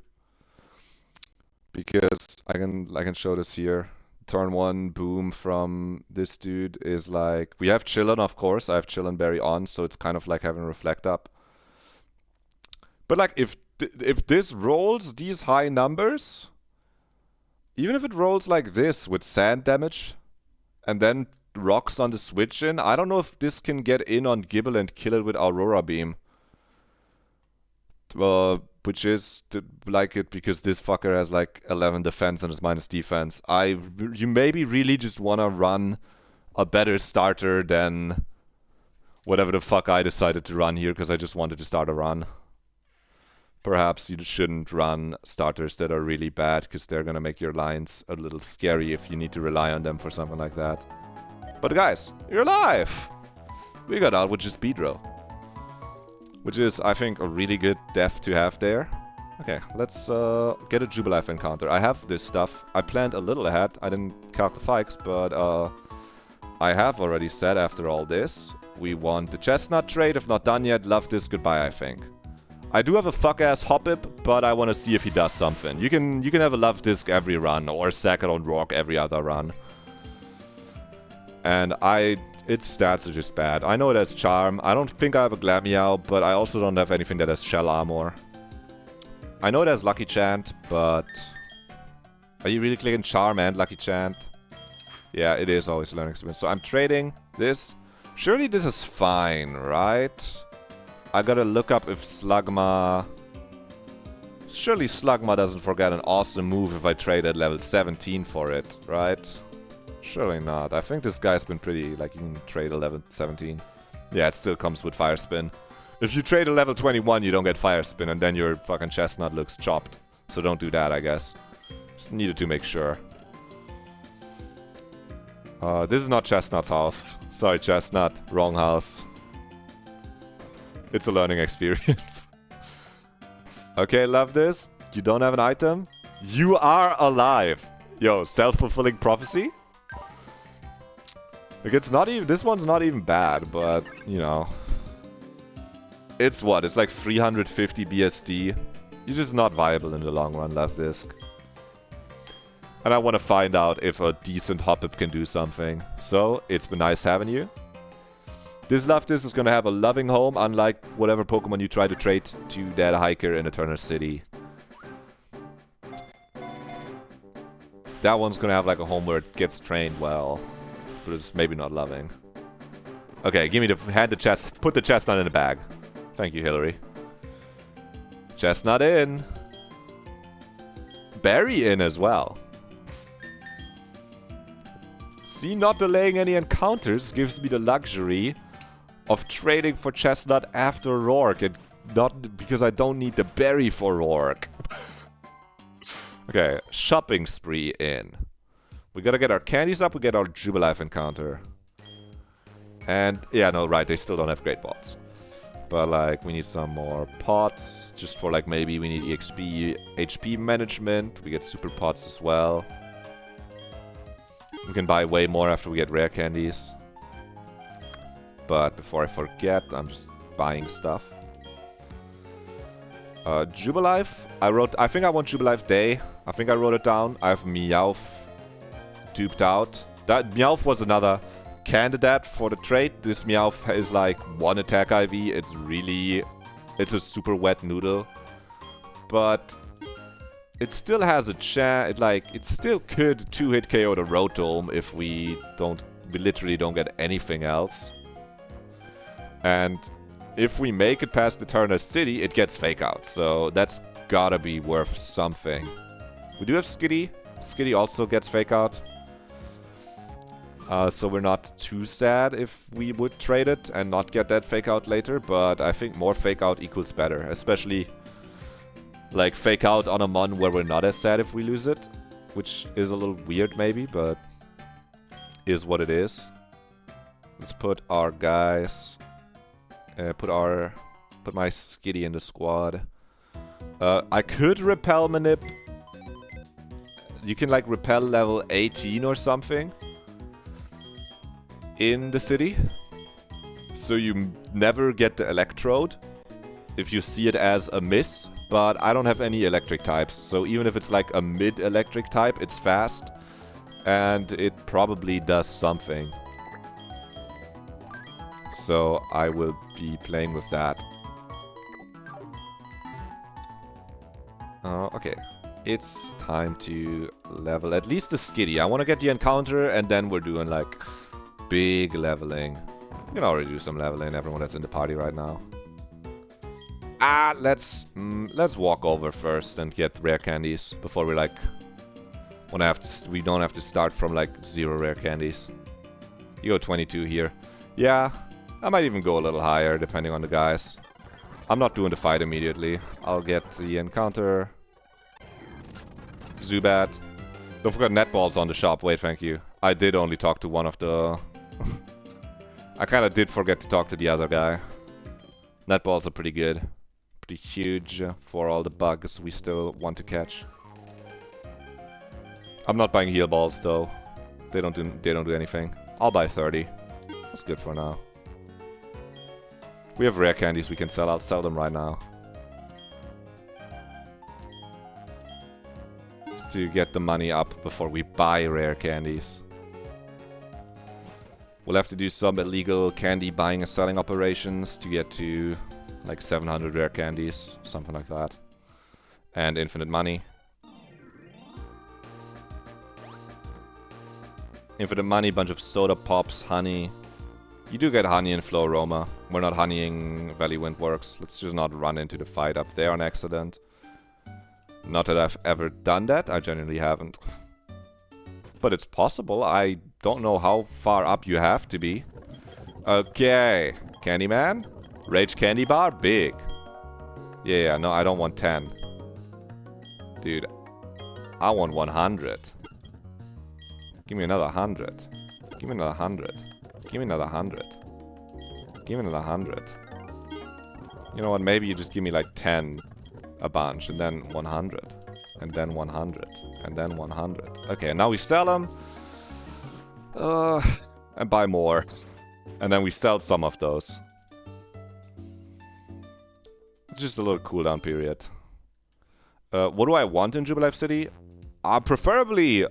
[SPEAKER 1] Because I can show this here. Turn 1 boom from this dude is like, we have Chillin, of course. I have Chillin Berry on, so it's kind of like having Reflect up. But like if this rolls these high numbers, even if it rolls like this with sand damage and then rocks on the switch in, I don't know if this can get in on Gibble and kill it with Aurora Beam. Which is like it because this fucker has like 11 defense and is minus defense. You maybe really just want to run a better starter than whatever the fuck I decided to run here because I just wanted to start a run. Perhaps you shouldn't run starters that are really bad because they're gonna make your lines a little scary if you need to rely on them for something like that. But guys, you're alive! We got out with just Beedrill. Which is, I think, a really good death to have there. Okay, let's get a Jubilife encounter. I have this stuff. I planned a little ahead. I didn't count the fikes, but I have already said after all this, We want the chestnut trade. If not done yet, love this. Goodbye, I think. I do have a fuck-ass Hoppip, but I want to see if he does something. You can have a love disc every run, or sack it on rock every other run. And its stats are just bad. I know it has charm. I don't think I have a Glameow, but I also don't have anything that has shell armor. I know it has Lucky Chant, but... Are you really clicking charm and Lucky Chant? Yeah, it is always learning experience. So I'm trading this. Surely this is fine, right? I gotta look up if Slugma... Surely Slugma doesn't forget an awesome move if I trade at level 17 for it, right? Surely not. I think this guy's been pretty... Like, you can trade a level 17. Yeah, it still comes with Fire Spin. If you trade a level 21, you don't get Fire Spin, and then your fucking chestnut looks chopped. So don't do that, I guess. Just needed to make sure. This is not Chestnut's house. Sorry, Chestnut. Wrong house. It's a learning experience. Okay, love this. You don't have an item? You are alive! Yo, self-fulfilling prophecy? Like, it's not even... This one's not even bad, but, you know... It's what? It's like 350 BSD. You're just not viable in the long run, love disc. And I want to find out if a decent Hoppip can do something. So, it's been nice having you. This love disc is going to have a loving home, unlike whatever Pokemon you try to trade to that hiker in Eternal City. That one's going to have like a home where it gets trained well. But it's maybe not loving. Okay, give me the... Hand the chest... Put the chestnut in the bag. Thank you, Hillary. Chestnut in. Berry in as well. See, not delaying any encounters gives me the luxury of trading for Chestnut after Roark, and not because I don't need the berry for Roark. Okay, shopping spree in. We gotta get our candies up, we get our Jubilife encounter. And, yeah, no, right, they still don't have great bots. But, like, we need some more pots, just for, like, maybe we need EXP, HP management. We get super pots as well. We can buy way more after we get rare candies. But before I forget, I'm just buying stuff. Jubilife. I think I want Jubilife Day. I think I wrote it down. I have Meowth duped out. That Meowth was another candidate for the trade. This Meowth is like one attack IV. It's really... It's a super wet noodle. But... It still has a chance, it still could 2-hit KO the Rotom if we literally don't get anything else. And if we make it past Eternal City, it gets Fake Out, so that's gotta be worth something. We do have Skitty. Skitty also gets Fake Out. So we're not too sad if we would trade it and not get that Fake Out later, but I think more Fake Out equals better, especially... Like, Fake Out on a Mon where we're not as sad if we lose it. Which is a little weird, maybe, but... Is what it is. Let's put our guys... Put my Skitty in the squad. I could Repel Manip. You can, like, Repel level 18 or something. In the city. So you never get the Electrode. If you see it as a miss. But I don't have any electric types, so even if it's like a mid-electric type, it's fast. And it probably does something. So I will be playing with that. Okay. It's time to level at least the Skitty. I want to get the encounter, and then we're doing like big leveling. You can already do some leveling, everyone that's in the party right now. Let's walk over first and get rare candies before we like we don't have to start from like 0 rare candies. You go 22 here. Yeah, I might even go a little higher depending on the guys. I'm not doing the fight immediately. I'll get the encounter. Zubat. Don't forget netballs on the shop. Wait, thank you. I did only talk to one of the... I kind of did forget to talk to the other guy. Netballs are pretty good. Pretty huge for all the bugs we still want to catch. I'm not buying heal balls though. They don't do anything. I'll buy 30. That's good for now. We have rare candies we can sell. I'll sell them right now. To get the money up before we buy rare candies. We'll have to do some illegal candy buying and selling operations to get to like 700 rare candies, something like that. And infinite money. Infinite money, bunch of soda pops, honey. You do get honey in Flow Aroma. We're not honeying Valley Windworks. Let's just not run into the fight up there on accident. Not that I've ever done that. I genuinely haven't. But it's possible. I don't know how far up you have to be. Okay. Candyman? Rage Candy Bar? Big. Yeah, no, I don't want 10. Dude, I want 100. Give me another 100. Give me another 100. Give me another 100. Give me another 100. You know what? Maybe you just give me like 10 a bunch, and then 100. And then 100. And then 100. Okay, now we sell them. And buy more. And then we sell some of those. It's just a little cooldown period. What do I want in Jubilife City? Preferably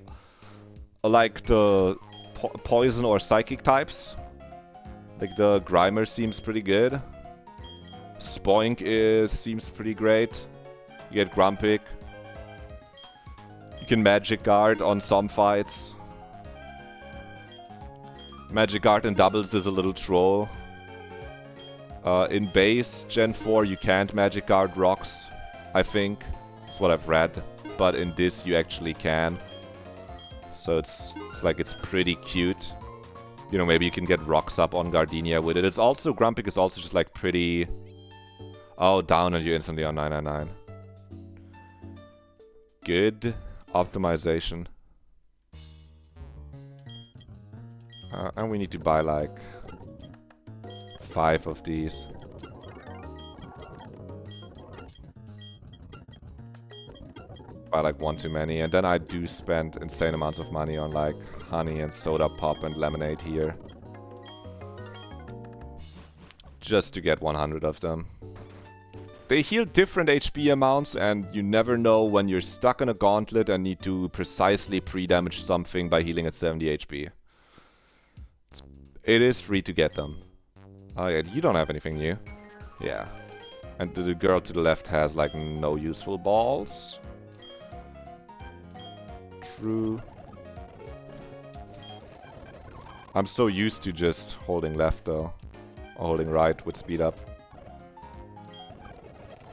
[SPEAKER 1] like the poison or psychic types. Like the Grimer seems pretty good. Spoink seems pretty great. You get Grumpig. You can Magic Guard on some fights. Magic Guard in doubles is a little troll. In base Gen 4 you can't Magic Guard rocks, I think. That's what I've read. But in this you actually can. So it's like it's pretty cute. You know, maybe you can get rocks up on Gardenia with it. It's also, Grumpig is also just like pretty... Oh, down and you instantly on 999. Good optimization. And we need to buy like 5 of these. Buy like 1 too many, and then I do spend insane amounts of money on like honey and soda pop and lemonade here. Just to get 100 of them. They heal different HP amounts, and you never know when you're stuck in a gauntlet and need to precisely pre-damage something by healing at 70 HP. It is free to get them. Oh yeah, you don't have anything new. Yeah. And the girl to the left has like no useful balls. True. I'm so used to just holding left though. Or holding right with speed up.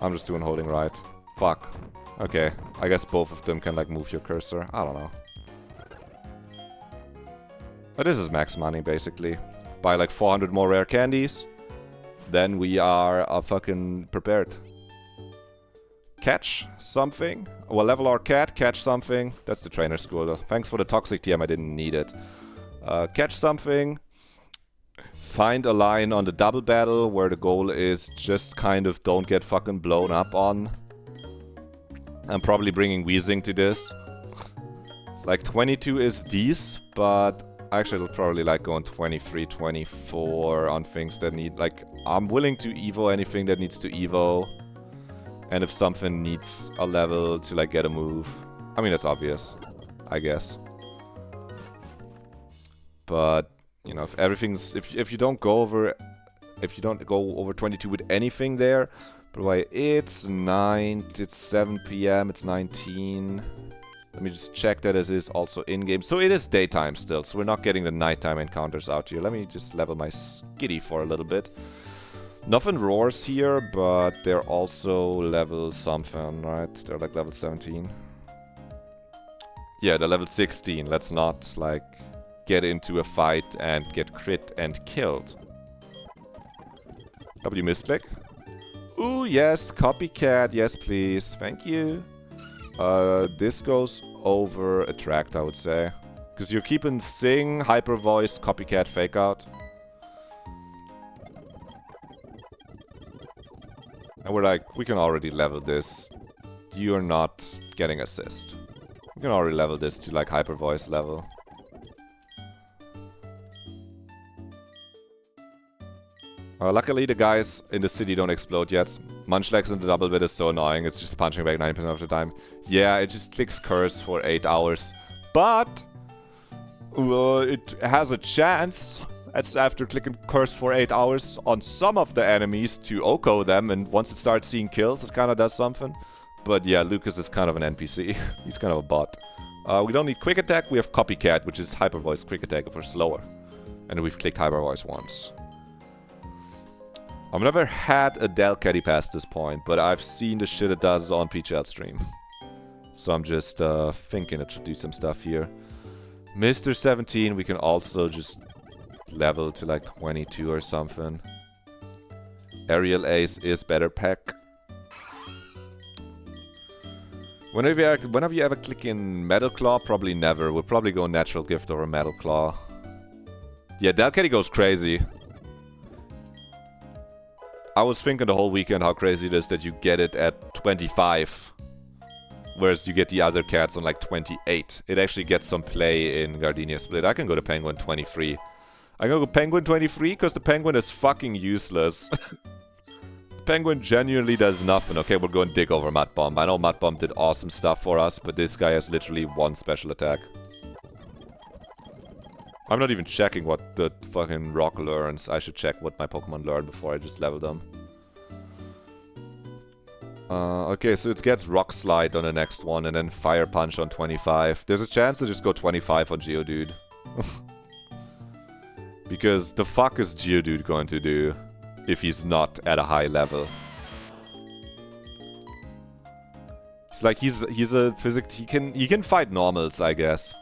[SPEAKER 1] I'm just doing holding right. Fuck. Okay, I guess both of them can like move your cursor. I don't know. But this is max money basically. Buy like 400 more rare candies. Then we are fucking prepared. Catch something. Well, level our cat, catch something. That's the trainer school. Thanks for the toxic TM, I didn't need it. Catch something. Find a line on the double battle where the goal is just kind of don't get fucking blown up on. I'm probably bringing Wheezing to this. Like 22 is these, but actually I'll probably like go on 23, 24 on things that need like... I'm willing to evo anything that needs to evo. And if something needs a level to like get a move. I mean, that's obvious, I guess. But, you know, if everything's... If you don't go over... If you don't go over 22 with anything there... By the way, it's 7 PM, it's 19... Let me just check that it is also in-game. So it is daytime still, so we're not getting the nighttime encounters out here. Let me just level my skitty for a little bit. Nothing roars here, but they're also level something, right? They're like level 17. Yeah, they're level 16. Let's not, like, get into a fight and get crit and killed. W misclick. Ooh, yes, copycat. Yes, please. Thank you. This goes over attract, I would say. Because you're keeping sing, hyper voice, copycat, fake out. And we're like, we can already level this. You're not getting assist. We can already level this to like hyper voice level. Luckily, the guys in the city don't explode yet. Munchlax in the double bit is so annoying. It's just punching back 90% of the time. Yeah, it just clicks curse for 8 hours. But it has a chance. That's after clicking curse for 8 hours on some of the enemies to Oko them. And once it starts seeing kills, it kind of does something. But yeah, Lucas is kind of an NPC. He's kind of a bot. We don't need quick attack. We have copycat, which is hyper voice quick attack if we're slower. And we've clicked hyper voice once. I've never had a Delcatty past this point, but I've seen the shit it does on PChat stream. So I'm just thinking it should do some stuff here. Mr. 17, we can also just level to like 22 or something. Aerial Ace is better pack. Whenever you ever click in Metal Claw, probably never. We'll probably go Natural Gift over Metal Claw. Yeah, Delcatty goes crazy. I was thinking the whole weekend how crazy it is that you get it at 25. Whereas you get the other cats on like 28. It actually gets some play in Gardenia Split. I can go to Penguin 23. I can go to Penguin 23 because the Penguin is fucking useless. The Penguin genuinely does nothing. Okay, we're going Dig over Mud Bomb. I know Mud Bomb did awesome stuff for us, but this guy has literally one special attack. I'm not even checking what the fucking rock learns. I should check what my Pokemon learn before I just level them. Okay, so it gets Rock Slide on the next one, and then Fire Punch on 25. There's a chance to just go 25 on Geodude. Because the fuck is Geodude going to do if he's not at a high level? It's like he's a physic. He can fight normals, I guess.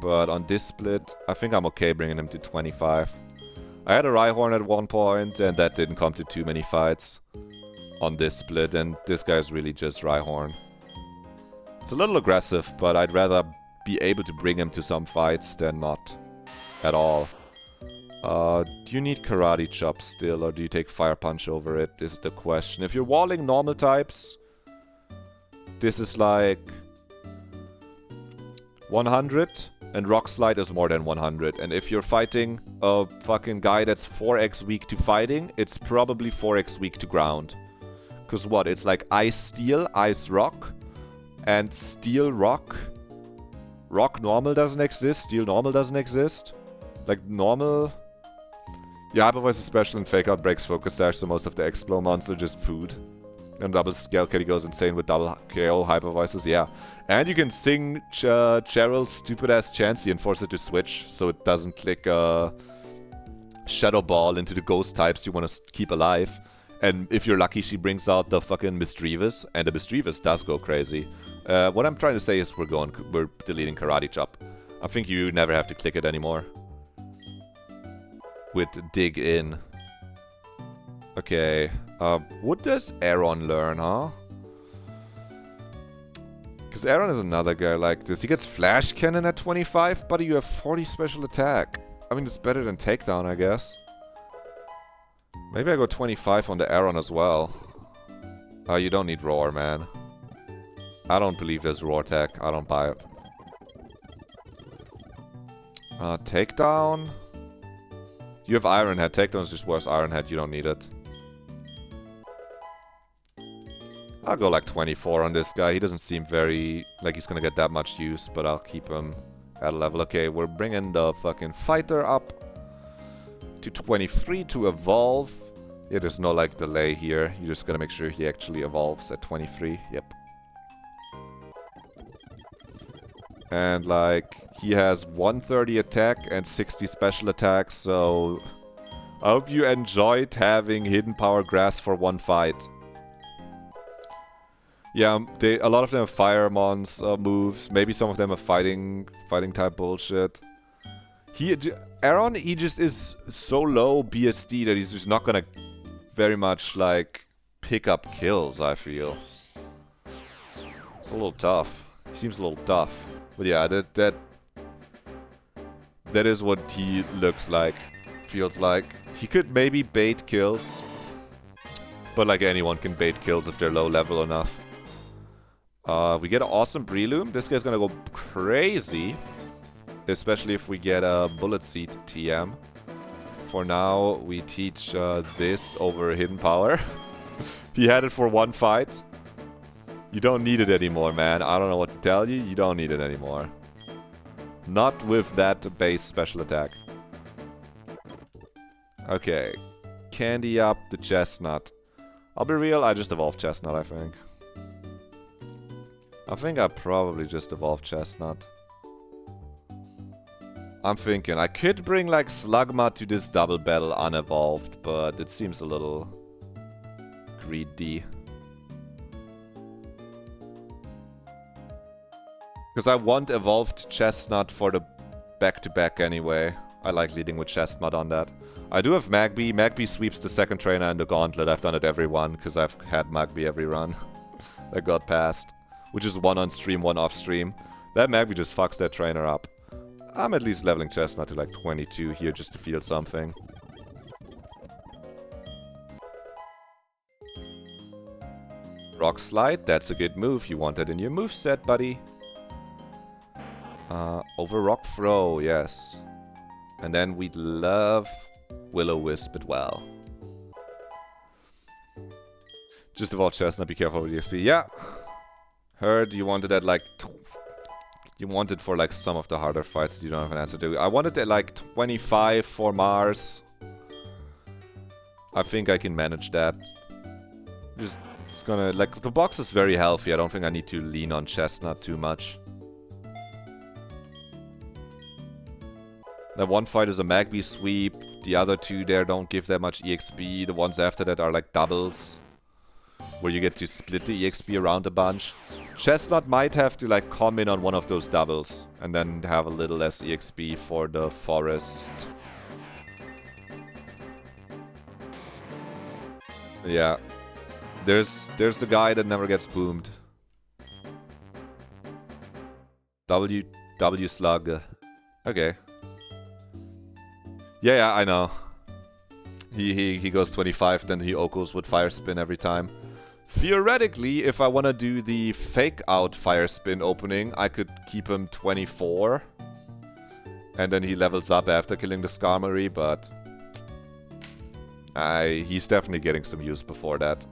[SPEAKER 1] But on this split, I think I'm okay bringing him to 25. I had a Rhyhorn at one point, and that didn't come to too many fights on this split, and this guy's really just Rhyhorn. It's a little aggressive, but I'd rather be able to bring him to some fights than not at all. Do you need Karate Chop still, or do you take Fire Punch over it? This is the question. If you're walling normal types, this is like 100, and Rock Slide is more than 100. And if you're fighting a fucking guy that's 4x weak to fighting, it's probably 4x weak to ground. Because what? It's like Ice Steel, Ice Rock, and Steel Rock. Rock normal doesn't exist, Steel normal doesn't exist. Like normal... Yeah, Hyper Voice is special and Fake Out breaks Focus Sash, so most of the Explomons are just food. And double Delcatty goes insane with double KO Hyper Voices, yeah. And you can sing Cheryl's stupid-ass Chansey and force it to switch, so it doesn't click Shadow Ball into the ghost types you want to keep alive. And if you're lucky, she brings out the fucking Misdreavus, and the Misdreavus does go crazy. What I'm trying to say is we're deleting Karate Chop. I think you never have to click it anymore. With Dig In. Okay. What does Aaron learn, huh? Because Aaron is another guy like this. He gets Flash Cannon at 25, but you have 40 special attack. I mean, it's better than Takedown, I guess. Maybe I go 25 on the Aaron as well. You don't need Roar, man. I don't believe there's Roar tech. I don't buy it. Takedown? You have Iron Head. Takedown is just worse. Iron Head, you don't need it. I'll go like 24 on this guy. He doesn't seem very... like he's gonna get that much use, but I'll keep him at a level. Okay, we're bringing the fucking fighter up to 23 to evolve. Yeah, there's no like delay here. You just gotta make sure he actually evolves at 23. Yep. And like, he has 130 attack and 60 special attack, so... I hope you enjoyed having Hidden Power Grass for one fight. Yeah, a lot of them have Fire Mons moves. Maybe some of them are fighting type bullshit. Aaron, he just is so low BSD that he's just not gonna very much like pick up kills, I feel. It's a little tough. He seems a little tough. But yeah, that is what he looks like, feels like. He could maybe bait kills, but like anyone can bait kills if they're low level enough. We get an awesome Breloom. This guy's gonna go crazy, especially if we get a Bullet Seed TM. For now, we teach this over Hidden Power. He had it for one fight. You don't need it anymore, man. I don't know what to tell you. You don't need it anymore. Not with that base special attack. Okay. Candy up the Chestnut. I'll be real, I just evolved Chestnut, I think. I probably just evolved Chestnut. I'm thinking I could bring like Slugma to this double battle unevolved, but it seems a little greedy. Because I want evolved Chestnut for the back-to-back anyway. I like leading with Chestnut on that. I do have Magby. Magby sweeps the second trainer and the Gauntlet. I've done it every one because I've had Magby every run that got passed. Which is one on stream, one off stream. That Magby just fucks that trainer up. I'm at least leveling Chestnut to like 22 here just to feel something. Rock Slide, that's a good move. You want that in your moveset, buddy. Over Rock Throw, yes. And then we'd love Will-O-Wisp as well. Just evolve Chestnut, be careful with the XP. Yeah. Heard you wanted that like... You wanted for like some of the harder fights that you don't have an answer to. I wanted at like 25 for Mars. I think I can manage that. Just it's gonna... Like, the box is very healthy. I don't think I need to lean on Chestnut too much. That one fight is a Magby sweep. The other two there don't give that much EXP. The ones after that are like doubles, where you get to split the EXP around a bunch. Chestnut might have to like come in on one of those doubles and then have a little less EXP for the forest. Yeah. There's the guy that never gets boomed. W Slug. Okay. Yeah, I know. He goes 25, then he Okos with Fire Spin every time. Theoretically, if I want to do the fake out Fire Spin opening, I could keep him 24. And then he levels up after killing the Skarmory, but... he's definitely getting some use before that.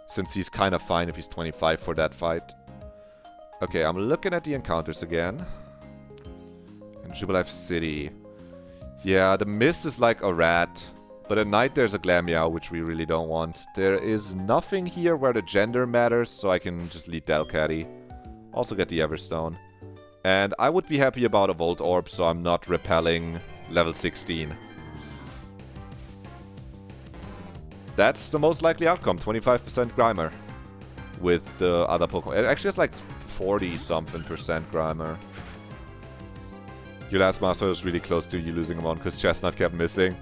[SPEAKER 1] Since he's kind of fine if he's 25 for that fight. Okay, I'm looking at the encounters again. In Jubilife City. Yeah, the Mist is like a rat. But at night there's a Glameow, which we really don't want. There is nothing here where the gender matters, so I can just lead Delcatty. Also get the Everstone. And I would be happy about a Volt Orb, so I'm not repelling level 16. That's the most likely outcome, 25% Grimer. With the other Pokemon. It actually has like 40-something% Grimer. Your last master was really close to you losing him on because Chestnut kept missing.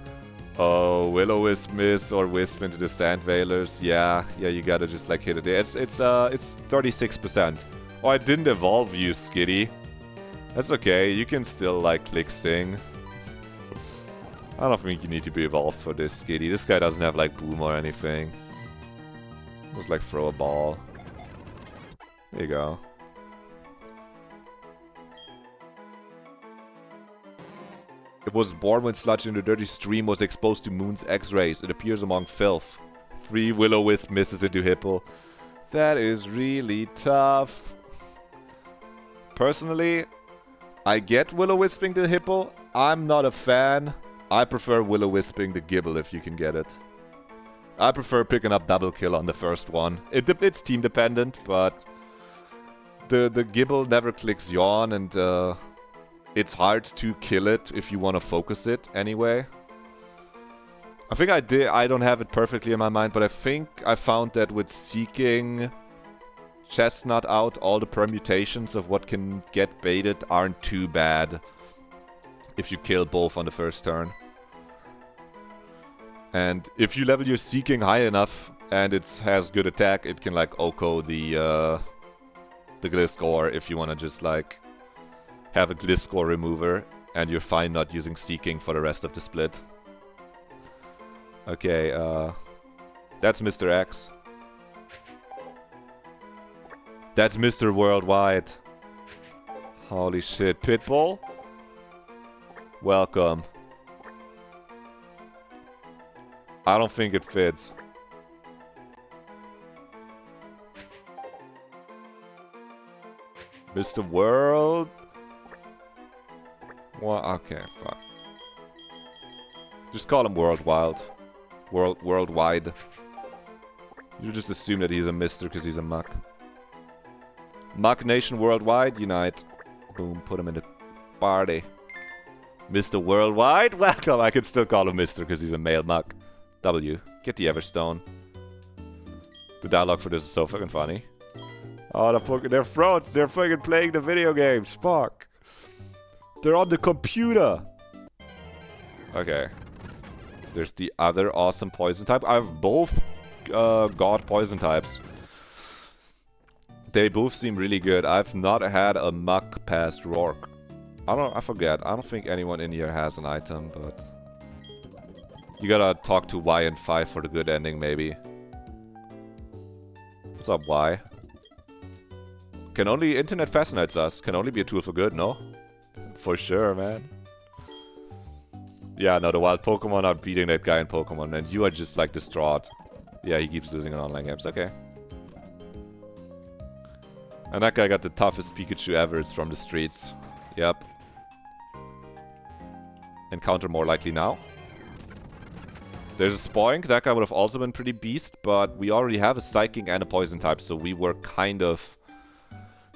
[SPEAKER 1] Oh, Will-O-Wisp miss or Wisp into the Sand Veilers. Yeah, you gotta just like hit it. It's 36%. Oh, I didn't evolve you, Skitty. That's okay, you can still like click Sing. I don't think you need to be evolved for this, Skitty. This guy doesn't have like Boom or anything. Just like throw a ball. There you go. It was born when sludge in the dirty stream was exposed to Moon's X-rays. It appears among filth. 3 Will-O-Wisp misses into Hippo. That is really tough. Personally, I get Will-O-Wisping the Hippo. I'm not a fan. I prefer Will-O-Wisping the Gibble if you can get it. I prefer picking up double kill on the first one. It's team dependent, but the Gibble never clicks Yawn and it's hard to kill it if you want to focus it anyway. I think I don't have it perfectly in my mind, but I think I found that with seeking Chestnut out, all the permutations of what can get baited aren't too bad if you kill both on the first turn. And if you level your seeking high enough and it has good attack, it can like Oko the Gliscor if you want to just like have a Gliscor remover, and you're fine not using Seeking for the rest of the split. Okay, that's Mr. X. That's Mr. Worldwide. Holy shit, Pitbull? Welcome. I don't think it fits. Mr. World. Well, okay, fuck. Just call him Worldwide. Worldwide. You just assume that he's a mister because he's a muck. Muck Nation Worldwide, unite. Boom, put him in the party. Mr. Worldwide, welcome. I can still call him mister because he's a male muck. W, get the Everstone. The dialogue for this is so fucking funny. Oh, they're frauds. They're fucking playing the video games. Fuck. They're on the computer. Okay. There's the other awesome poison type. I have both god poison types. They both seem really good. I've not had a muck past Rourke. I forget. I don't think anyone in here has an item, but... You gotta talk to Y and 5 for the good ending, maybe. What's up, Y? Can only... Internet fascinates us. Can only be a tool for good, no? For sure, man. Yeah, no, the wild Pokemon are beating that guy in Pokemon, and you are just, like, distraught. Yeah, he keeps losing in online games. Okay. And that guy got the toughest Pikachu ever. It's from the streets. Yep. Encounter more likely now. There's a Spoink. That guy would have also been pretty beast, but we already have a Psychic and a Poison type, so we were kind of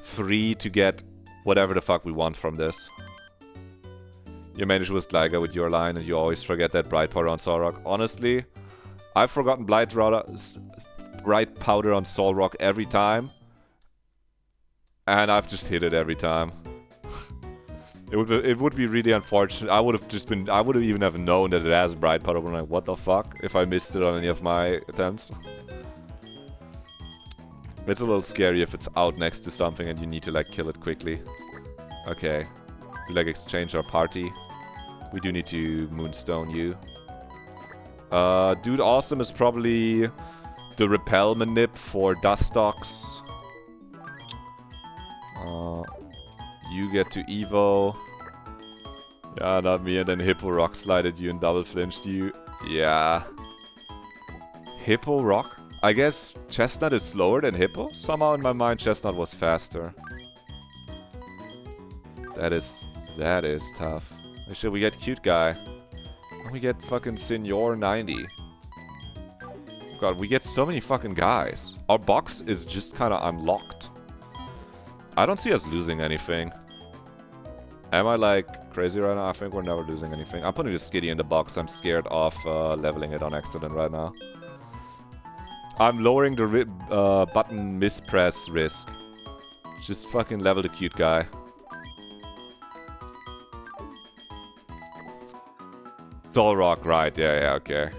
[SPEAKER 1] free to get whatever the fuck we want from this. You managed with Gligar with your line, and you always forget that Bright Powder on Solrock. Honestly, I've forgotten Bright Powder on Solrock every time. And I've just hit it every time. It would be really unfortunate. I would have even have known that it has Bright Powder. I'm like, what the fuck? If I missed it on any of my attempts. It's a little scary if it's out next to something and you need to like kill it quickly. Okay. We like exchange our party. We do need to Moonstone you. Dude Awesome is probably the Repel Manip for Dustox. You get to Evo. Yeah, not me. And then Hippo Rock slided you and double flinched you. Yeah. Hippo Rock? I guess Chestnut is slower than Hippo? Somehow in my mind Chestnut was faster. That is tough. Actually, we get Cute Guy. And we get fucking Senior 90. God, we get so many fucking guys. Our box is just kind of unlocked. I don't see us losing anything. Am I like crazy right now? I think we're never losing anything. I'm putting the Skitty in the box. I'm scared of leveling it on accident right now. I'm lowering the button mispress risk. Just fucking level the Cute Guy. Solrock, right. Yeah, okay.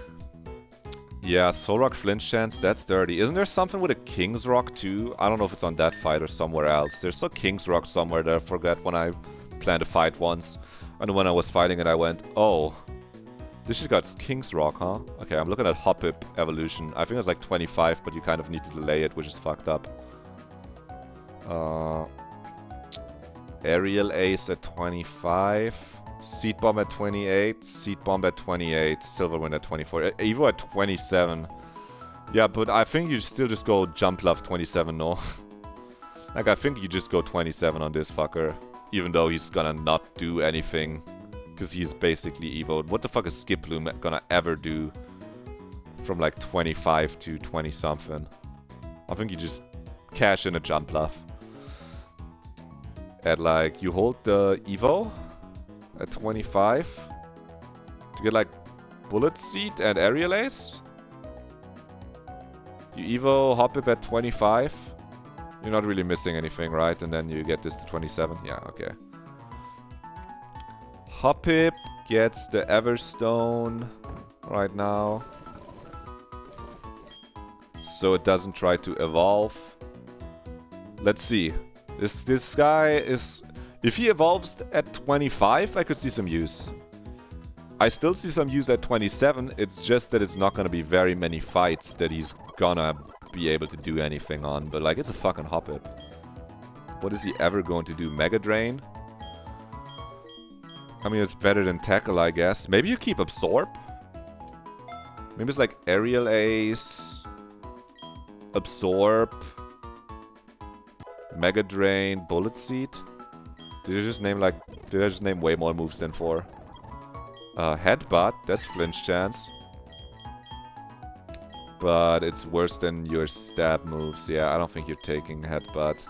[SPEAKER 1] Yeah, Solrock flinch chance, that's dirty. Isn't there something with a King's Rock too? I don't know if it's on that fight or somewhere else. There's a King's Rock somewhere that I forgot when I planned a fight once. And when I was fighting it, I went, oh, this shit got King's Rock, huh? Okay, I'm looking at Hoppip evolution. I think it's like 25, but you kind of need to delay it, which is fucked up. Aerial Ace at 25. Seed Bomb at 28, Seed Bomb at 28, Silverwind at 24, Evo at 27. Yeah, but I think you still just go Jump Love 27, no? Like, I think you just go 27 on this fucker. Even though he's gonna not do anything. Because he's basically Evo'd. What the fuck is Skiploom gonna ever do from like 25 to 20 something? I think you just cash in a Jump Love. At like, you hold the Evo at 25 to get like Bullet Seed and Aerial Ace. You Evo Hoppip at 25. You're not really missing anything, right? And then you get this to 27. Yeah, okay. Hoppip gets the Everstone right now. So it doesn't try to evolve. Let's see. This guy is... If he evolves at 25, I could see some use. I still see some use at 27. It's just that it's not going to be very many fights that he's gonna be able to do anything on. But like, it's a fucking Hoppip. What is he ever going to do? Mega Drain? I mean, it's better than Tackle, I guess. Maybe you keep Absorb? Maybe it's like Aerial Ace, Absorb, Mega Drain, Bullet Seed. Did I just name way more moves than 4? Headbutt, that's flinch chance. But it's worse than your stab moves. Yeah, I don't think you're taking Headbutt.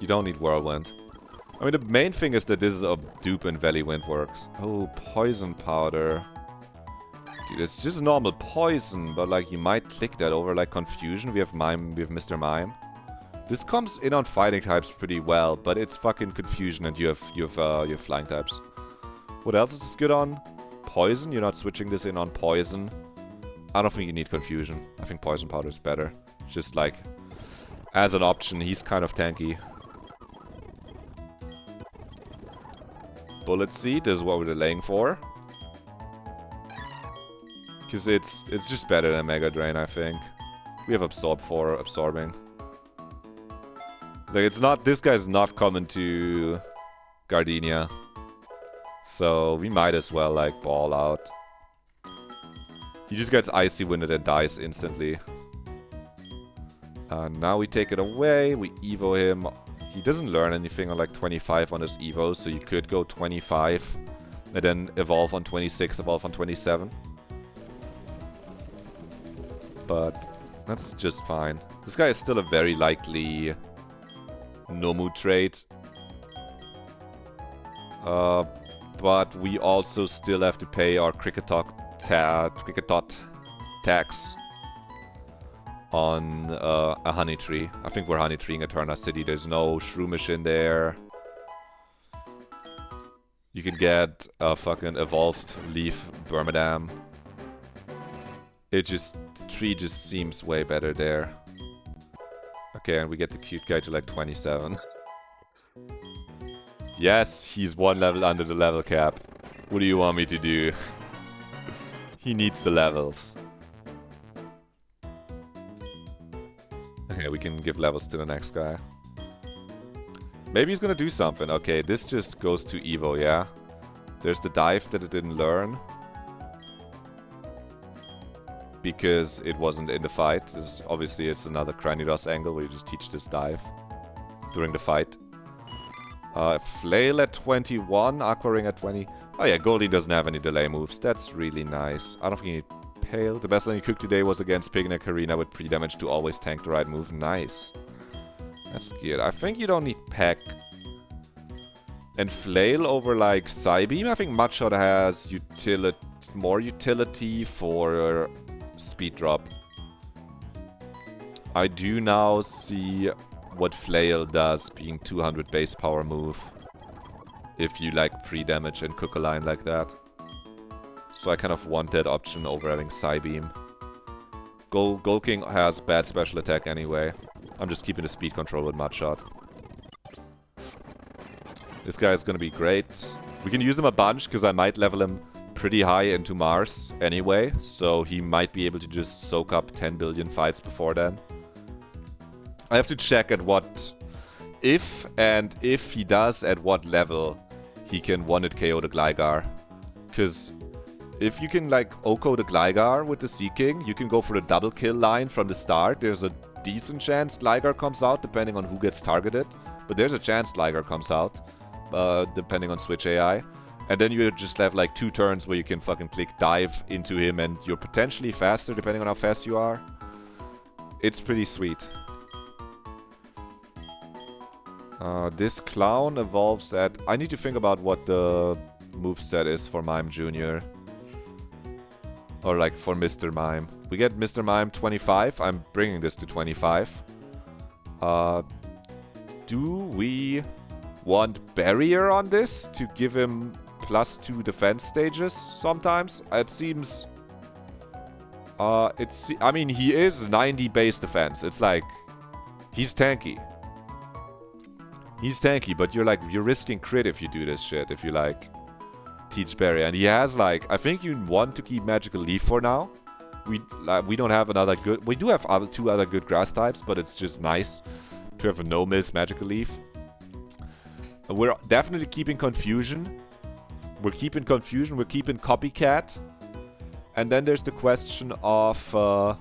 [SPEAKER 1] You don't need Whirlwind. I mean, the main thing is that this is a dupe and Valley Wind works. Oh, Poison Powder. Dude, it's just normal poison, but like you might click that over like Confusion. We have Mime, we have Mr. Mime. This comes in on fighting types pretty well, but it's fucking Confusion and you have flying types. What else is this good on? Poison? You're not switching this in on Poison. I don't think you need Confusion. I think Poison Powder is better. Just like, as an option, he's kind of tanky. Bullet Seed is what we're delaying for. Because it's just better than Mega Drain, I think. We have Absorb for absorbing. Like, it's not, this guy's not coming to Gardenia. So we might as well, like, ball out. He just gets Icy Winded and dies instantly. Now we take it away, we Evo him. He doesn't learn anything on like 25 on his Evo, so you could go 25 and then evolve on 26, evolve on 27. But that's just fine. This guy is still a very likely Nomu trait. But we also still have to pay our Cricketot tax on a Honey Tree. I think we're Honey Treeing Eterna City. There's no Shroomish in there. You can get a fucking Evolved Leaf Burmadam. The tree just seems way better there. Okay, and we get the cute guy to like 27. Yes, he's 1 level under the level cap. What do you want me to do? He needs the levels. Okay, we can give levels to the next guy. Maybe he's gonna do something. Okay, this just goes to Evo, yeah? There's the dive that it didn't learn. Because it wasn't in the fight. Obviously, it's another Cranidos angle where you just teach this dive during the fight. Flail at 21, Aqua Ring at 20. Oh yeah, Goldie doesn't have any delay moves. That's really nice. I don't think you need Pale. The best line you cooked today was against Pigneck Arena with pre-damage to always tank the right move. Nice. That's good. I think you don't need Peck. And Flail over like Psybeam. I think Mudshot has more utility for speed drop. I do now see what Flail does being 200 base power move. If you like pre-damage and cook a line like that. So I kind of want that option over having Psybeam. Gold King has bad special attack anyway. I'm just keeping the speed control with Mudshot. This guy is gonna be great. We can use him a bunch because I might level him pretty high into Mars anyway. So he might be able to just soak up 10 billion fights before then. I have to check at what... If he does, at what level he can one-hit KO the Gligar. Because if you can like Oko the Gligar with the Sea King, you can go for the double kill line from the start. There's a decent chance Gligar comes out depending on who gets targeted. But there's a chance Gligar comes out, depending on Switch AI. And then you just have like 2 turns where you can fucking click dive into him and you're potentially faster depending on how fast you are. It's pretty sweet. This clown evolves at... I need to think about what the moveset is for Mime Jr. Or like for Mr. Mime. We get Mr. Mime 25. I'm bringing this to 25. Do we want Barrier on this to give him +2 defense stages sometimes? It seems... I mean, he is 90 base defense. It's like... He's tanky. He's tanky, but you're risking crit if you do this shit. If you like teach Barrier, and he has like, I think you want to keep Magical Leaf for now. We don't have another good. We do have 2 other good grass types, but it's just nice to have a no-miss Magical Leaf. We're definitely keeping Confusion. We're keeping Confusion, we're keeping Copycat. And then there's the question of, do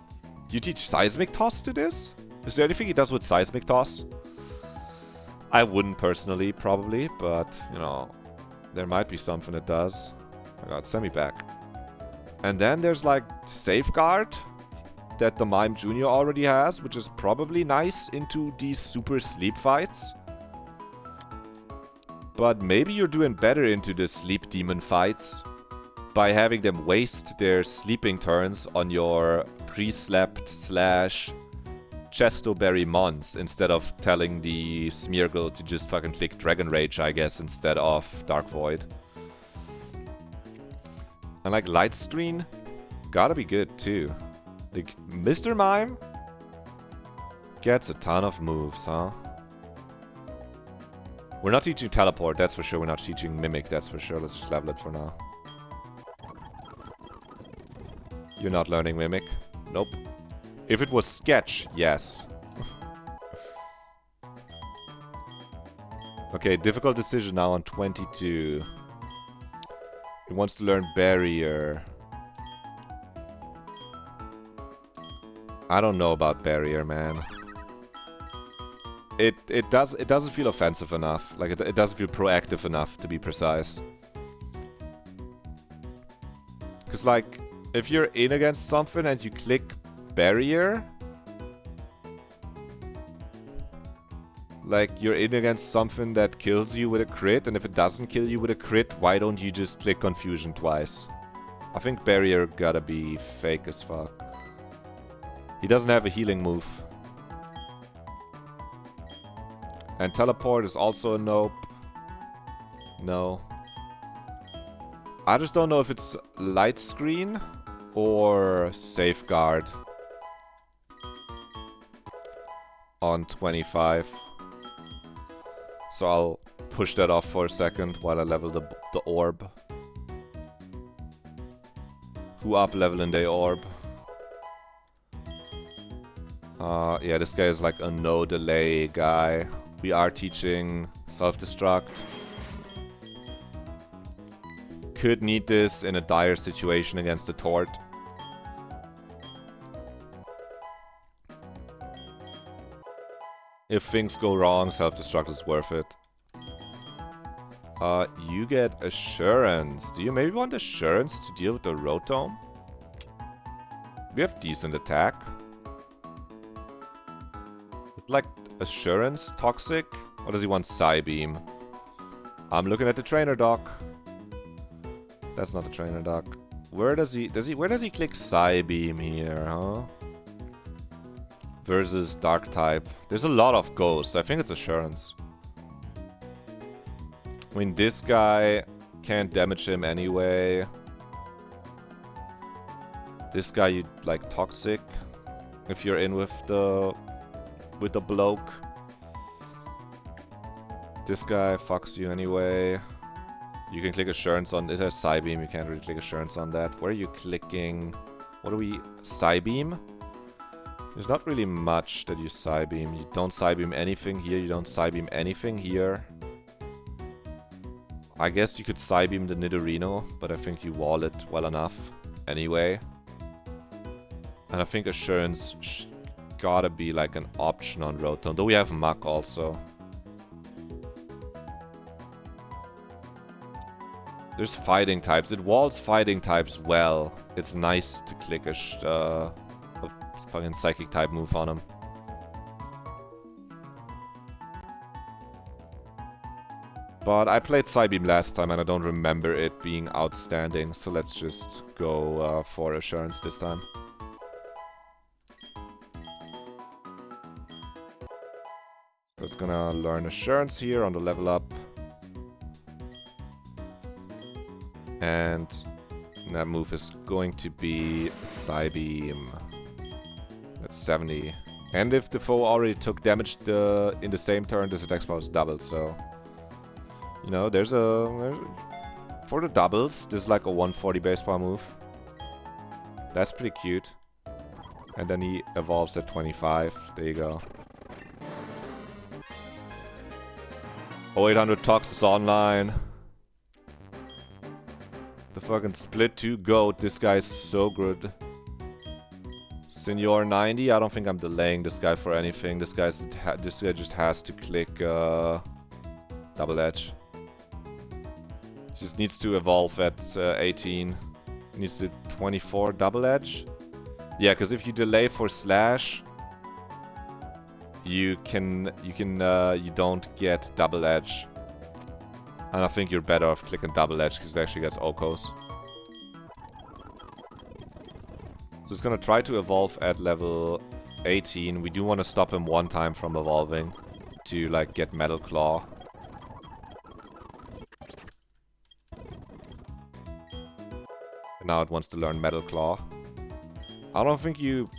[SPEAKER 1] you teach Seismic Toss to this? Is there anything he does with Seismic Toss? I wouldn't personally, probably, but, you know, there might be something it does. I got Semi-back. And then there's, like, Safeguard that the Mime Jr. already has, which is probably nice into these super sleep fights. But maybe you're doing better into the Sleep Demon fights by having them waste their sleeping turns on your pre-slept / Chestoberry Mons instead of telling the Smeargle to just fucking click Dragon Rage, I guess, instead of Dark Void. And like Light Screen, gotta be good too. Like Mr. Mime gets a ton of moves, huh? We're not teaching Teleport, that's for sure. We're not teaching Mimic, that's for sure. Let's just level it for now. You're not learning Mimic? Nope. If it was Sketch, yes. Okay, difficult decision now on 22. He wants to learn Barrier. I don't know about Barrier, man. It doesn't feel offensive enough. Like it doesn't feel proactive enough, to be precise. Cause like if you're in against something and you click Barrier, like you're in against something that kills you with a crit, and if it doesn't kill you with a crit, why don't you just click Confusion twice? I think Barrier gotta be fake as fuck. He doesn't have a healing move. And Teleport is also a nope. No. I just don't know if it's Light Screen or Safeguard on 25. So I'll push that off for a second while I level the orb. Who up leveling the orb? Yeah, this guy is like a no delay guy. We are teaching self-destruct. Could need this in a dire situation against the Tort. If things go wrong, self-destruct is worth it. You get Assurance. Do you maybe want Assurance to deal with the Rotom? We have decent attack. Like Assurance, Toxic? Or does he want Psybeam? I'm looking at the trainer doc. That's not the trainer doc. Where does he click Psybeam here, huh? Versus Dark type. There's a lot of ghosts. I think it's Assurance. I mean, this guy can't damage him anyway. This guy, you like Toxic if you're in with the bloke. This guy fucks you anyway. You can click Assurance on... It has Psybeam, you can't really click Assurance on that. Where are you clicking? What are we... Psybeam? There's not really much that you Psybeam. You don't Psybeam anything here, you don't Psybeam anything here. I guess you could Psybeam the Nidorino, but I think you wall it well enough anyway. And I think Assurance gotta be like an option on Rotom, though we have Muck also. There's fighting types. It walls fighting types well. It's nice to click a fucking psychic type move on him. But I played Psybeam last time and I don't remember it being outstanding, so let's just go for Assurance this time. So it's gonna learn Assurance here on the level up. And that move is going to be Psybeam. That's 70. And if the foe already took damage in the same turn, this attack power is doubled, so... You know, there's for the doubles, this is like a 140 base power move. That's pretty cute. And then he evolves at 25. There you go. 0800 Tox is online. Fucking split 2 goat. This guy's so good. Senior 90. I don't think I'm delaying this guy for anything. This guy just has to click double edge. Just needs to evolve at 18. Needs to 24 double edge. Yeah, because if you delay for slash, you don't get double edge. And I think you're better off clicking double edge because it actually gets Okos. So it's gonna try to evolve at level 18. We do want to stop him one time from evolving to like get Metal Claw. And now it wants to learn Metal Claw. I don't think you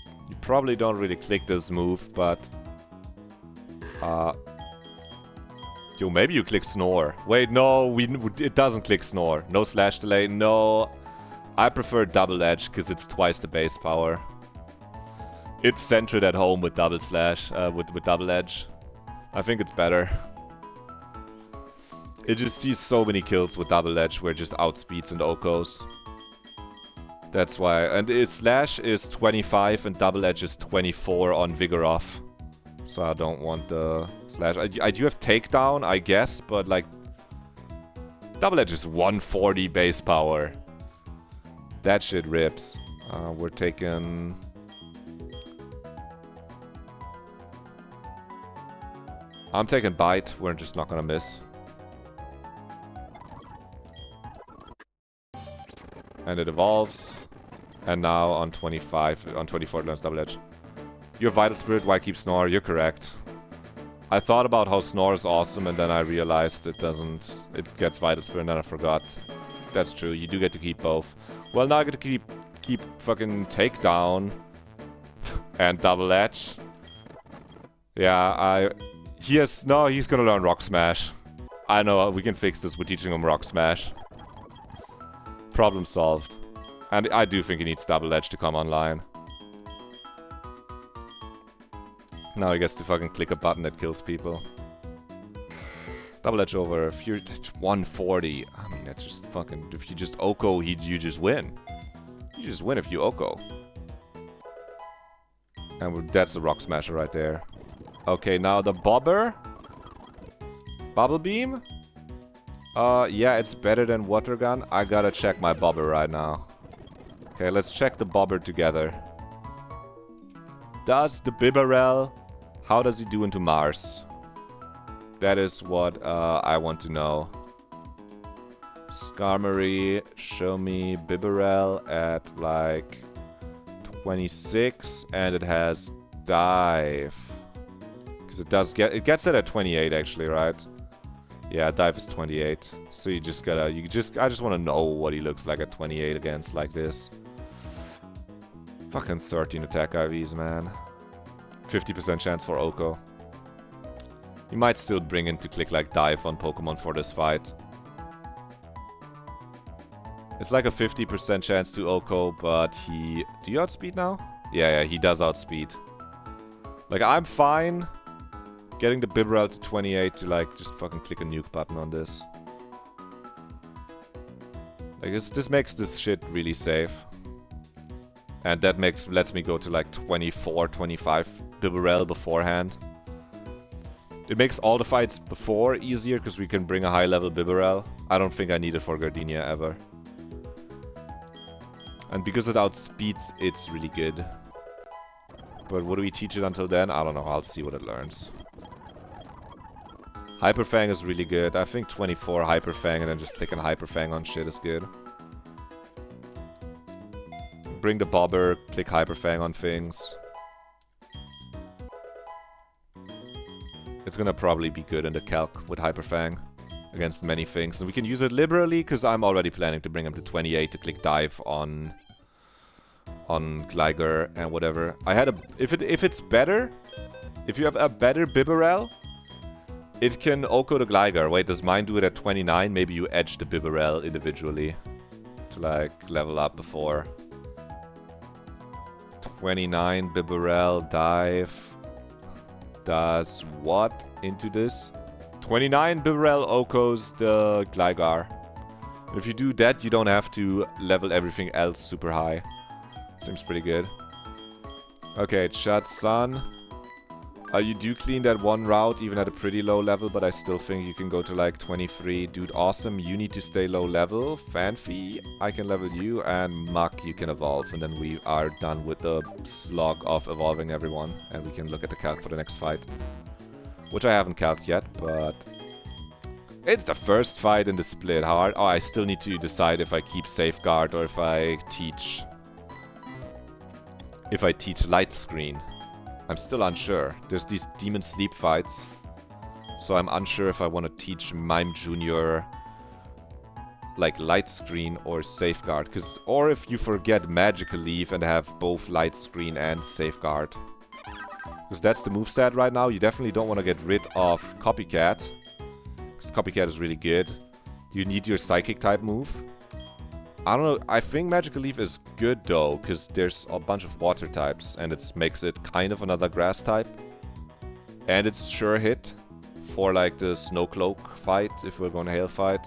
[SPEAKER 1] probably don't really click this move, but yo, maybe you click Snore. Wait, no, it doesn't click Snore. No slash delay, no. I prefer double edge because it's twice the base power. It's centered at home with double slash, with double edge. I think it's better. It just sees so many kills with double edge where it just outspeeds and Okos. That's why. And its slash is 25 and double edge is 24 on Vigoroth. So I don't want the slash. I do have takedown, I guess, but like double edge is 140 base power. That shit rips. We're taking... I'm taking Bite. We're just not gonna miss. And it evolves. And now on 25, on 24 it learns double edge. Your Vital Spirit, why keep Snore? You're correct. I thought about how Snore is awesome and then I realized it doesn't... It gets Vital Spirit and then I forgot. That's true, you do get to keep both. Well, now I get to keep fucking Takedown and Double Edge. Yeah, he's gonna learn Rock Smash. I know, we can fix this with teaching him Rock Smash. Problem solved. And I do think he needs Double Edge to come online. Now he gets to fucking click a button that kills people. Double edge over Fury, 140. I mean, that's just fucking... If you just Oko, you just win. You just win if you Oko. And that's the Rock Smasher right there. Okay, now the Bobber. Bubble Beam? Yeah, it's better than Water Gun. I gotta check my Bobber right now. Okay, let's check the Bobber together. Does the Bibarel... How does he do into Mars? That is what I want to know. Skarmory, show me Bibarel at like 26 and it has Dive. Because it gets it at 28 actually, right? Yeah, Dive is 28. So I just want to know what he looks like at 28 against like this. Fucking 13 attack IVs, man. 50% chance for Oko. You might still bring in to click like Dive on Pokemon for this fight. It's like a 50% chance to Oko, but he... Do you outspeed now? Yeah, he does outspeed. Like, I'm fine getting the Bibarel to 28 to like just fucking click a nuke button on this. Like, this makes this shit really safe. And that lets me go to like 24, 25 Bibarel beforehand. It makes all the fights before easier because we can bring a high level Bibarel. I don't think I need it for Gardenia ever. And because it outspeeds, it's really good. But what do we teach it until then? I don't know. I'll see what it learns. Hyper Fang is really good. I think 24 Hyper Fang and then just clicking Hyper Fang on shit is good. Bring the Bobber, click Hyper Fang on things. It's gonna probably be good in the calc with Hyper Fang against many things. And we can use it liberally because I'm already planning to bring him to 28 to click Dive on Gligar and whatever. I had a... If it's better, if you have a better Bibarel, it can Oko the Gligar. Wait, does mine do it at 29? Maybe you edge the Bibarel individually to like level up before. 29 Bibarel Dive does what into this? 29 Bibarel Okos the Gligar. If you do that, you don't have to level everything else super high. Seems pretty good. Okay, Chad Sun. You do clean that one route, even at a pretty low level, but I still think you can go to like 23. Dude, awesome. You need to stay low level. Fanfi, I can level you, and Muck, you can evolve. And then we are done with the slog of evolving everyone. And we can look at the calc for the next fight. Which I haven't calced yet, but... It's the first fight in the split. How hard? Oh, I still need to decide if I keep Safeguard or if I teach... Light Screen. I'm still unsure. There's these Demon Sleep fights. So I'm unsure if I want to teach Mime Jr. like Light Screen or Safeguard. Or if you forget Magical Leaf and have both Light Screen and Safeguard. Because that's the moveset right now. You definitely don't want to get rid of Copycat. Because Copycat is really good. You need your Psychic type move. I don't know, I think Magical Leaf is good though, because there's a bunch of water types, and it makes it kind of another grass type. And it's sure hit for like the Snow Cloak fight, if we're going to Hail fight.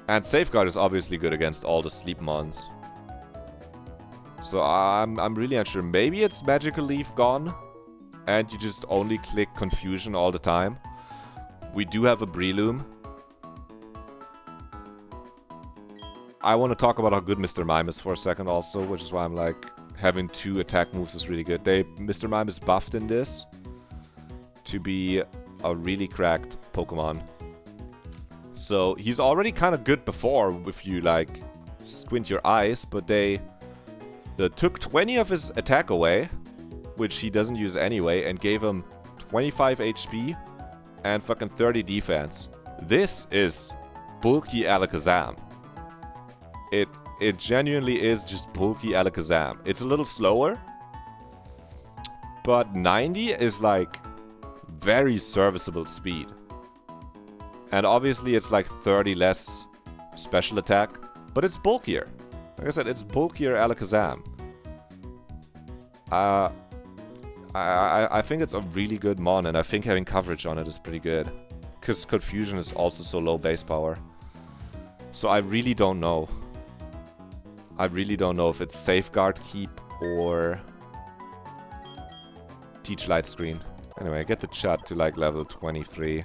[SPEAKER 1] And Safeguard is obviously good against all the sleep mons. So I'm really unsure. Maybe it's Magical Leaf gone, and you just only click Confusion all the time. We do have a Breloom. I want to talk about how good Mr. Mime is for a second also, which is why I'm like, having 2 attack moves is really good. Mr. Mime is buffed in this to be a really cracked Pokemon. So he's already kind of good before if you like squint your eyes, but they took 20 of his attack away, which he doesn't use anyway, and gave him 25 HP and fucking 30 defense. This is bulky Alakazam. It genuinely is just bulky Alakazam. It's a little slower, but 90 is like very serviceable speed. And obviously it's like 30 less special attack, but it's bulkier. Like I said, it's bulkier Alakazam. I think it's a really good mon, and I think having coverage on it is pretty good. Because Confusion is also so low base power. So I really don't know. I really don't know if it's Safeguard keep or teach Light Screen. Anyway, I get the chat to like level 23.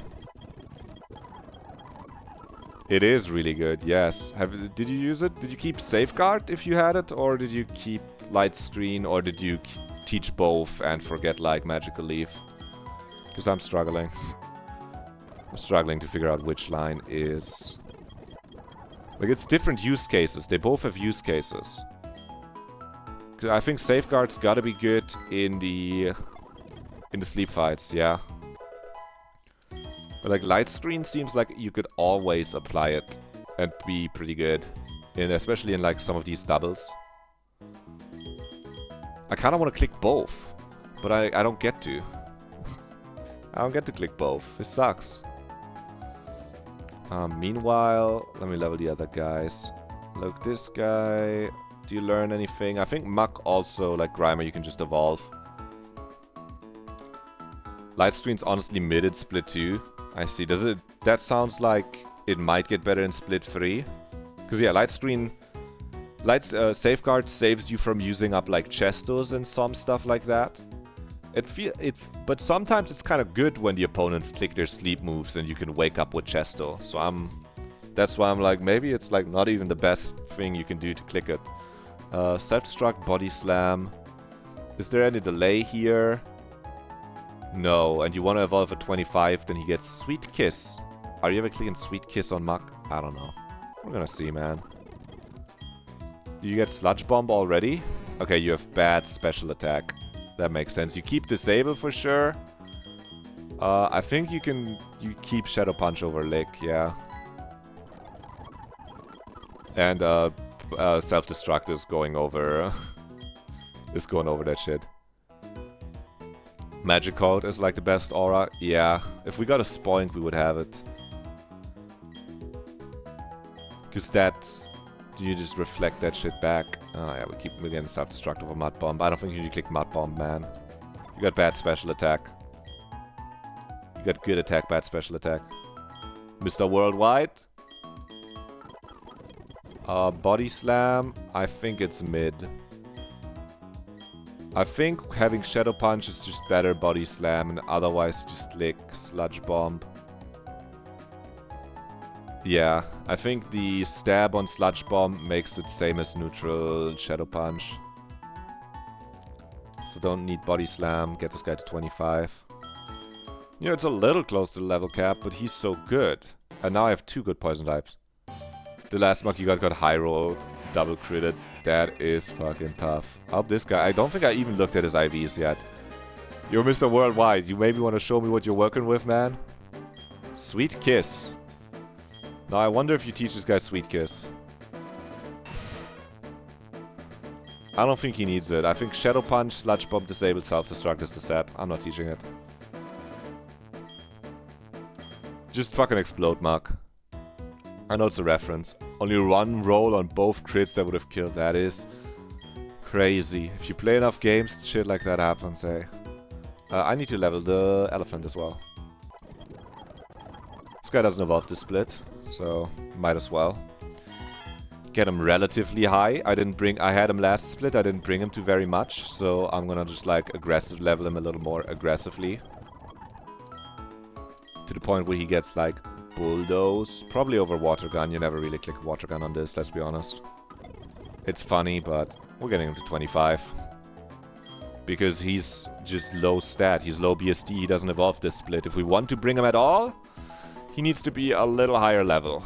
[SPEAKER 1] It is really good, yes. Did you use it? Did you keep Safeguard if you had it? Or did you keep Light Screen? Or did you teach both and forget like Magical Leaf? Because I'm struggling. I'm struggling to figure out which line is... Like, it's different use cases. They both have use cases. I think Safeguard's gotta be good in the sleep fights, yeah. But like, Light Screen seems like you could always apply it and be pretty good. Especially in like some of these doubles. I kinda wanna click both, but I don't get to. I don't get to click both. It sucks. Meanwhile, let me level the other guys. Look, this guy. Do you learn anything? I think Muck also, like Grimer, you can just evolve. Light Screen's honestly mid in Split 2. I see. Does it... That sounds like it might get better in Split 3. Because yeah, Light Screen... Safeguard saves you from using up like Chestos and some stuff like that. But sometimes it's kind of good when the opponents click their sleep moves and you can wake up with Chesto. So that's why I'm like, maybe it's like not even the best thing you can do to click it. Self-destruct, Body Slam. Is there any delay here? No, and you want to evolve at 25, then he gets Sweet Kiss. Are you ever clicking Sweet Kiss on Muck? I don't know. We're gonna see, man. Do you get Sludge Bomb already? Okay, you have bad special attack. That makes sense. You keep Disable for sure. I think you keep Shadow Punch over Lick, yeah. And Self-Destruct is going over that shit. Magikarp is like the best aura. Yeah, if we got a Spoink, we would have it. Because you just reflect that shit back. Oh yeah, we're getting Self-Destruct over Mud Bomb. I don't think you need to click Mud Bomb, man. You got bad special attack. You got good attack, bad special attack. Mr. Worldwide. Body Slam, I think it's mid. I think having Shadow Punch is just better Body Slam, and otherwise just lick Sludge Bomb. Yeah, I think the stab on Sludge Bomb makes it same as neutral Shadow Punch. So don't need Body Slam, get this guy to 25. You know, it's a little close to the level cap, but he's so good. And now I have 2 good poison types. The last monkey got high rolled, double critted. That is fucking tough. I hope this guy... I don't think I even looked at his IVs yet. You're Mr. Worldwide. You maybe want to show me what you're working with, man? Sweet Kiss. Now I wonder if you teach this guy Sweet Kiss. I don't think he needs it. I think Shadow Punch, Sludge Bomb, Disable, Self-Destruct is the set. I'm not teaching it. Just fucking explode, Mark. I know it's a reference. Only 1 roll on both crits that would have killed. That is crazy. If you play enough games, shit like that happens, hey. I need to level the elephant as well. This guy doesn't evolve the split, so might as well. Get him relatively high. I had him last split, I didn't bring him to very much, so I'm gonna just like aggressive level him a little more aggressively. To the point where he gets like Bulldoze. Probably over Water Gun. You never really click Water Gun on this, let's be honest. It's funny, but we're getting him to 25. Because he's just low stat. He's low BSD. He doesn't evolve this split. If we want to bring him at all, he needs to be a little higher level.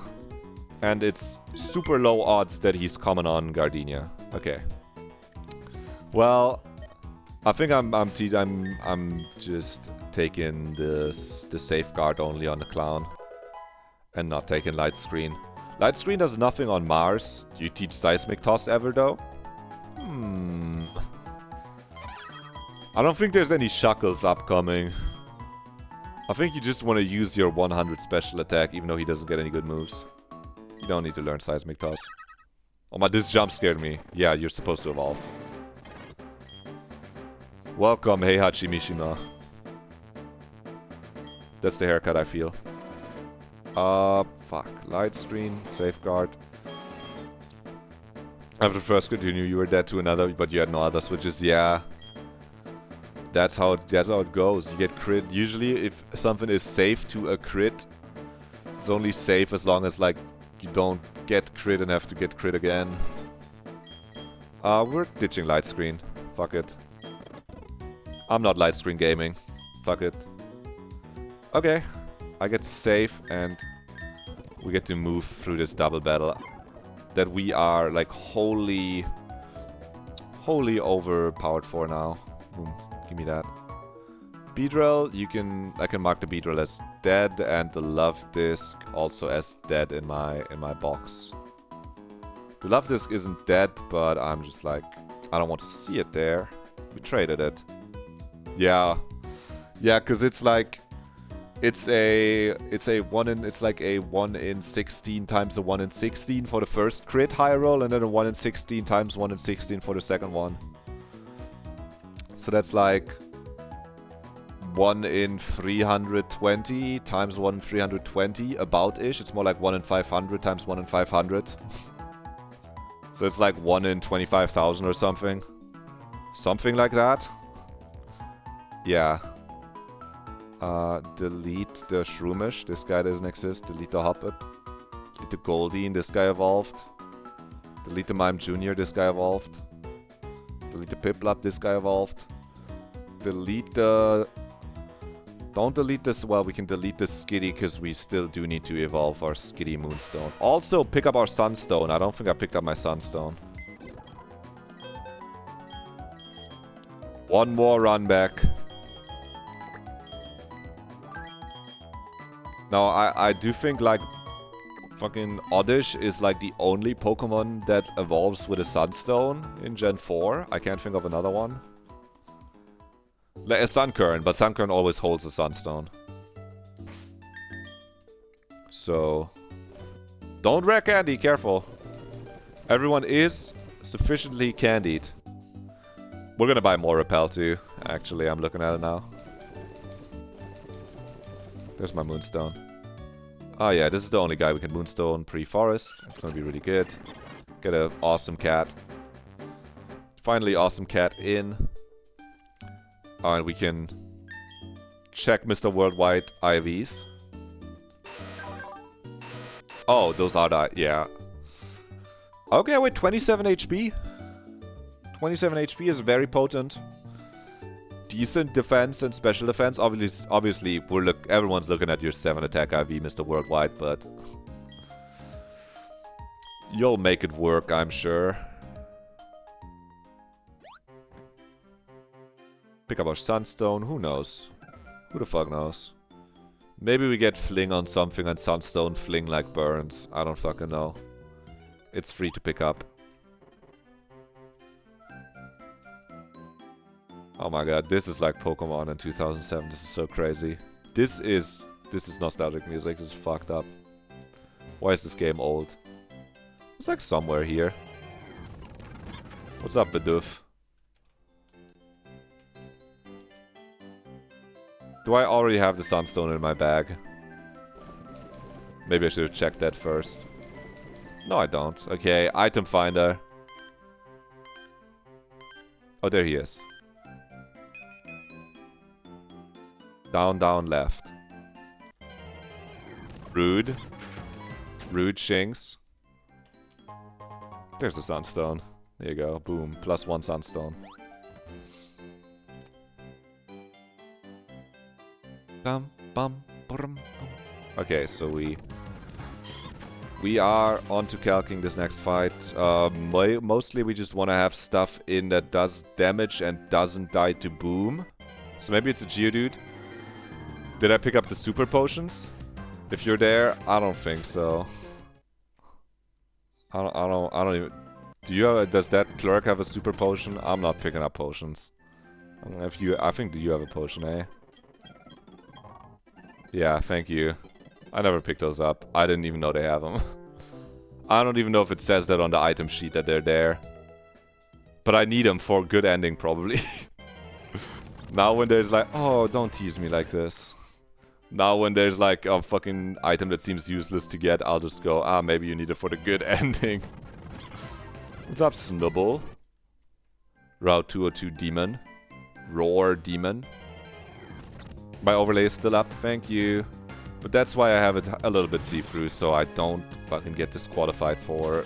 [SPEAKER 1] And it's super low odds that he's common on Gardenia. Okay. Well, I think I'm just taking the safeguard only on the clown. And not taking Light Screen. Light Screen does nothing on Mars. Do you teach Seismic Toss ever, though? I don't think there's any Shuckles upcoming. I think you just want to use your 100 special attack, even though he doesn't get any good moves. You don't need to learn Seismic Toss. Oh my, this jump scared me. Yeah, you're supposed to evolve. Welcome, Heihachi Mishima. That's the haircut I feel. Fuck. Light Screen, Safeguard. After the first continue, you were dead to another, but you had no other switches. Yeah. That's how it goes. You get crit. Usually, if something is safe to a crit, it's only safe as long as, like, you don't get crit and have to get crit again. We're ditching Light Screen. Fuck it. I'm not Light Screen gaming. Fuck it. Okay. I get to save, and we get to move through this double battle that we are, like, wholly overpowered for now. Boom. Give me that. Beedrill, I can mark the Beedrill as dead, and the Love Disc also as dead in my box. The Love Disc isn't dead, but I'm just like, I don't want to see it there. We traded it. Yeah. Yeah, because it's like... It's like a 1 in 16 times a 1 in 16 for the first crit high roll, and then a 1 in 16 times 1 in 16 for the second one. So that's like 1 in 320 times 1 in 320, about-ish. It's more like 1 in 500 times 1 in 500. So it's like 1 in 25,000 or something. Something like that. Yeah. Delete the Shroomish. This guy doesn't exist. Delete the Hoppet. Delete the Goldeen. This guy evolved. Delete the Mime Jr. This guy evolved. Delete the Piplup. This guy evolved. Delete the... Don't delete this. Well, we can delete the Skitty because we still do need to evolve our Skitty Moonstone. Also, pick up our Sunstone. I don't think I picked up my Sunstone. One more run back. Now, I do think, like, fucking Oddish is, like, the only Pokemon that evolves with a Sunstone in Gen 4. I can't think of another one. Like a Sunkern, but Sunkern always holds a Sunstone. So... Don't rare candy, careful. Everyone is sufficiently candied. We're gonna buy more Repel, too. Actually, I'm looking at it now. There's my Moonstone. Oh yeah, this is the only guy we can Moonstone pre-Forest. It's gonna be really good. Get an awesome cat. Finally, awesome cat in. And we can check Mr. Worldwide IVs. Oh, those are the... yeah. Okay, wait, 27 HP? 27 HP is very potent. Decent defense and special defense. Obviously, everyone's looking at your 7 attack IV, Mr. Worldwide, but... you'll make it work, I'm sure. Pick up our Sunstone, who knows? Who the fuck knows? Maybe we get Fling on something and Sunstone Fling like burns. I don't fucking know. It's free to pick up. Oh my god, this is like Pokemon in 2007. This is so crazy. This is nostalgic music. This is fucked up. Why is this game old? It's like somewhere here. What's up, Bidoof? Do I already have the Sunstone in my bag? Maybe I should have checked that first. No, I don't. Okay, item finder. Oh, there he is. Down, down, left. Rude. Rude Shinx. There's a Sunstone. There you go. Boom. +1 Sunstone. Bum, bum, bum. Okay, so we are on to calcing this next fight. Mostly we just want to have stuff in that does damage and doesn't die to boom. So maybe it's a Geodude. Did I pick up the super potions? If you're there, I don't think so. I don't even... Do you have does that clerk have a super potion? I'm not picking up potions. I think you have a potion, eh? Yeah, thank you. I never picked those up. I didn't even know they have them. I don't even know if it says that on the item sheet that they're there. But I need them for a good ending, probably. Now when there's like... Oh, don't tease me like this. Now when there's like a fucking item that seems useless to get, I'll just go, ah, maybe you need it for the good ending. What's up, Snubble? Route 202 Demon. Roar Demon. My overlay is still up, thank you. But that's why I have it a little bit see-through, so I don't fucking get disqualified for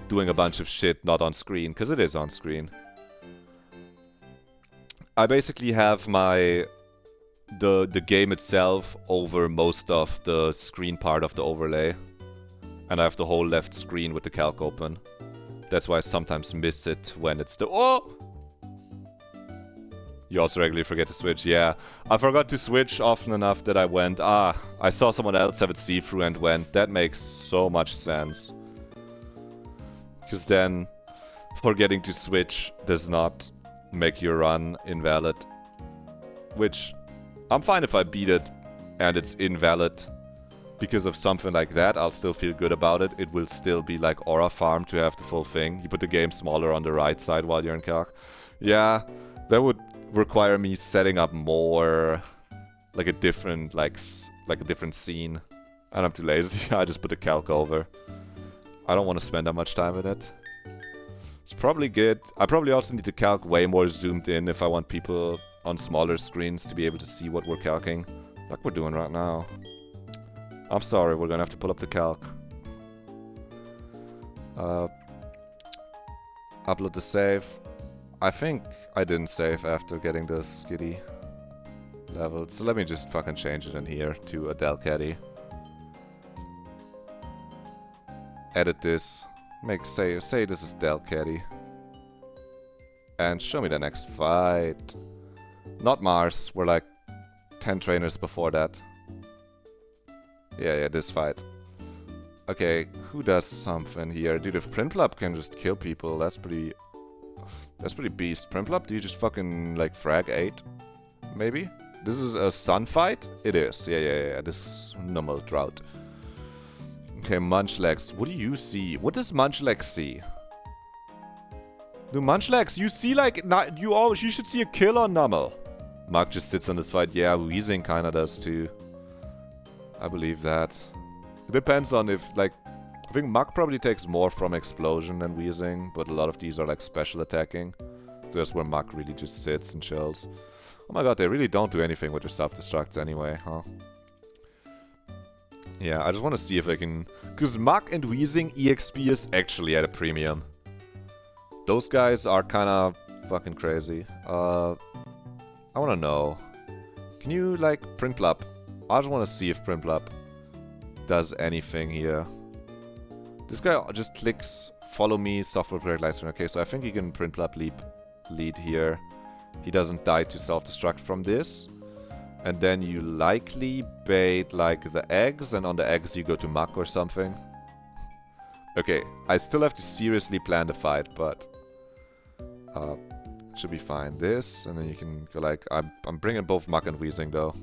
[SPEAKER 1] doing a bunch of shit not on screen, because it is on screen. I basically have my... the game itself over most of the screen part of the overlay. And I have the whole left screen with the calc open. That's why I sometimes miss it when it's the... Oh! You also regularly forget to switch. Yeah, I forgot to switch often enough that I went, I saw someone else have it see-through and went, that makes so much sense. Because then, forgetting to switch does not make your run invalid. Which, I'm fine if I beat it and it's invalid. Because of something like that, I'll still feel good about it. It will still be like Aura Farm to have the full thing. You put the game smaller on the right side while you're in calc. Yeah, that would require me setting up more like a different a different scene, and I'm too lazy. I just put the calc over. I don't want to spend that much time in it. It's probably good. I probably also need to calc way more zoomed in if I want people on smaller screens to be able to see what we're calcing, like we're doing right now. I'm sorry, we're gonna have to pull up the calc. Upload the save. I think I didn't save after getting the Skitty leveled, so let me just fucking change it in here to a Delcatty. Edit this. Say this is Delcatty. And show me the next fight. Not Mars, we're like 10 trainers before that. Yeah, this fight. Okay, who does something here? Dude, if Prinplup can just kill people, that's pretty beast. Prinplup, do you just fucking, like, frag 8? Maybe? This is a sun fight? It is. Yeah. This normal drought. Okay, Munchlax. What do you see? What does Munchlax see? Dude, Munchlax, you see, like, you should see a kill on Nummel. Mark just sits on this fight. Yeah, Weezing kinda does, too. I believe that. It depends on if, like... I think Muk probably takes more from Explosion than Wheezing, but a lot of these are like special attacking. So that's where Muk really just sits and chills. Oh my god, they really don't do anything with their self-destructs anyway, huh? Yeah, I just want to see if I can... Because Muk and Wheezing EXP is actually at a premium. Those guys are kind of fucking crazy. I want to know. Can you, like, Prinplup? I just want to see if Prinplup does anything here. This guy just clicks follow me, software project livestream. Okay, so I think he can Prinplup lead here. He doesn't die to self-destruct from this. And then you likely bait like the eggs, and on the eggs you go to Muk or something. Okay, I still have to seriously plan the fight, but it should be fine. This, and then you can go like, I'm bringing both Muk and Wheezing though.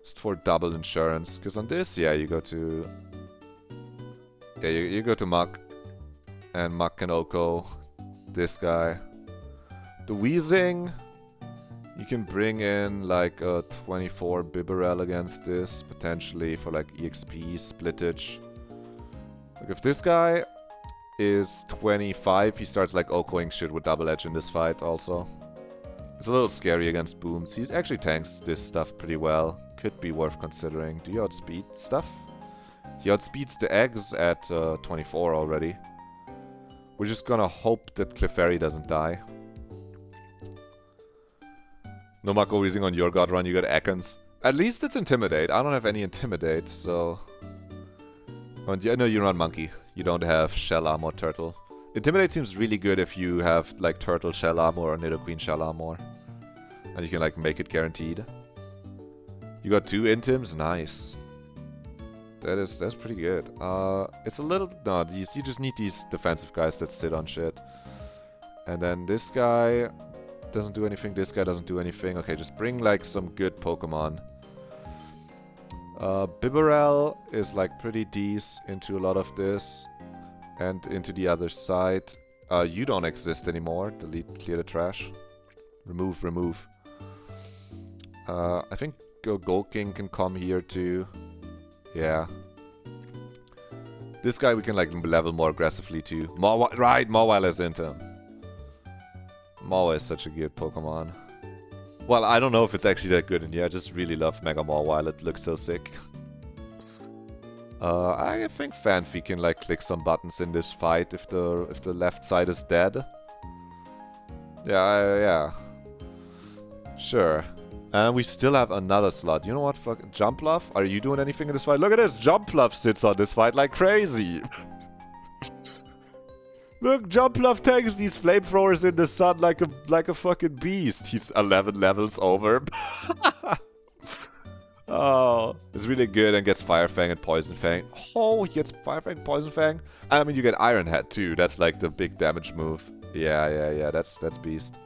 [SPEAKER 1] Just for double insurance, because on this, yeah, you go to... Yeah, you go to Muk, and Muk can Oko this guy. The Wheezing, you can bring in like a 24 Beedrill against this, potentially for like EXP splittage. Like if this guy is 25, he starts like Okoing shit with double edge in this fight also. It's a little scary against booms. He actually tanks this stuff pretty well. Could be worth considering. Do you outspeed stuff? He outspeeds the eggs at 24 already. We're just gonna hope that Clefairy doesn't die. No Mako Wheezing on your god run, you got Ekans. At least it's Intimidate. I don't have any Intimidate, so... And I know you run Monkey. You don't have Shell Armor Turtle. Intimidate seems really good if you have like Turtle Shell Armor or Nidoqueen Shell Armor. And you can like make it guaranteed. You got 2 Intims? Nice. That's pretty good. It's a little... No, you just need these defensive guys that sit on shit. And then this guy doesn't do anything. This guy doesn't do anything. Okay, just bring like some good Pokemon. Beedrill is like pretty decent into a lot of this. And into the other side. You don't exist anymore. Delete, clear the trash. Remove. I think Golking can come here too. Yeah. This guy we can like level more aggressively too. Mawile is into him. Mawile is such a good Pokemon. Well, I don't know if it's actually that good in here. I just really love Mega Mawile. It looks so sick. I think Fanfi can like click some buttons in this fight if the left side is dead. Yeah. Sure. And we still have another slot. You know what? Fuck. Jumpluff? Are you doing anything in this fight? Look at this! Jumpluff sits on this fight like crazy! Look, Jumpluff takes these flamethrowers in the sun like a fucking beast. He's 11 levels over. Oh, it's really good and gets Fire Fang and Poison Fang. Oh, he gets Fire Fang, Poison Fang. I mean, you get Iron Head too. That's like the big damage move. Yeah. That's beast.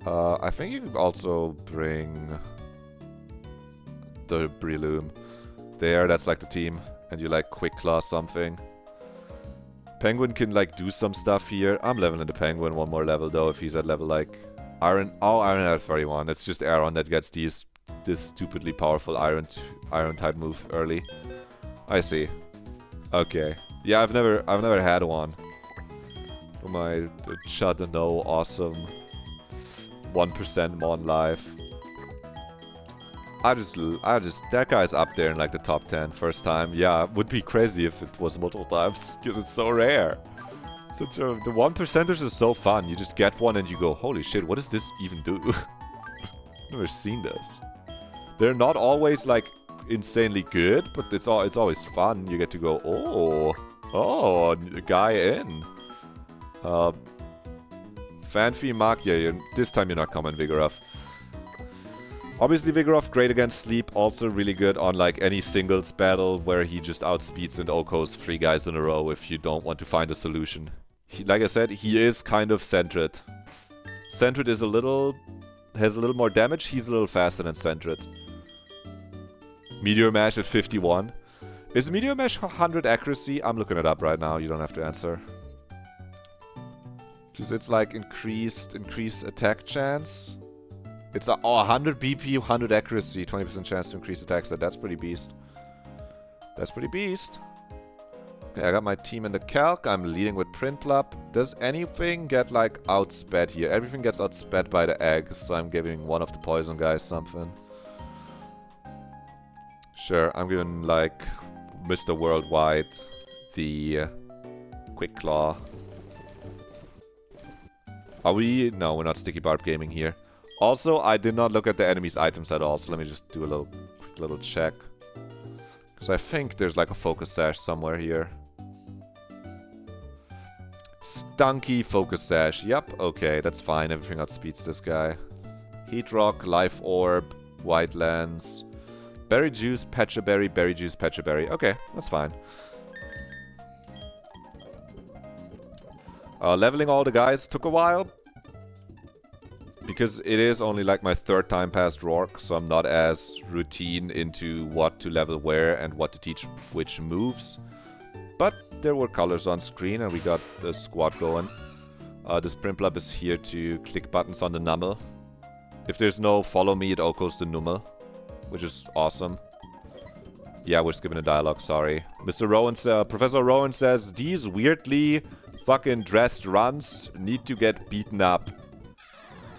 [SPEAKER 1] I think you can also bring the Breloom there. That's like the team, and you like Quick Claw something. Penguin can like do some stuff here. I'm leveling the Penguin one more level though if he's at level like Iron. Oh, Iron Head 31. It's just Aeron that gets this stupidly powerful Iron type move early. I see. Okay. Yeah, I've never had one. For my Chardonnay awesome 1% Mon life. I just that guy's up there in like the top 10 first time. Yeah, would be crazy if it was multiple times because it's so rare. So the 1%ers are so fun. You just get one and you go, holy shit, what does this even do? Never seen this. They're not always like insanely good, but it's always fun. You get to go, oh, a guy in. Fanfi, Mark, yeah, this time you're not coming, Vigoroth. Obviously, Vigoroth, great against Sleep, also really good on like any singles battle where he just outspeeds and Okos 3 guys in a row if you don't want to find a solution. Like I said, he is kind of Sentret. Sentret is has a little more damage, he's a little faster than Sentret. Meteor Mash at 51. Is Meteor Mash 100 accuracy? I'm looking it up right now, you don't have to answer. Because it's like increased attack chance. It's 100 BP, 100 accuracy, 20% chance to increase attack set. That's pretty beast. That's pretty beast. Okay, I got my team in the calc. I'm leading with Printplop. Does anything get, like, outsped here? Everything gets outsped by the eggs, so I'm giving one of the poison guys something. Sure, I'm giving, like, Mr. Worldwide the Quick Claw. Are we? No, we're not Sticky Barb Gaming here. Also, I did not look at the enemy's items at all, so let me just do a quick little check. Because I think there's like a focus sash somewhere here. Stunky focus sash. Yep, okay, that's fine. Everything outspeeds this guy. Heat Rock, Life Orb, White Lens, Berry Juice, Pechaberry, Berry Juice, Pechaberry. Okay, that's fine. Leveling all the guys took a while. Because it is only like my 3rd time past Rourke, so I'm not as routine into what to level where and what to teach which moves. But there were colors on screen and we got the squad going. This Primplub is here to click buttons on the Nummel. If there's no follow me, it okos the Nummel, which is awesome. Yeah, we're skipping a dialogue, sorry. Professor Rowan says, these weirdly fucking dressed runs need to get beaten up.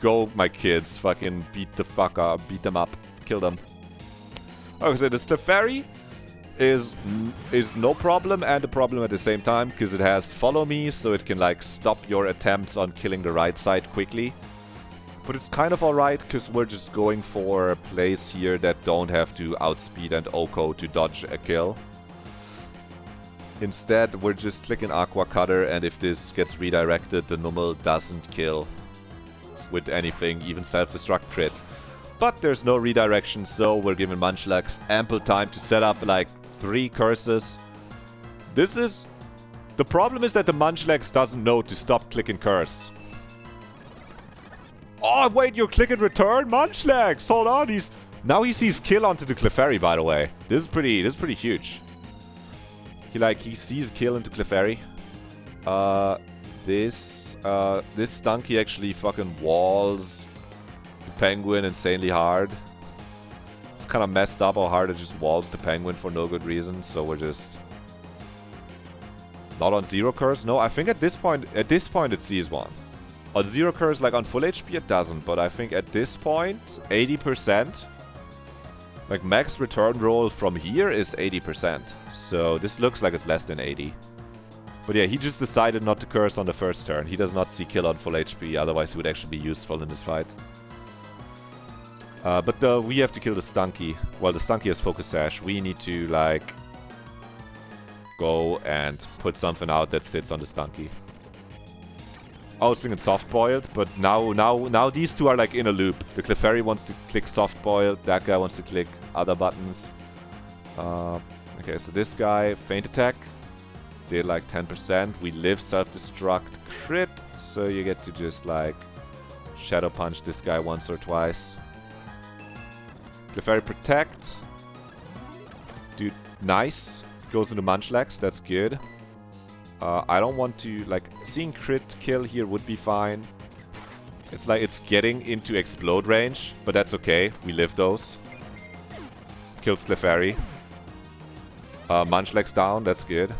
[SPEAKER 1] Go, my kids. Fucking beat the fuck up. Beat them up. Kill them. Okay, so the Stefari is no problem and a problem at the same time, because it has follow me, so it can, like, stop your attempts on killing the right side quickly. But it's kind of alright, because we're just going for plays here that don't have to outspeed and Oko to dodge a kill. Instead, we're just clicking Aqua Cutter, and if this gets redirected, the Nummel doesn't kill with anything, even self-destruct crit. But there's no redirection, so we're giving Munchlax ample time to set up like 3 curses. The problem is that the Munchlax doesn't know to stop clicking curse. Oh wait, you're clicking return? Munchlax! Hold on, now he sees kill onto the Clefairy, by the way. This is pretty huge. He sees kill into Clefairy. This Stunky actually fucking walls the Penguin insanely hard. It's kind of messed up how hard it just walls the Penguin for no good reason, so we're just not on 0 curse. No, I think at this point it sees one. On 0 curse, like on full HP, it doesn't, but I think at this point, 80%. Like max return roll from here is 80%. So this looks like it's less than 80. But yeah, he just decided not to curse on the first turn. He does not see kill on full HP, otherwise he would actually be useful in this fight. But we have to kill the Stunky. Well, the Stunky has Focus Sash. We need to, like, go and put something out that sits on the Stunky. I was thinking Soft Boiled, but now these two are, like, in a loop. The Clefairy wants to click Soft Boiled, that guy wants to click other buttons. Okay, so this guy, Feint Attack. Did like 10%. We live self-destruct crit, so you get to just like Shadow Punch this guy once or twice. Clefairy Protect. Dude, nice. Goes into Munchlax, that's good. I don't want to, like, seeing crit kill here would be fine. It's like it's getting into explode range, but that's okay. We live those. Kills Clefairy. Munchlax down, that's good.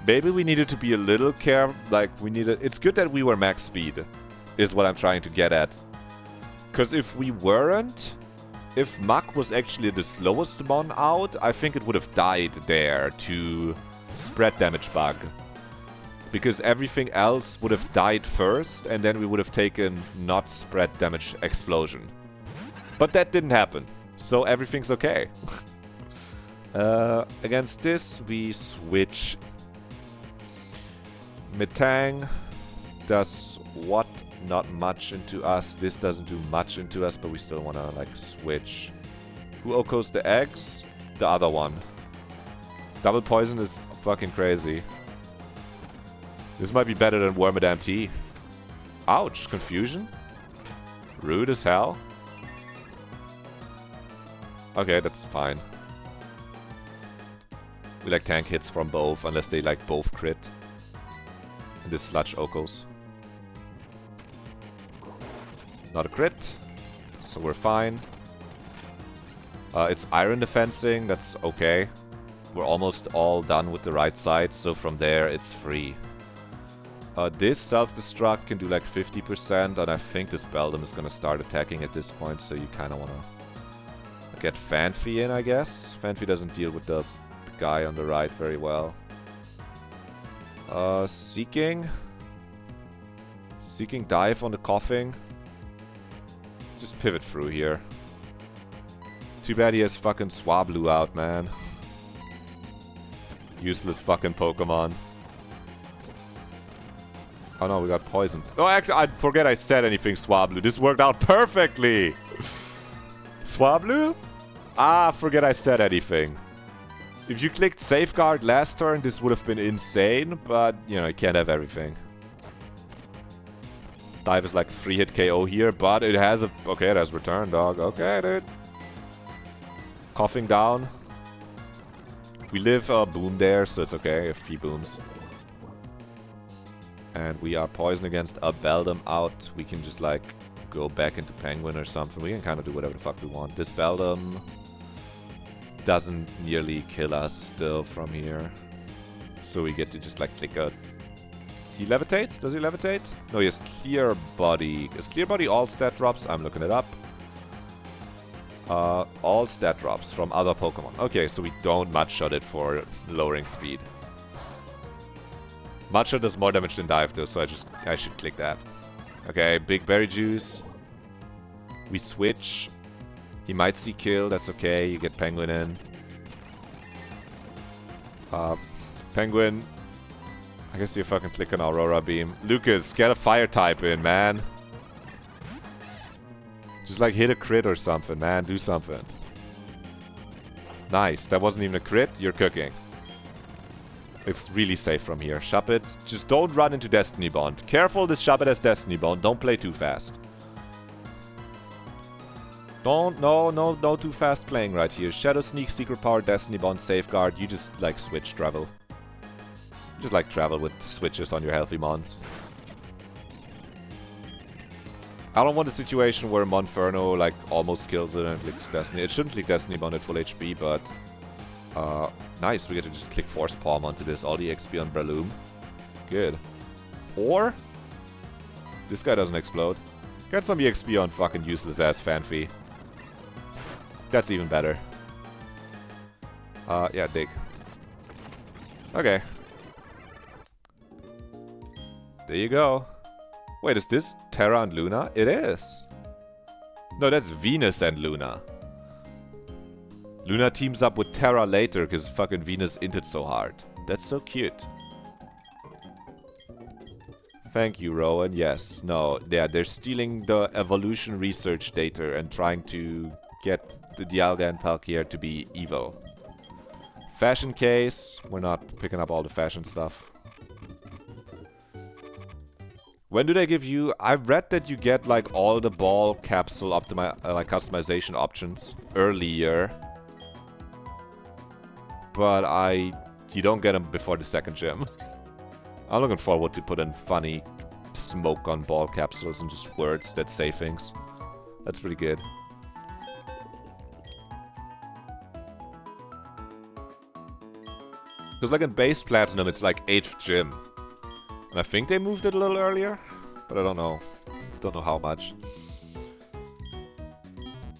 [SPEAKER 1] Maybe we needed to be a little it's good that we were max speed, is what I'm trying to get at. Because if we weren't, if Muk was actually the slowest mon out, I think it would have died there to spread damage bug. Because everything else would have died first, and then we would have taken not spread damage explosion. But that didn't happen, so everything's okay. Against this, we switch. Metang does what? Not much into us. This doesn't do much into us, but we still want to, like, switch. Who okos the eggs? The other one. Double poison is fucking crazy. This might be better than Wormadam Tea. Ouch, confusion? Rude as hell. Okay, that's fine. We like tank hits from both, unless they like both crit. And this sludge okos. Not a crit, so we're fine. It's iron defensing, that's okay. We're almost all done with the right side, so from there it's free. This self-destruct can do like 50%, and I think this Beldam is gonna start attacking at this point, so you kinda wanna get Fanfi in, I guess. Fanfi doesn't deal with the guy on the right very well. Seeking dive on the coughing. Just pivot through here. Too bad he has fucking Swablu out, man. Useless fucking Pokemon. Oh no, we got poisoned. Oh, actually, I forget I said anything, Swablu. This worked out perfectly! Swablu? Ah, forget I said anything. If you clicked Safeguard last turn, this would have been insane, but, you know, you can't have everything. Dive is like 3-hit KO here, but it has a... Okay, it has return, dog. Okay, dude. Coughing down. We live boom there, so it's okay if he booms. And we are poisoned against a Beldam out. We can just, like, go back into Penguin or something. We can kind of do whatever the fuck we want. This Beldam doesn't nearly kill us still from here. So we get to just, like, click a... He levitates? Does he levitate? No, he has Clear Body. Is Clear Body all stat drops? I'm looking it up. All stat drops from other Pokemon. Okay, so we don't Mudshot it for lowering speed. Mudshot does more damage than Dive though, so I should click that. Okay, big Berry Juice. We switch. He might see kill, that's okay. You get Penguin in. Penguin. I guess you fucking click on Aurora Beam. Lucas, get a Fire type in, man. Just like hit a crit or something, man. Do something. Nice. That wasn't even a crit. You're cooking. It's really safe from here. Shuppet. Just don't run into Destiny Bond. Careful, this Shuppet has Destiny Bond. Don't play too fast. No too fast playing right here. Shadow Sneak, Secret Power, Destiny Bond, Safeguard. You just like switch travel. You just like travel with switches on your healthy mons. I don't want a situation where Monferno like almost kills it and clicks Destiny. It shouldn't click Destiny Bond at full HP, but nice. We get to just click Force Palm onto this. All the XP on Breloom. Good. Or this guy doesn't explode. Get some EXP on fucking useless ass Fanfi. That's even better. Yeah, dig. Okay. There you go. Wait, is this Terra and Luna? It is. No, that's Venus and Luna. Luna teams up with Terra later because fucking Venus inted so hard. That's so cute. Thank you, Rowan. Yes. No. Yeah, they're stealing the evolution research data and trying to get the Dialga and Palkia to be evil. Fashion case. We're not picking up all the fashion stuff. When do they give you... I read that you get like all the ball capsule like customization options earlier. But you don't get them before the second gym. I'm looking forward to put in funny smoke on ball capsules and just words that say things. That's pretty good. Because like in base platinum, it's like 8th gym. And I think they moved it a little earlier, but I don't know. Don't know how much.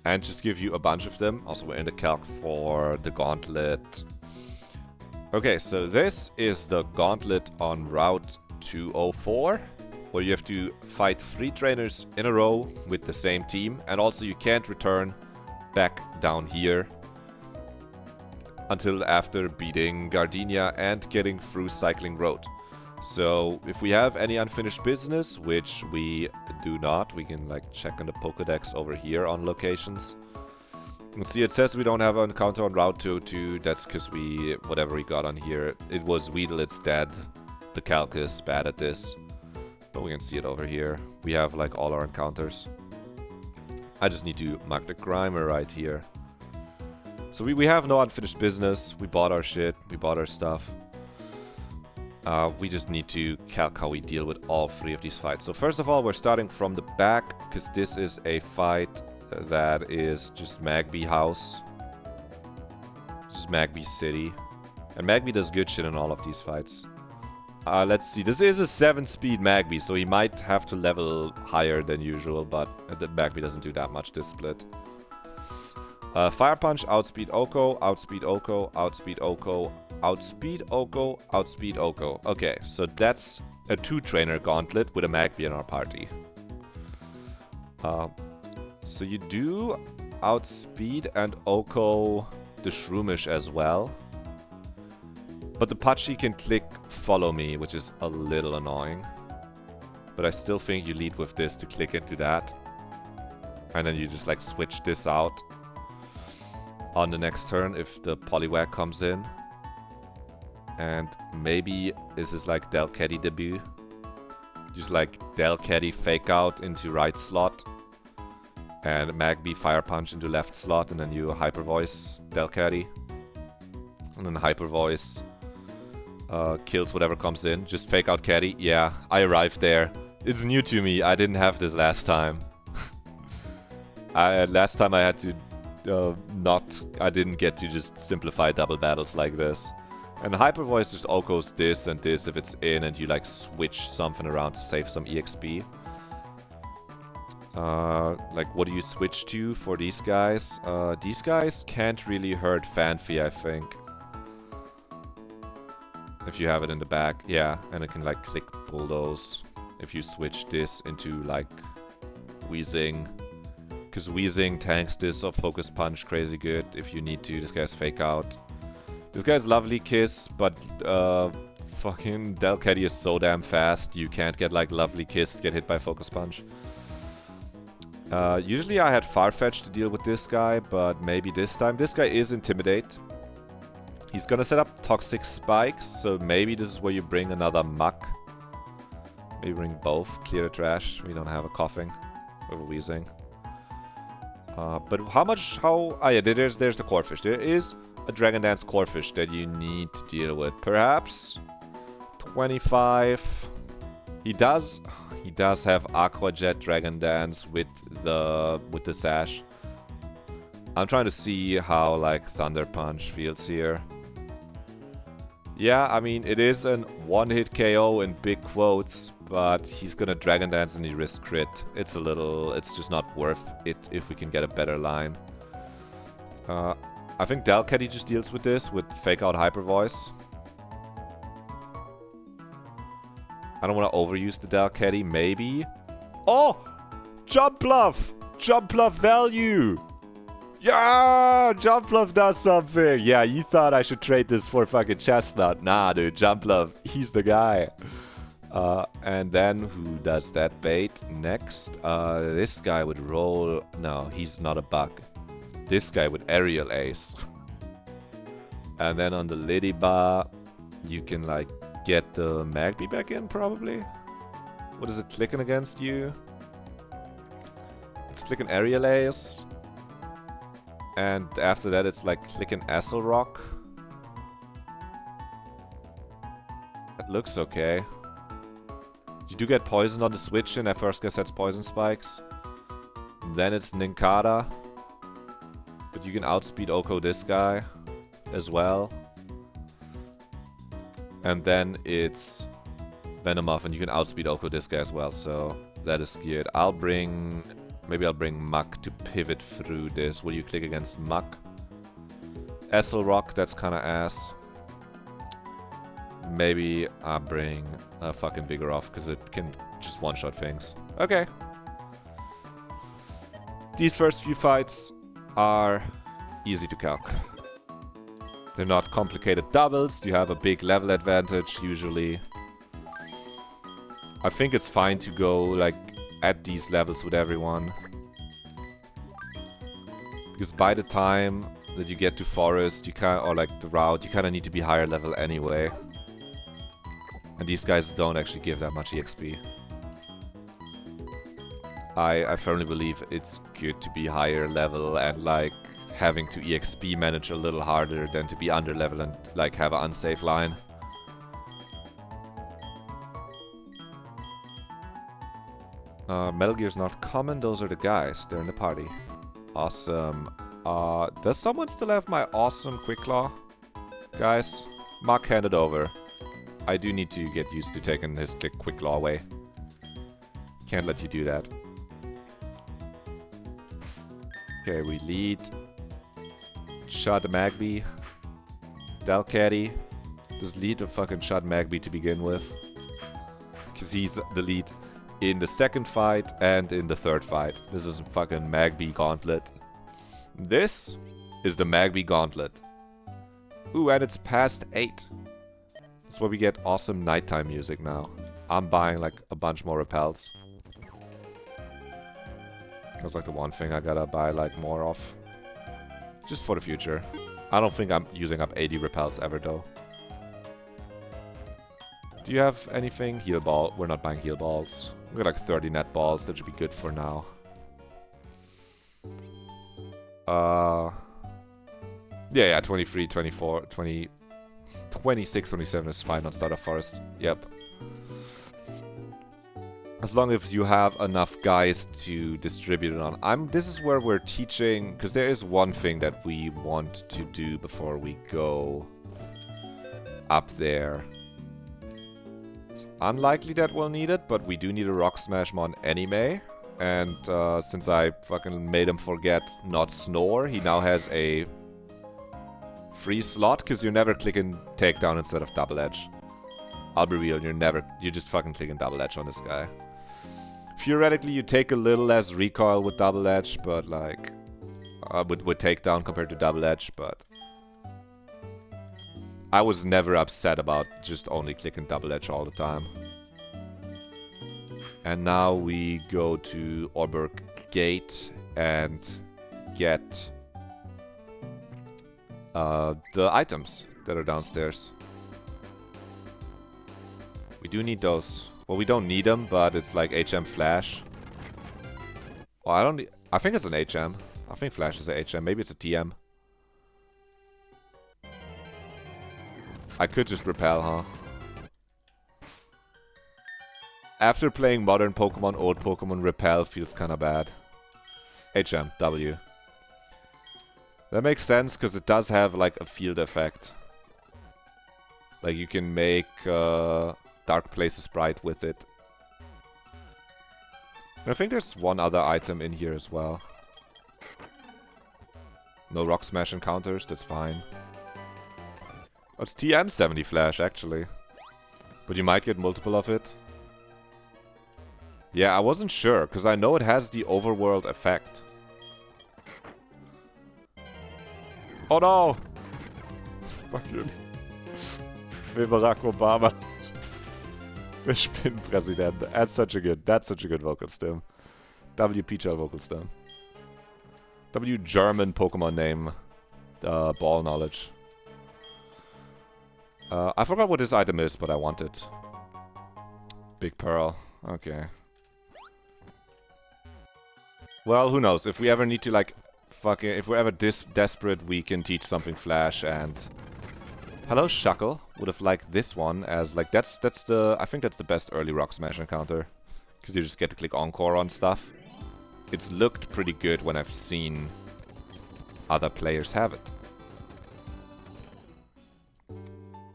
[SPEAKER 1] And just give you a bunch of them. Also, we're in the calc for the gauntlet. Okay, so this is the gauntlet on Route 204, where you have to fight 3 trainers in a row with the same team. And also you can't return back down here until after beating Gardenia and getting through Cycling Road. So if we have any unfinished business, which we do not, we can like check on the Pokedex over here on locations. And see, it says we don't have an encounter on Route 202. That's because whatever we got on here, it was Weedle, it's dead. The calc is bad at this. But we can see it over here. We have like all our encounters. I just need to mark the Grimer right here. So we have no unfinished business. We bought our shit. We bought our stuff. We just need to calc how we deal with all 3 of these fights. So first of all, we're starting from the back, because this is a fight that is just Magby House. Just Magby City. And Magby does good shit in all of these fights. Let's see. This is a 7-speed Magby, so he might have to level higher than usual, but the Magby doesn't do that much this split. Fire Punch, outspeed Oko, outspeed Oko, outspeed Oko, outspeed Oko, outspeed Oko. Okay, so that's a 2-trainer gauntlet with a Magby in our party. So you do outspeed and Oko the Shroomish as well. But the Pachi can click follow me, which is a little annoying. But I still think you lead with this to click into that. And then you just like switch this out on the next turn if the Poliwag comes in. And maybe this is like Delcatty debut. Just like Delcatty fake out into right slot. And Magby Fire Punch into left slot. And then you Hyper Voice Delcatty. And then Hyper Voice kills whatever comes in. Just fake out Caddy. Yeah, I arrived there. It's new to me. I didn't have this last time. Last time I had to I didn't get to just simplify double battles like this. And Hyper Voice just Okos this and this if it's in and you like switch something around to save some EXP. Like what do you switch to for these guys? These guys can't really hurt Fanfi, I think. If you have it in the back, yeah, and it can like click Bulldoze if you switch this into like Weezing. Because Weezing tanks this or Focus Punch crazy good if you need to. This guy's Fake Out. This guy's Lovely Kiss, but fucking Delcatty is so damn fast you can't get like Lovely Kiss, get hit by Focus Punch. Usually I had Farfetch to deal with this guy, but maybe this time. This guy is Intimidate. He's gonna set up Toxic Spikes, so maybe this is where you bring another Muck. Maybe bring both. Clear the trash. We don't have a Coughing or a Wheezing. But oh yeah, there's the Corefish. There is a Dragon Dance Corefish that you need to deal with. Perhaps 25. He does have Aqua Jet Dragon Dance with the Sash. I'm trying to see how like Thunder Punch feels here. Yeah, I mean, it is an one-hit KO in big quotes, but he's gonna Dragon Dance and he risks crit. It's just not worth it if we can get a better line. I think Delcatty just deals with this with Fake Out Hyper Voice. I don't want to overuse the Delcatty, maybe. Oh! Jump Bluff! Jump Bluff value! Yeah! Jump Bluff does something! Yeah, you thought I should trade this for fucking Chestnut. Nah, dude, Jump Bluff, he's the guy. And then who does that bait next? This guy would roll... No, he's not a bug. This guy would Aerial Ace. And then on the Liddy Bar, you can like get the Magby back in, probably. What is it clicking against you? It's clicking Aerial Ace. And after that, it's like clicking Acid Rock. That looks okay. You do get poisoned on the switch in. I first guess that's Poison Spikes. Then it's Ninkata. But you can outspeed Oko this guy as well. And then it's Venomoth, and you can outspeed Oko this guy as well. So that is good. Maybe I'll bring Muck to pivot through this. Will you click against Muck? Essel Rock, that's kind of ass. Maybe I'll bring fucking Vigoroth, because it can just one-shot things. Okay. These first few fights are easy to calc. They're not complicated doubles. You have a big level advantage, usually. I think it's fine to go, like, at these levels with everyone. Because by the time that you get to Forest, or like the route, you kind of need to be higher level anyway. And these guys don't actually give that much EXP. I firmly believe it's good to be higher level and like having to EXP manage a little harder than to be under level and like have an unsafe line. Metal Gear's not common, those are the guys. They're in the party. Awesome. Does someone still have my awesome Quick Claw? Guys? Mark, hand it over. I do need to get used to taking his quick claw away. Can't let you do that. Okay, we lead. Shot Magby. Delcatty. Just lead a fucking Shot Magby to begin with. Because he's the lead in the second fight and in the third fight. This is a fucking Magby gauntlet. This is the Magby gauntlet. Ooh, and it's past 8. That's why we get awesome nighttime music now. I'm buying like a bunch more repels. That's like the one thing I gotta buy like more of. Just for the future. I don't think I'm using up 80 repels ever though. Do you have anything? Heal ball. We're not buying heal balls. We got like 30 net balls. That should be good for now. Yeah, 23, 24, 20, 26, 27 is fine on Startup Forest. Yep. As long as you have enough guys to distribute it on. This is where we're teaching, because there is one thing that we want to do before we go up there. It's unlikely that we'll need it, but we do need a Rock Smash mon anime. And since I fucking made him forget not snore, he now has a free slot, because you're never clicking takedown instead of double edge. I'll be real, you're just fucking clicking double edge on this guy. Theoretically, you take a little less recoil with double edge, but like with takedown compared to double edge, but I was never upset about just only clicking double edge all the time. And now we go to Orberg Gate and get the items that are downstairs. We do need those. Well, we don't need them, but it's like HM Flash. Well, I think it's an HM. I think Flash is a HM. Maybe it's a TM. I could just repel, huh? After playing modern Pokemon, old Pokemon, repel feels kinda bad. HM, W. That makes sense, because it does have like a field effect. Like you can make Dark Places bright with it. And I think there's one other item in here as well. No Rock Smash encounters, that's fine. Oh, it's TM 70 Flash, actually. But you might get multiple of it. Yeah, I wasn't sure, because I know it has the overworld effect. Oh no! Fuck you. Wie Barack Obama. Ich bin Präsident. That's such a good vocal stem. W Peachal vocal stem. W German Pokemon name. Ball knowledge. I forgot what this item is, but I want it. Big Pearl. Okay. Well, who knows? If we ever need to, like, if we're ever this desperate, we can teach something Flash and... Hello, Shuckle. Would have liked this one as, like, that's the... I think that's the best early Rock Smash encounter. Because you just get to click Encore on stuff. It's looked pretty good when I've seen other players have it.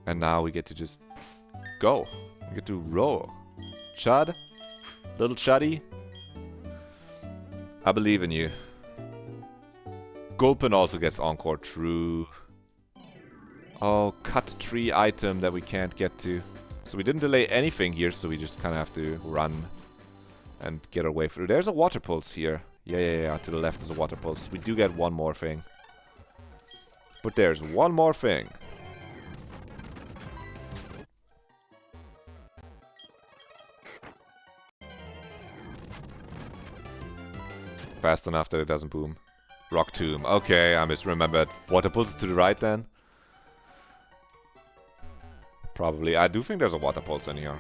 [SPEAKER 1] And now we get to just go. We get to roll. Chud? Little Chuddy? I believe in you. Gulpin also gets Encore, true. Oh, cut tree item that we can't get to. So we didn't delay anything here, so we just kind of have to run and get our way through. There's a water pulse here. Yeah. To the left is a water pulse. We do get one more thing. But there's one more thing. Fast enough that it doesn't boom. Rock Tomb. Okay, I misremembered. Water pulse to the right then? Probably. I do think there's a water pulse in here.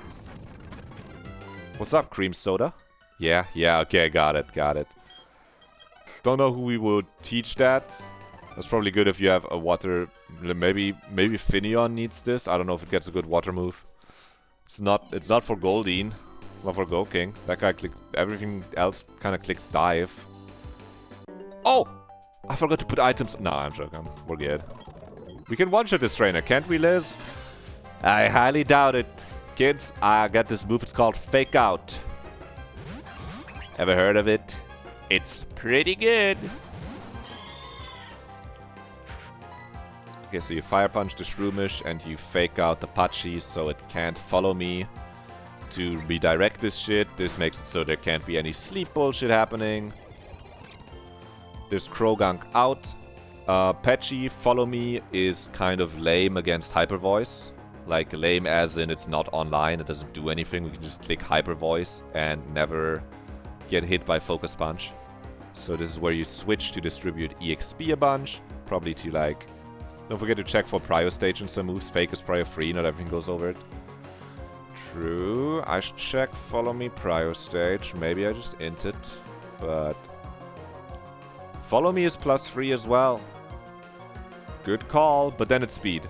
[SPEAKER 1] What's up, cream soda? Yeah, okay, got it. Don't know who we would teach that. That's probably good if you have a water... Maybe Finneon needs this. I don't know if it gets a good water move. It's not for Goldeen. Not for Goking. That guy clicked... Everything else kind of clicks dive. Oh! I forgot to put items... No, I'm joking. We're good. We can one-shot this trainer, can't we, Liz? I highly doubt it. Kids, I got this move. It's called Fake Out. Ever heard of it? It's pretty good. Okay, so you Fire Punch the Shroomish and you fake out the Pachi so it can't follow me to redirect this shit. This makes it so there can't be any sleep bullshit happening. There's Krogunk out. Pachi, follow me, is kind of lame against Hyper Voice. Like, lame as in it's not online, it doesn't do anything. We can just click Hyper Voice and never get hit by Focus Punch. So this is where you switch to distribute EXP a bunch. Probably to, like... Don't forget to check for Prio Stage and some moves. Fake is Prio free, not everything goes over it. True. I should check Follow Me Prio Stage. Maybe I just int it. But... Follow Me is +3 as well. Good call, but then it's speed.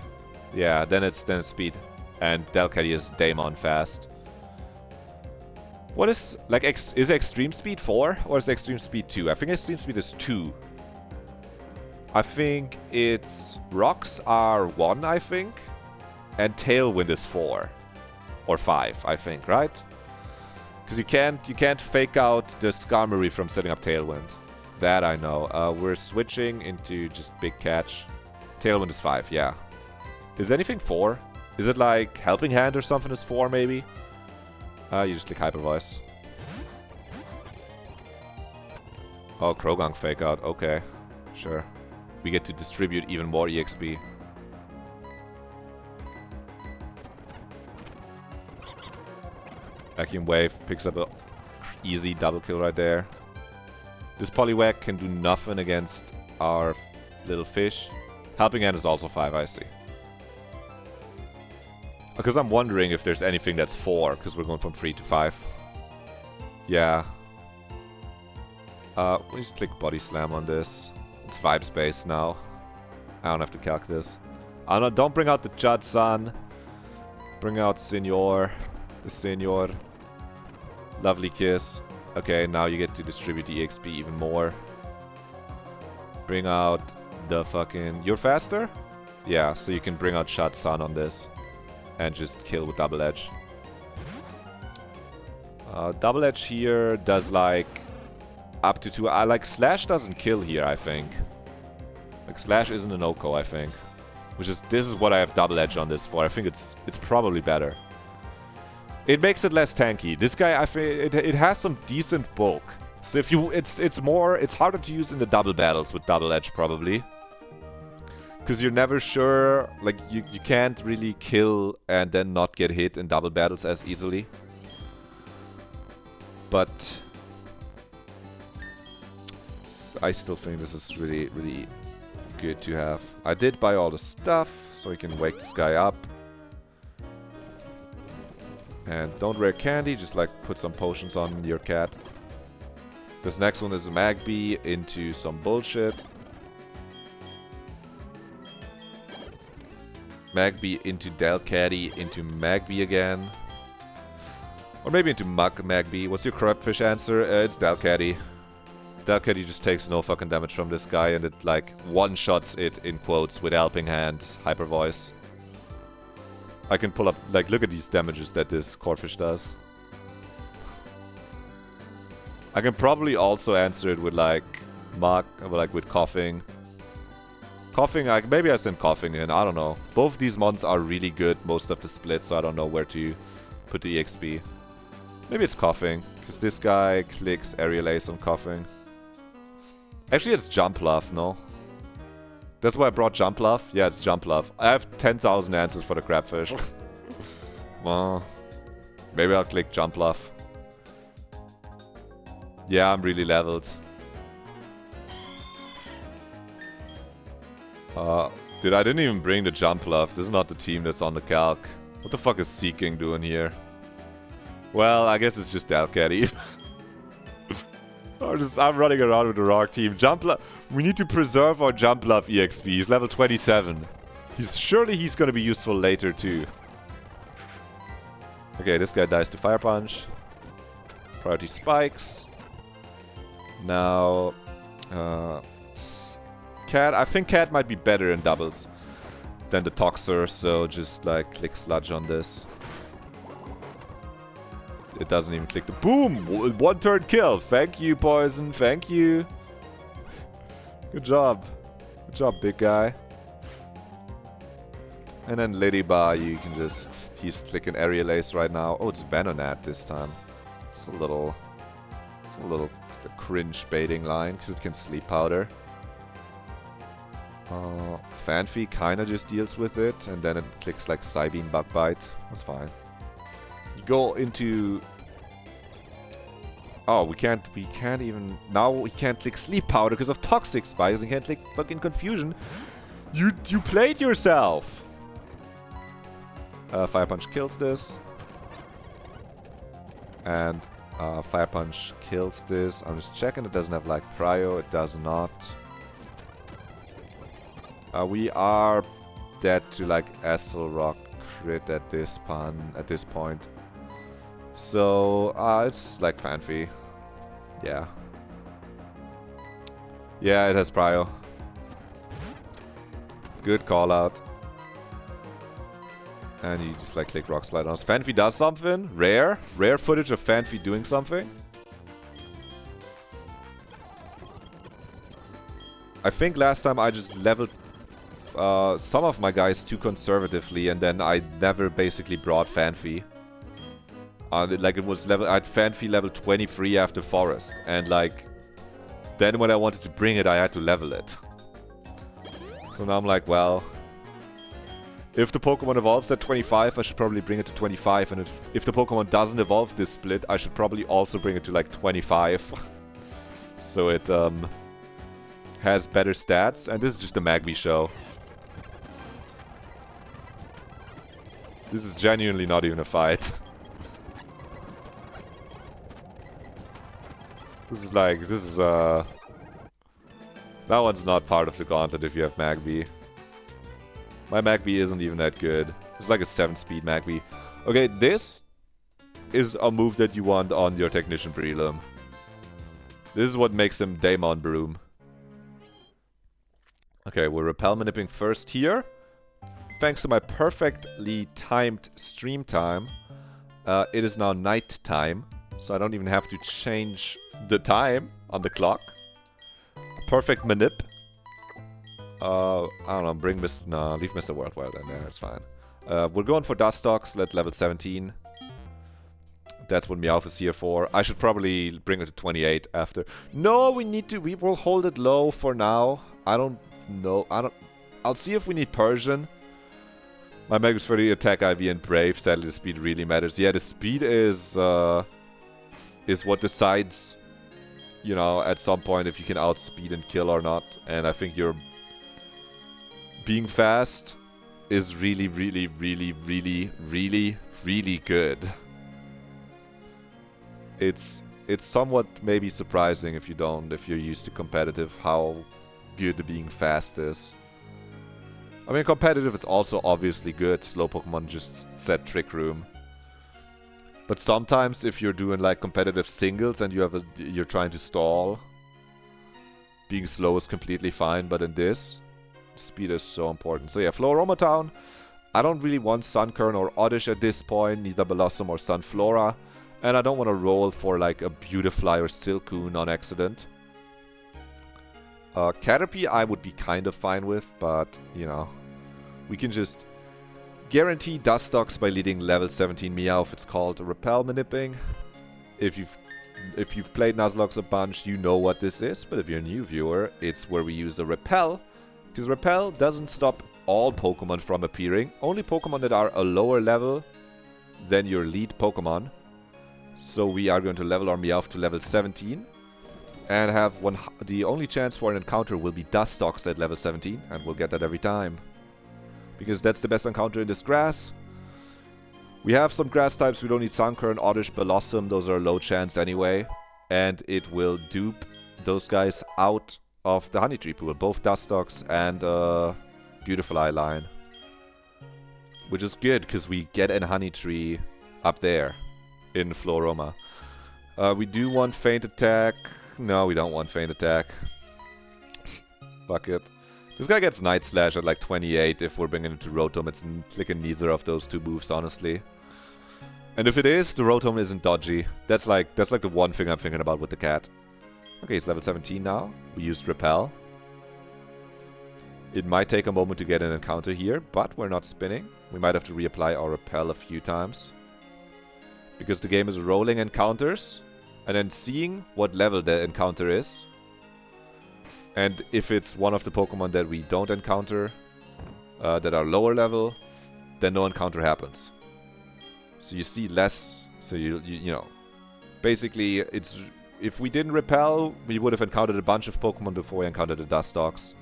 [SPEAKER 1] Yeah, then it's speed. And Delcatty is Daemon fast. What is... Like, is Extreme Speed 4? Or is Extreme Speed 2? I think Extreme Speed is 2. I think it's... Rocks are 1, I think. And Tailwind is 4. Or 5, I think, right? Because you can't fake out the Skarmory from setting up Tailwind. That I know. We're switching into just Big Catch. Tailwind is 5, yeah. Is anything 4? Is it like Helping Hand or something is 4, maybe? You just click Hyper Voice. Oh, Krogunk fake out. Okay. Sure. We get to distribute even more EXP. Vacuum Wave picks up a easy double kill right there. This Poliwag can do nothing against our little fish. Helping Hand is also 5, I see. Because I'm wondering if there's anything that's 4, because we're going from 3 to 5. Yeah. We just click Body Slam on this. It's Vibe Space now. I don't have to calc this. Don't bring out the Judson. Bring out Senor. The Senor. Lovely Kiss. Okay, now you get to distribute the EXP even more. Bring out the fucking... You're faster? Yeah, so you can bring out Judson on this. And just kill with Double Edge. Double Edge here does like... Up to 2. Like, Slash doesn't kill here, I think. Like, Slash isn't an Oko, I think. This is what I have Double Edge on this for. I think it's probably better. It makes it less tanky. This guy, I think, it has some decent bulk. So if you, it's harder to use in the double battles with Double Edge, probably. Because you're never sure, like, you can't really kill and then not get hit in double battles as easily. But... I still think this is really, really good to have. I did buy all the stuff, so you can wake this guy up. And don't rare candy, just like put some potions on your cat. This next one is a Magby into some bullshit. Magby into Delcatty into Magby again. Or maybe into Magby. What's your crabfish answer? It's Delcatty. Delcatty just takes no fucking damage from this guy and it like one-shots it in quotes with Helping Hand, Hyper Voice. I can pull up, like, look at these damages that this Corphish does. I can probably also answer it with like with coughing. Coughing, maybe I send coughing in, I don't know. Both these mons are really good most of the split, so I don't know where to put the EXP. Maybe it's coughing, because this guy clicks Aerial Ace on coughing. Actually, it's Jump Love, no? That's why I brought Jump Love? Yeah, it's Jump Love. I have 10,000 answers for the crabfish. Well, maybe I'll click Jump Love. Yeah, I'm really leveled. Dude, I didn't even bring the Jump Love. This is not the team that's on the calc. What the fuck is Seeking doing here? Well, I guess it's just Delcatty. I'm running around with the wrong team. Jump Love. We need to preserve our Jump Love EXP. He's level 27. Surely he's gonna be useful later too. Okay, this guy dies to Fire Punch. Priority spikes. Now, Cat. I think Cat might be better in doubles. than the Toxer, so just like click Sludge on this. It doesn't even click the boom! One turn kill! Thank you, Poison, thank you! Good job. Good job, big guy. And then Ladybar, you can just... He's clicking Aerial Ace right now. Oh, it's Venonat this time. It's a little cringe baiting line, because it can Sleep Powder. Fanfi kinda just deals with it, and then it clicks like Psybeam Bug Bite. That's fine. You go into... Oh, we can't even... Now we can't click Sleep Powder because of Toxic Spikes. We can't click fucking Confusion. You played yourself! Fire Punch kills this. And Fire Punch kills this. I'm just checking it doesn't have like Prio. It does not. We are dead to like Acid Rock crit at this point. So it's like Fanfi. Yeah. Yeah, it has Prio. Good call out. And you just like click Rock Slide on us. Fanfi does something. Rare footage of Fanfi doing something. I think last time I just leveled some of my guys too conservatively, and then I never basically brought Fanfi. Like it was I had Fanfi level 23 after Forest, and like then when I wanted to bring it, I had to level it. So now I'm like, well, if the Pokemon evolves at 25, I should probably bring it to 25, and if the Pokemon doesn't evolve this split, I should probably also bring it to like 25. So it has better stats, and this is just a Magby show. This is genuinely not even a fight. That one's not part of the gauntlet if you have Magby. My Magby isn't even that good. It's like a 7-speed Magby. Okay, this is a move that you want on your Technician Prelim. This is what makes him Daemon Broom. Okay, we're Repel Manipping first here. Thanks to my perfectly timed stream time, it is now night time, so I don't even have to change the time on the clock. Perfect Manip. I don't know, leave Mr. Worldwide in there, it's fine. We're going for Dustox at level 17. That's what Meowth is here for. I should probably bring it to 28 after. No, we will hold it low for now. I don't know, I'll see if we need Persian. My Magus for the attack, IV, and Brave. Sadly, the speed really matters. Yeah, the speed is what decides, you know, at some point if you can outspeed and kill or not. And I think you're being fast is really, really, really, really, really, really good. It's somewhat maybe surprising if you're used to competitive, how good being fast is. I mean, competitive is also obviously good. Slow Pokemon just set Trick Room. But sometimes if you're doing like competitive singles and you're trying to stall, being slow is completely fine. But in this, speed is so important. So yeah, Floroma Town. I don't really want Sunkern or Oddish at this point, neither Blossom or Sunflora. And I don't want to roll for like a Beautifly or Silcoon on accident. Caterpie I would be kind of fine with, but, you know, we can just guarantee Dustox by leading level 17 Meowth. It's called Repel Manipping. If you've played Nuzlocke a bunch, you know what this is, but if you're a new viewer, it's where we use a Repel, because Repel doesn't stop all Pokemon from appearing, only Pokemon that are a lower level than your lead Pokemon. So we are going to level our Meowth to level 17. And have the only chance for an encounter will be Dustox at level 17, and we'll get that every time. Because that's the best encounter in this grass. We have some grass types, we don't need Sunkern, Oddish, Blossom, those are low chance anyway. And it will dupe those guys out of the Honey Tree pool, both Dustox and Beautifly line. Which is good, because we get an Honey Tree up there in Floroma. We do want Feint Attack. No, we don't want Feint Attack. Fuck it. This guy gets Night Slash at like 28 if we're bringing it to Rotom. It's clicking neither of those two moves, honestly. And if it is, the Rotom isn't dodgy. That's like the one thing I'm thinking about with the cat. Okay, he's level 17 now. We used Repel. It might take a moment to get an encounter here, but we're not spinning. We might have to reapply our Repel a few times. Because the game is rolling encounters, and then seeing what level the encounter is. And if it's one of the Pokemon that we don't encounter, that are lower level, then no encounter happens. So you see less, so you know. Basically, it's if we didn't Repel, we would have encountered a bunch of Pokemon before we encountered the Dustox.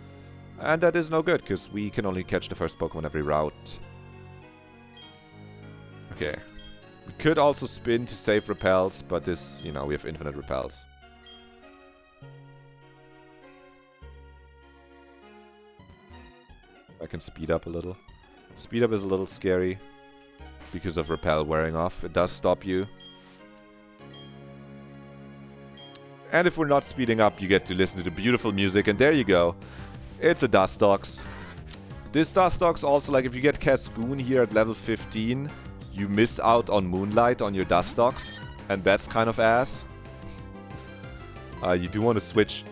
[SPEAKER 1] And that is no good, because we can only catch the first Pokemon every route. Okay. We could also spin to save Repels, but this, you know, we have infinite Repels. I can speed up a little. Speed up is a little scary because of Repel wearing off. It does stop you. And if we're not speeding up, you get to listen to the beautiful music, and there you go. It's a Dustox. This Dustox also, like, if you get Cascoon here at level 15, you miss out on Moonlight on your Dustox, and that's kind of ass. You do want to switch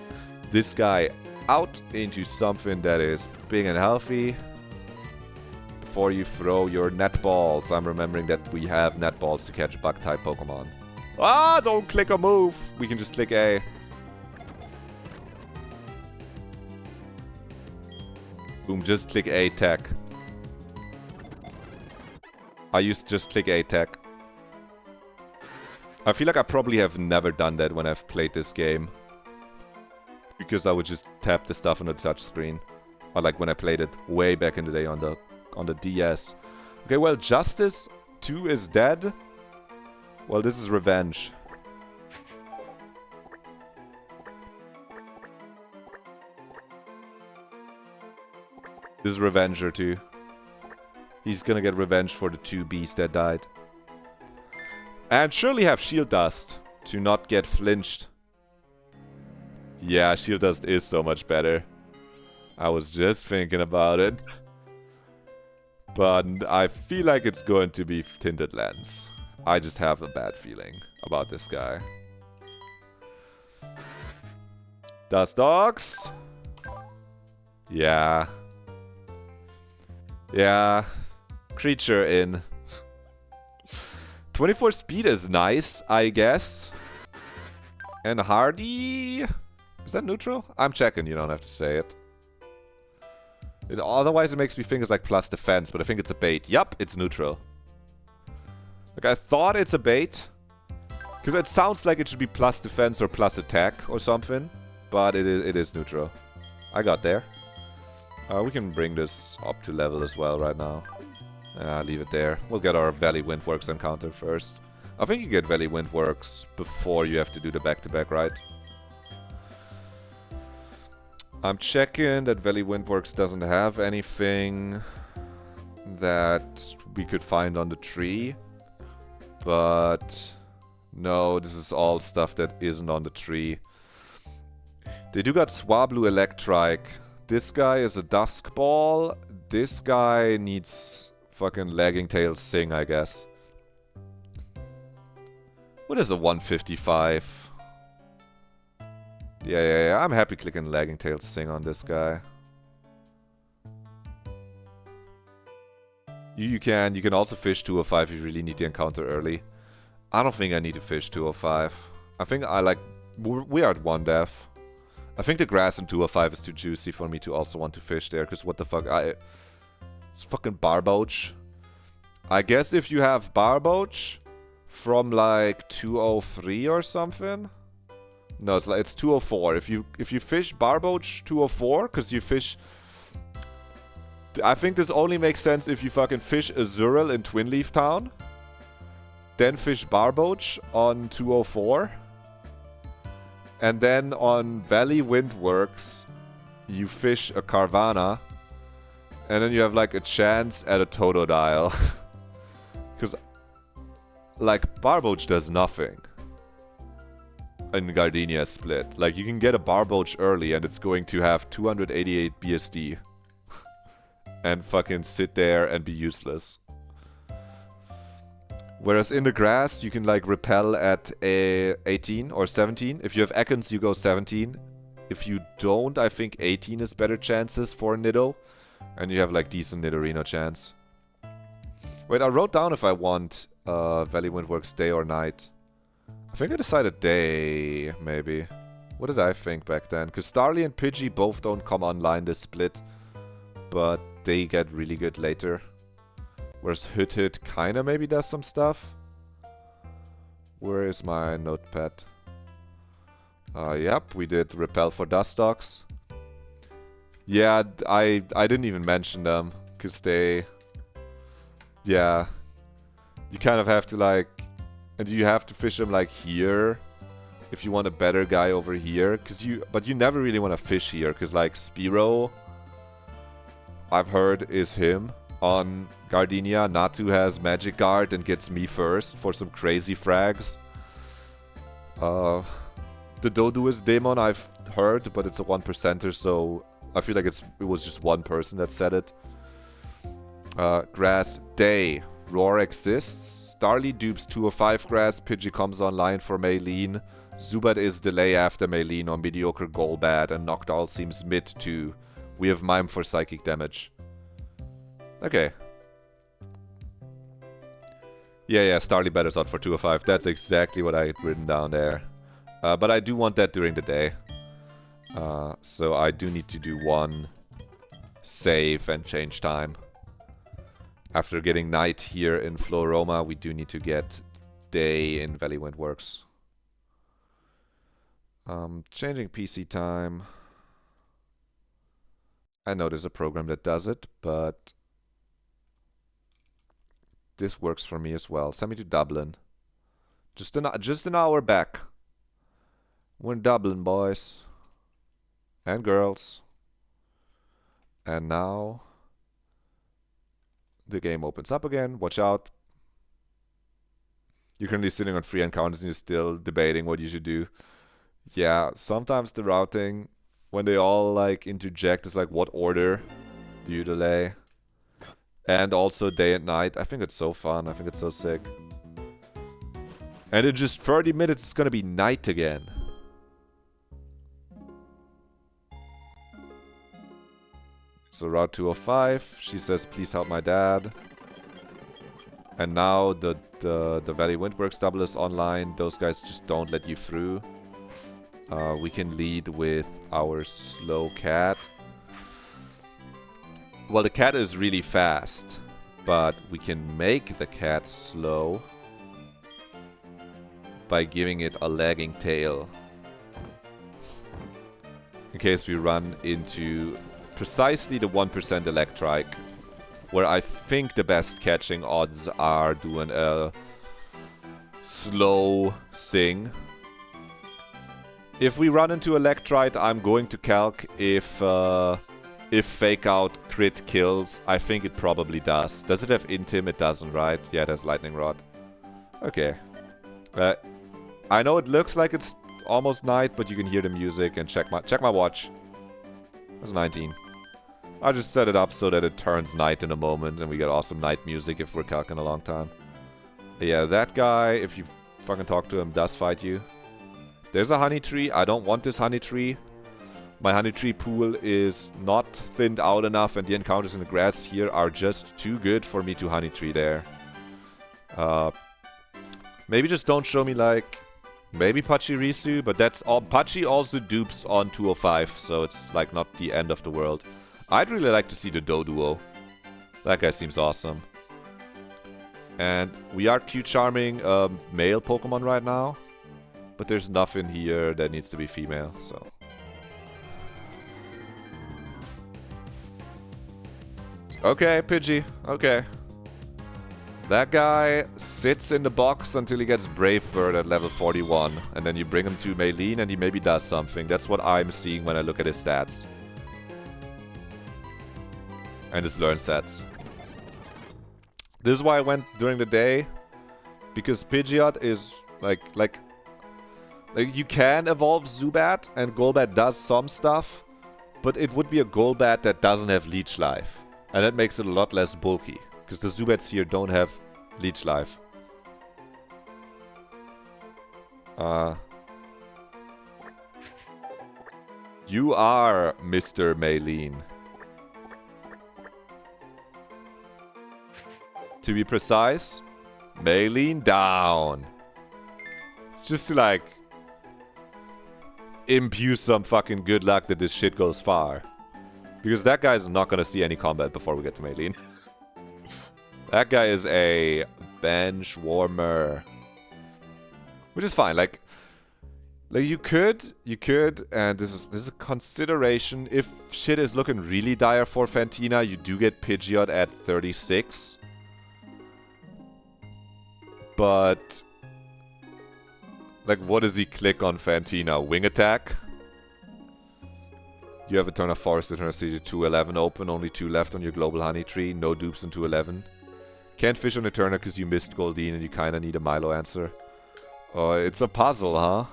[SPEAKER 1] this guy out into something that is big and healthy before you throw your netballs. I'm remembering that we have netballs to catch bug-type Pokemon. Ah, don't click a move. We can just click A. Boom, just click A tech. I used just click A tech. I feel like I probably have never done that when I've played this game. Because I would just tap the stuff on the touchscreen. Or like when I played it way back in the day on the DS. Okay, well, Justice 2 is dead. Well, this is revenge. This is Revenger 2. He's gonna get revenge for the 2 beasts that died. And surely have Shield Dust to not get flinched. Yeah, Shield Dust is so much better. I was just thinking about it. But I feel like it's going to be Tinted Lens. I just have a bad feeling about this guy. Dustox. Yeah. Yeah. Creature in. 24 speed is nice, I guess. And Hardy. Is that neutral? I'm checking, you don't have to say it. Otherwise it makes me think it's like plus defense, but I think it's a bait. Yup, it's neutral. Like, I thought it's a bait. Because it sounds like it should be plus defense or plus attack or something. But it is neutral. I got there. We can bring this up to level as well right now. Leave it there. We'll get our Valley Windworks encounter first. I think you get Valley Windworks before you have to do the back-to-back, right? I'm checking that Valley Windworks doesn't have anything that we could find on the tree. But no, this is all stuff that isn't on the tree. They do got Swablu Electrike. This guy is a Dusk Ball. This guy needs fucking Lagging Tail Sing, I guess. What is a 155? Yeah. I'm happy clicking Lagging Tail Sing on this guy. You can also fish 205 if you really need the encounter early. I don't think I need to fish 205. I think I like... We are at 1 death. I think the grass in 205 is too juicy for me to also want to fish there, because what the fuck, it's fucking Barboach. I guess if you have Barboach from like 203 or something. No, it's 204. If you fish Barboach 204, because you fish... I think this only makes sense if you fucking fish Azurill in Twin Leaf Town. Then fish Barboach on 204. And then on Valley Windworks, you fish a Carvana. And then you have like a chance at a Totodile. Because, like, Barboach does nothing. in Gardenia split. Like, you can get a Barboach early and it's going to have 288 BSD. And fucking sit there and be useless. Whereas in the grass, you can like repel at a 18 or 17. If you have Ekans, you go 17. If you don't, I think 18 is better chances for Nido. And you have like decent Nidorino chance. Wait, I wrote down if I want Valley Windworks day or night. I think I decided day, maybe. What did I think back then? Because Starly and Pidgey both don't come online this split. But they get really good later. Whereas Hit kinda maybe does some stuff. Where is my notepad? Yep, we did Repel for Dustox. Yeah, I didn't even mention them. Because they... Yeah. You kind of have to like... And you have to fish them like here. If you want a better guy over here. But you never really want to fish here. Because like Spearow, I've heard, is him. On Gardenia, Natu has Magic Guard and gets me first for some crazy frags. The Dodu is Demon, I've heard, but it's a 1%er, so I feel like it was just one person that said it. Grass Day. Roar exists. Starly dupes 205 Grass. Pidgey comes online for Maylene. Zubat is delay after Maylene on mediocre Golbat, and Noctowl seems mid too. We have Mime for psychic damage. Okay. Yeah, Starly batters out for 205. That's exactly what I had written down there. But I do want that during the day. So I do need to do one save and change time. After getting night here in Floroma, we do need to get day in Valley Windworks. Changing PC time. I know there's a program that does it, but this works for me as well. Send me to Dublin. Just an hour back. We're in Dublin, boys. And girls. And now the game opens up again. Watch out. You're currently sitting on 3 encounters and you're still debating what you should do. Yeah, sometimes the routing, when they all like interject, is like, what order do you delay? And also day and night. I think it's so fun. I think it's so sick. And in just 30 minutes, it's gonna be night again. So Route 205. She says, please help my dad. And now the Valley Windworks double is online. Those guys just don't let you through. We can lead with our slow cat. Well, the cat is really fast, but we can make the cat slow by giving it a lagging tail. In case we run into precisely the 1% Electrike, where I think the best catching odds are doing a slow sing. If we run into Electrite, I'm going to calc if Fake Out crit kills. I think it probably does. Does it have Intim? It doesn't, right? Yeah, it has Lightning Rod. Okay. I know it looks like it's almost night, but you can hear the music and check my watch. It's 19. I'll just set it up so that it turns night in a moment and we get awesome night music if we're calcing a long time. But yeah, that guy, if you fucking talk to him, does fight you. There's a honey tree. I don't want this honey tree. My honey tree pool is not thinned out enough, and the encounters in the grass here are just too good for me to honey tree there. Maybe just don't show me like maybe Pachirisu, but that's all. Pachi also dupes on 205, so it's like not the end of the world. I'd really like to see the Doduo. That guy seems awesome. And we are Q-charming male Pokemon right now. But there's nothing here that needs to be female, so. Okay, Pidgey. Okay. That guy sits in the box until he gets Brave Bird at level 41. And then you bring him to Maylene and he maybe does something. That's what I'm seeing when I look at his stats. And his learn stats. This is why I went during the day. Because Pidgeot is like Like, you can evolve Zubat, and Golbat does some stuff, but it would be a Golbat that doesn't have Leech Life. And that makes it a lot less bulky, because the Zubats here don't have Leech Life. You are Mr. Maylene. To be precise, Maylene down. Just to, like, impute some fucking good luck that this shit goes far. Because that guy's not gonna see any combat before we get to Maylene. That guy is a bench warmer. Which is fine, like you could, and this is a consideration. If shit is looking really dire for Fantina, you do get Pidgeot at 36. But, like, what does he click on Fantina? Wing attack? You have Eterna Forest, Eterna City 211 open, only 2 left on your Global Honey Tree, no dupes in 211. Can't fish on Eterna because you missed Goldeen and you kinda need a Milo answer. Oh, it's a puzzle, huh?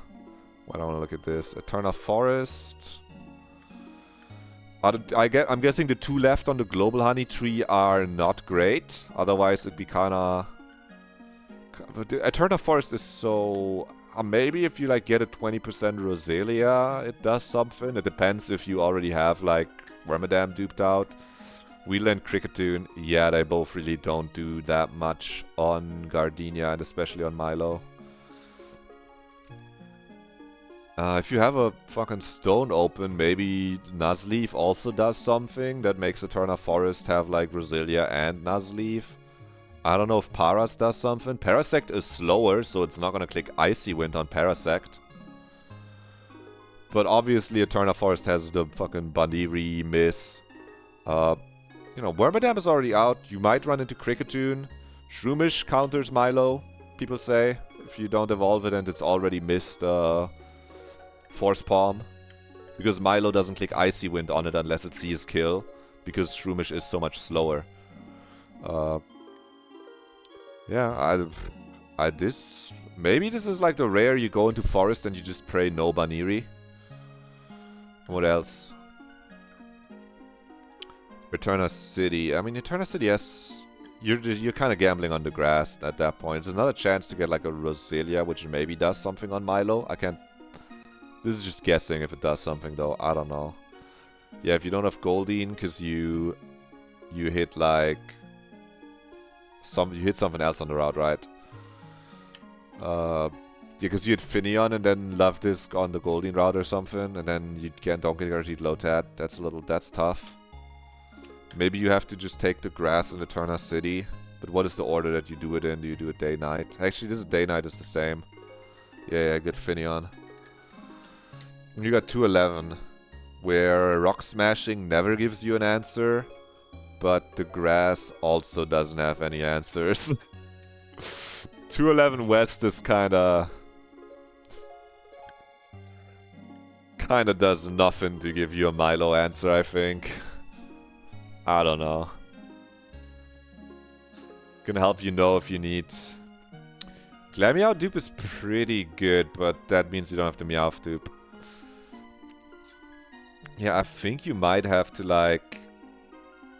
[SPEAKER 1] Well, I don't want to look at this. Eterna Forest. I'm guessing the 2 left on the Global Honey Tree are not great. Otherwise, it'd be kinda... Eterna Forest is so... maybe if you, like, get a 20% Roselia, it does something. It depends if you already have, like, Wormadam duped out. Wheel and Cricketune, yeah, they both really don't do that much on Gardenia, and especially on Milo. If you have a fucking stone open, maybe Nuzleaf also does something that makes Eterna Forest have, like, Roselia and Nuzleaf. I don't know if Paras does something. Parasect is slower, so it's not gonna click Icy Wind on Parasect. But obviously Eterna Forest has the fucking Bandiri miss. You know, Wormadam is already out. You might run into Cricketune. Shroomish counters Milo, people say. If you don't evolve it and it's already missed Force Palm. Because Milo doesn't click Icy Wind on it unless it sees kill. Because Shroomish is so much slower. Yeah, maybe this is like the rare you go into forest and you just pray no Baniri. What else? Eterna City. I mean, Eterna City, yes. You're kind of gambling on the grass at that point. There's another chance to get like a Roselia, which maybe does something on Milo. I can't... This is just guessing if it does something though. I don't know. Yeah, if you don't have Goldeen, because you hit like... you hit something else on the route, right? Yeah, because you hit Finneon and then Luvdisc on the Goldeen route or something, and then you don't get guaranteed Lotad. That's tough. Maybe you have to just take the grass in Eterna City. But what is the order that you do it in? Do you do it day-night? Actually, this is day-night is the same. Yeah, good Finneon. And you got 211, where Rock Smashing never gives you an answer. But the grass also doesn't have any answers. 211 West is kinda does nothing to give you a Milo answer, I think. I don't know. Can help you know if you need... Glameow dupe is pretty good, but that means you don't have the Meowth dupe. Yeah, I think you might have to, like...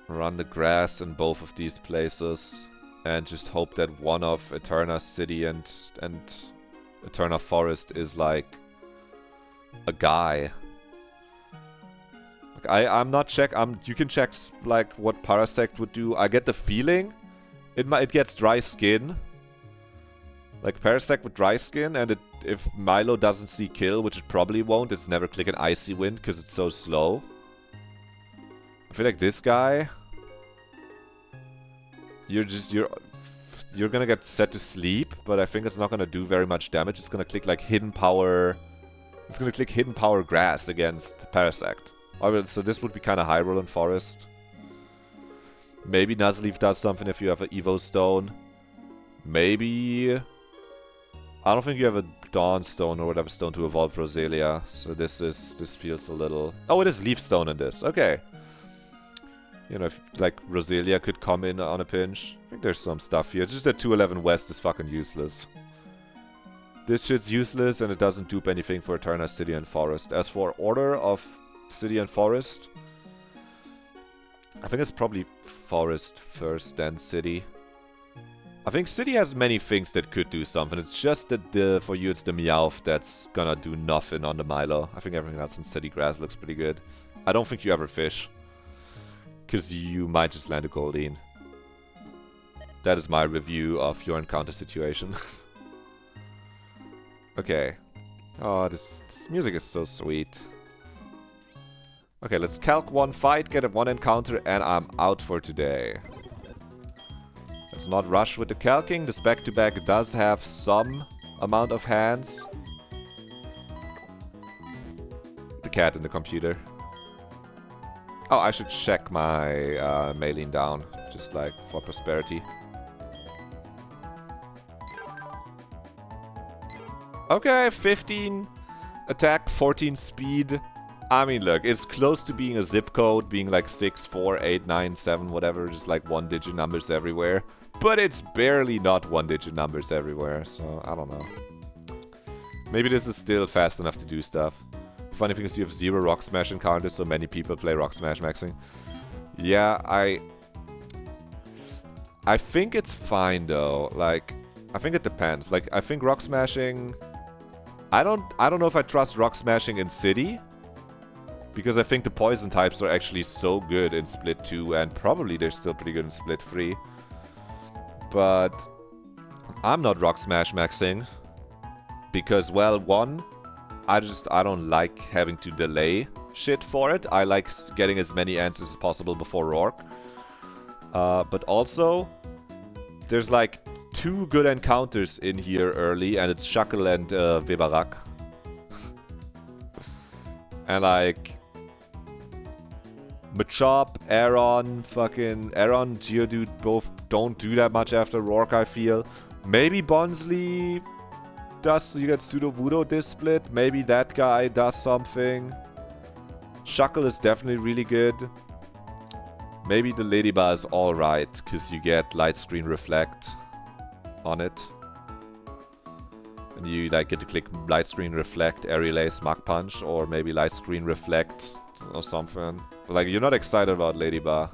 [SPEAKER 1] run the grass in both of these places and just hope that one of Eterna City and Eterna Forest is like a guy. Like I'm not check. You can check like what Parasect would do. I get the feeling it gets dry skin. Like Parasect with dry skin, and if Milo doesn't see kill, which it probably won't, it's never clicking Icy Wind because it's so slow. I feel like this guy, you're gonna get set to sleep, but I think it's not gonna do very much damage. It's gonna click like Hidden Power. It's gonna click Hidden Power Grass against Parasect. So this would be kind of high roll in Forest. Maybe Nuzleaf does something if you have an Evo Stone. Maybe... I don't think you have a Dawn Stone or whatever stone to evolve Roselia. So this feels a little... Oh, it is Leaf Stone in this. Okay. You know, if, like, Roselia could come in on a pinch. I think there's some stuff here. Just that 211 West is fucking useless. This shit's useless and it doesn't dupe anything for Eterna, City, and Forest. As for Order of City and Forest, I think it's probably Forest first, then City. I think City has many things that could do something. It's just that for you it's the Meowth that's gonna do nothing on the Milo. I think everything else in City Grass looks pretty good. I don't think you ever fish, because you might just land a Goldeen. That is my review of your encounter situation. Okay. Oh, this music is so sweet. Okay, let's calc one fight, get one encounter, and I'm out for today. Let's not rush with the calking. This back-to-back does have some amount of hands. The cat in the computer. Oh, I should check my mailing down, just like for prosperity. Okay, 15 attack, 14 speed. I mean, look, it's close to being a zip code, being like 6, 4, 8, 9, 7, whatever, just like one-digit numbers everywhere. But it's barely not one-digit numbers everywhere, so I don't know. Maybe this is still fast enough to do stuff. Funny thing is you have 0 Rock Smash encounters, so many people play Rock Smash maxing. Yeah, I think it's fine though. Like, I think it depends. Like, I think Rock Smashing... I don't know if I trust Rock Smashing in City. Because I think the poison types are actually so good in Split 2, and probably they're still pretty good in Split 3. But I'm not Rock Smash maxing. Because, well, one, I don't like having to delay shit for it. I like getting as many answers as possible before Rourke. But also, there's like 2 good encounters in here early, and it's Shackle and Weberak. And like... Machop, Aron, Geodude both don't do that much after Rourke, I feel. Maybe Bonsley does, you get Pseudo-Voodoo this split. Maybe that guy does something. Shackle is definitely really good. Maybe the Ladybar is alright, because you get Light Screen Reflect on it. And you like get to click Light Screen Reflect, Aerial Ace, Mach Punch, or maybe Light Screen Reflect or something. Like, you're not excited about Ladybar.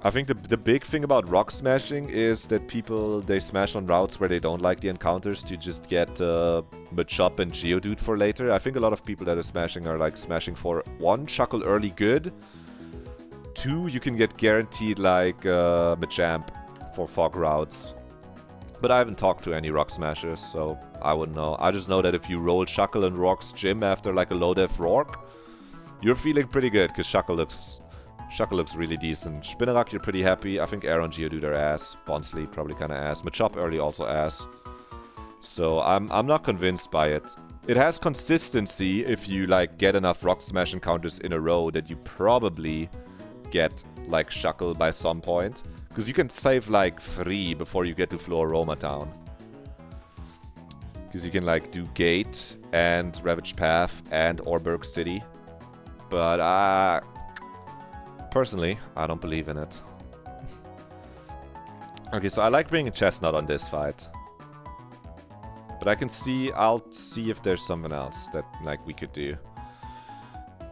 [SPEAKER 1] I think the big thing about Rock Smashing is that people, they smash on routes where they don't like the encounters to just get Machop and Geodude for later. I think a lot of people that are smashing are like smashing for 1, Shackle early good. 2, you can get guaranteed like Machamp for fog routes. But I haven't talked to any Rock Smashers, so I wouldn't know. I just know that if you roll Shackle and Rourke's gym after like a low def Rourke, you're feeling pretty good, because Shackle looks really decent. Spinarak, you're pretty happy. I think Aron, Geodude are ass. Bonsley, probably kind of ass. Machop early, also ass. So I'm not convinced by it. It has consistency if you like get enough Rock Smash encounters in a row that you probably get like Shackle by some point. Because you can save like 3 before you get to Floaroma Town. Because you can like do Gate and Ravaged Path and Orberg City. But personally, I don't believe in it. Okay, so I like bringing Chestnut on this fight. But I'll see if there's something else that like we could do.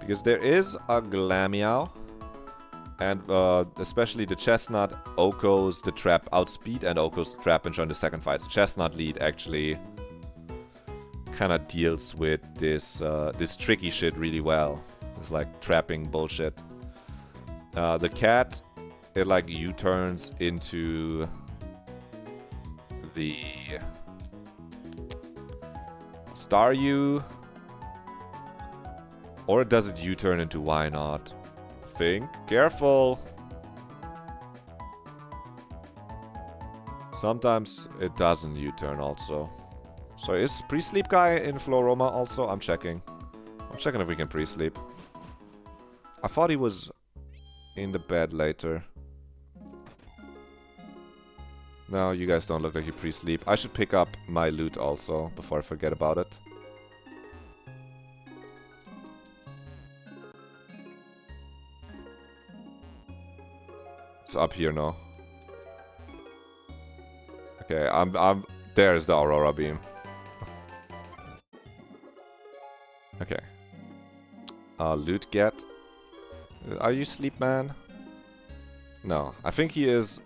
[SPEAKER 1] Because there is a Glameow. And especially the Chestnut, Oko's the Trap outspeed, and Oko's the Trap and join the second fight. So Chestnut lead actually kind of deals with this tricky shit really well. It's like trapping bullshit. The cat, it like U-turns into the Staryu, or does it U-turn into Why Not? Think careful. Sometimes it doesn't U-turn also. So is pre-sleep guy in Floaroma also? I'm checking if we can pre-sleep. I thought he was in the bed later. No, you guys don't look like you pre-sleep. I should pick up my loot also before I forget about it. It's up here now. Okay, There's the Aurora Beam. Okay. Loot get. Are you Sleep Man? No, I think he is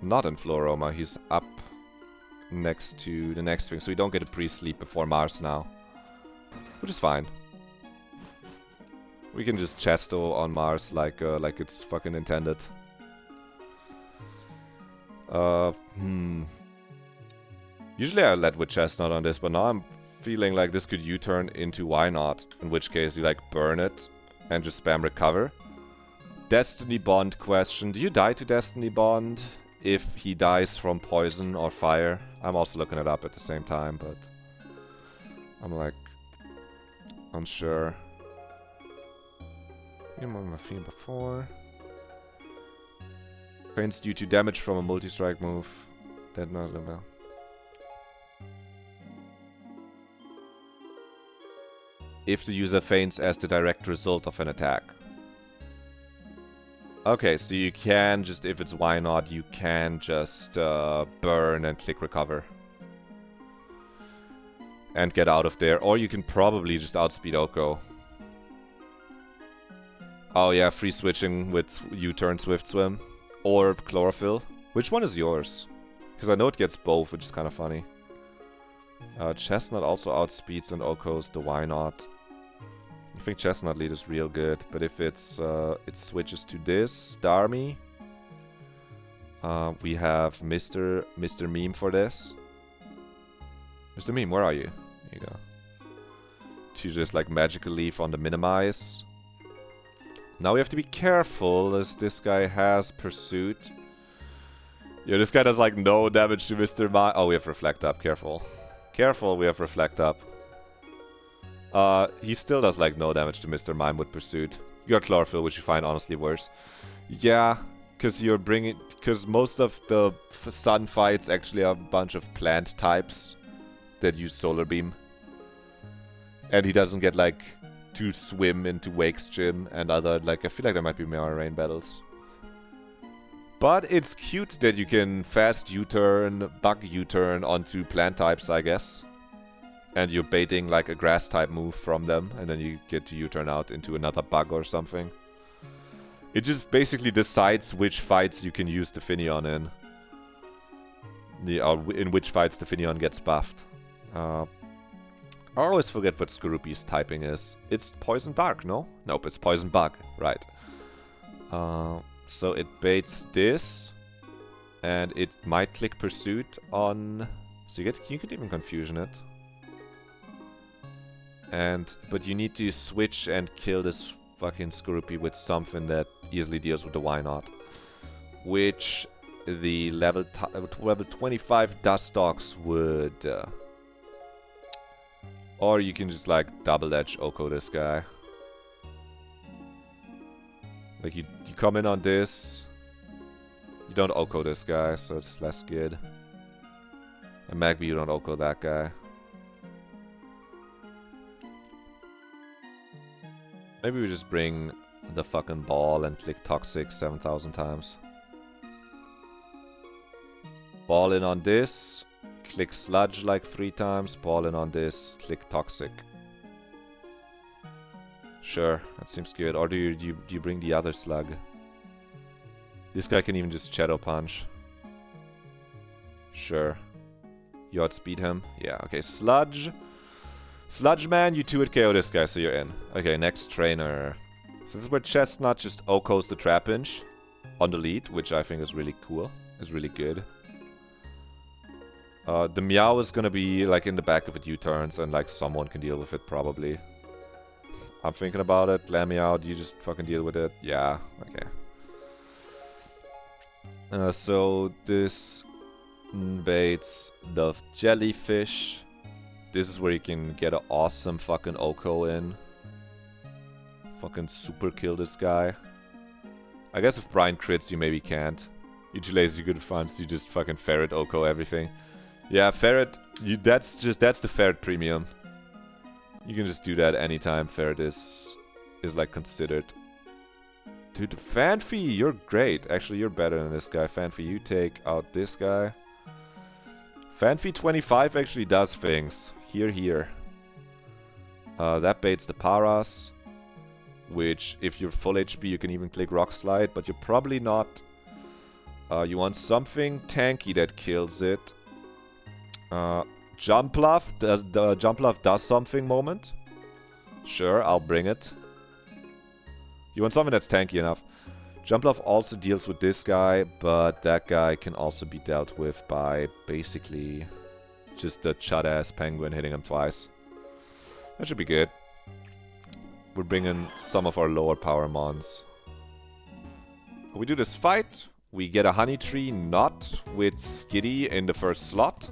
[SPEAKER 1] not in Floroma. He's up next to the next thing, so we don't get a pre-sleep before Mars now. Which is fine. We can just chesto on Mars like it's fucking intended. Usually I let with Chestnut on this, but now I'm feeling like this could U-turn into why not, in which case you like burn it and just spam recover. Destiny Bond question. Do you die to Destiny Bond if he dies from poison or fire? I'm also looking it up at the same time, but I'm like unsure. You know my theme before. Pains due to damage from a multi-strike move. Dead not level. If the user faints as the direct result of an attack. Okay, so you can just, if it's why not, you can just burn and click recover. And get out of there. Or you can probably just outspeed Oko. Oh yeah, free switching with U-turn Swift Swim. Or Chlorophyll. Which one is yours? Because I know it gets both, which is kind of funny. Chestnut also outspeeds and Oko's the why not. I think Chestnut lead is real good, but if it's it switches to this, Starmie. We have Mr. Meme for this. Mr. Meme, where are you? There you go. To just like magical leaf on the minimize. Now we have to be careful as this guy has pursuit. Yeah, this guy does like no damage to Mr. Mime. Oh, we have reflect up, careful. Careful, we have reflect up. He still does like no damage to Mr. Mime with pursuit. You got Chlorophyll, which you find honestly worse. Yeah, because you're bringing... Because most of the sun fights actually are a bunch of plant types that use Solar Beam. And he doesn't get like to swim into Wake's gym and other... Like, I feel like there might be more rain battles. But it's cute that you can fast U-turn, bug U-turn onto plant types, I guess. And you're baiting like a grass type move from them, and then you get to U-turn out into another bug or something. It just basically decides which fights you can use the Finneon in. In which fights the Finneon gets buffed. I always forget what Skorupi's typing is. It's Poison Dark, no? Nope, it's Poison Bug, right. So it baits this, and it might click Pursuit on... So you could even Confusion it. But you need to switch and kill this fucking Skorupi with something that easily deals with the why not. Which the level 25 Dust Dogs would. Or you can just like double edge Oko this guy. Like you come in on this. You don't Oko this guy, so it's less good. And Magby, you don't Oko that guy. Maybe we just bring the fucking ball and click Toxic 7,000 times. Ball in on this, click Sludge like 3 times, ball in on this, click Toxic. Sure, that seems good. Or do you bring the other slug? This guy can even just Shadow Punch. Sure. You outspeed him? Yeah, okay. Sludge. Sludge Man, you 2-hit KO this guy, so you're in. Okay, next trainer. So this is where Chestnut just Oko's the Trapinch on the lead, which I think is really cool. Is really good. The Meow is gonna be like in the back of it U-turns, and like someone can deal with it probably. I'm thinking about it. Meow, do you just fucking deal with it? Yeah, okay. So this baits the Jellyfish. This is where you can get an awesome fucking Oko in. Fucking super kill this guy. I guess if Brian crits, you maybe can't. You're too lazy, good fun, so you just fucking Ferret Oko everything. Yeah, Ferret, that's the Ferret premium. You can just do that anytime Ferret is like considered. Dude, Fanfi, you're great. Actually, you're better than this guy. Fanfi, you take out this guy. Fanfi 25 actually does things. Here. That baits the Paras. Which, if you're full HP, you can even click Rock Slide, but you're probably not. You want something tanky that kills it. Jump Bluff. The Jump Bluff does something moment. Sure, I'll bring it. You want something that's tanky enough. Jump Bluff also deals with this guy, but that guy can also be dealt with by basically just the chud-ass penguin hitting him twice. That should be good. We're bringing some of our lower power mons. We do this fight. We get a Honey Tree not with Skitty in the first slot.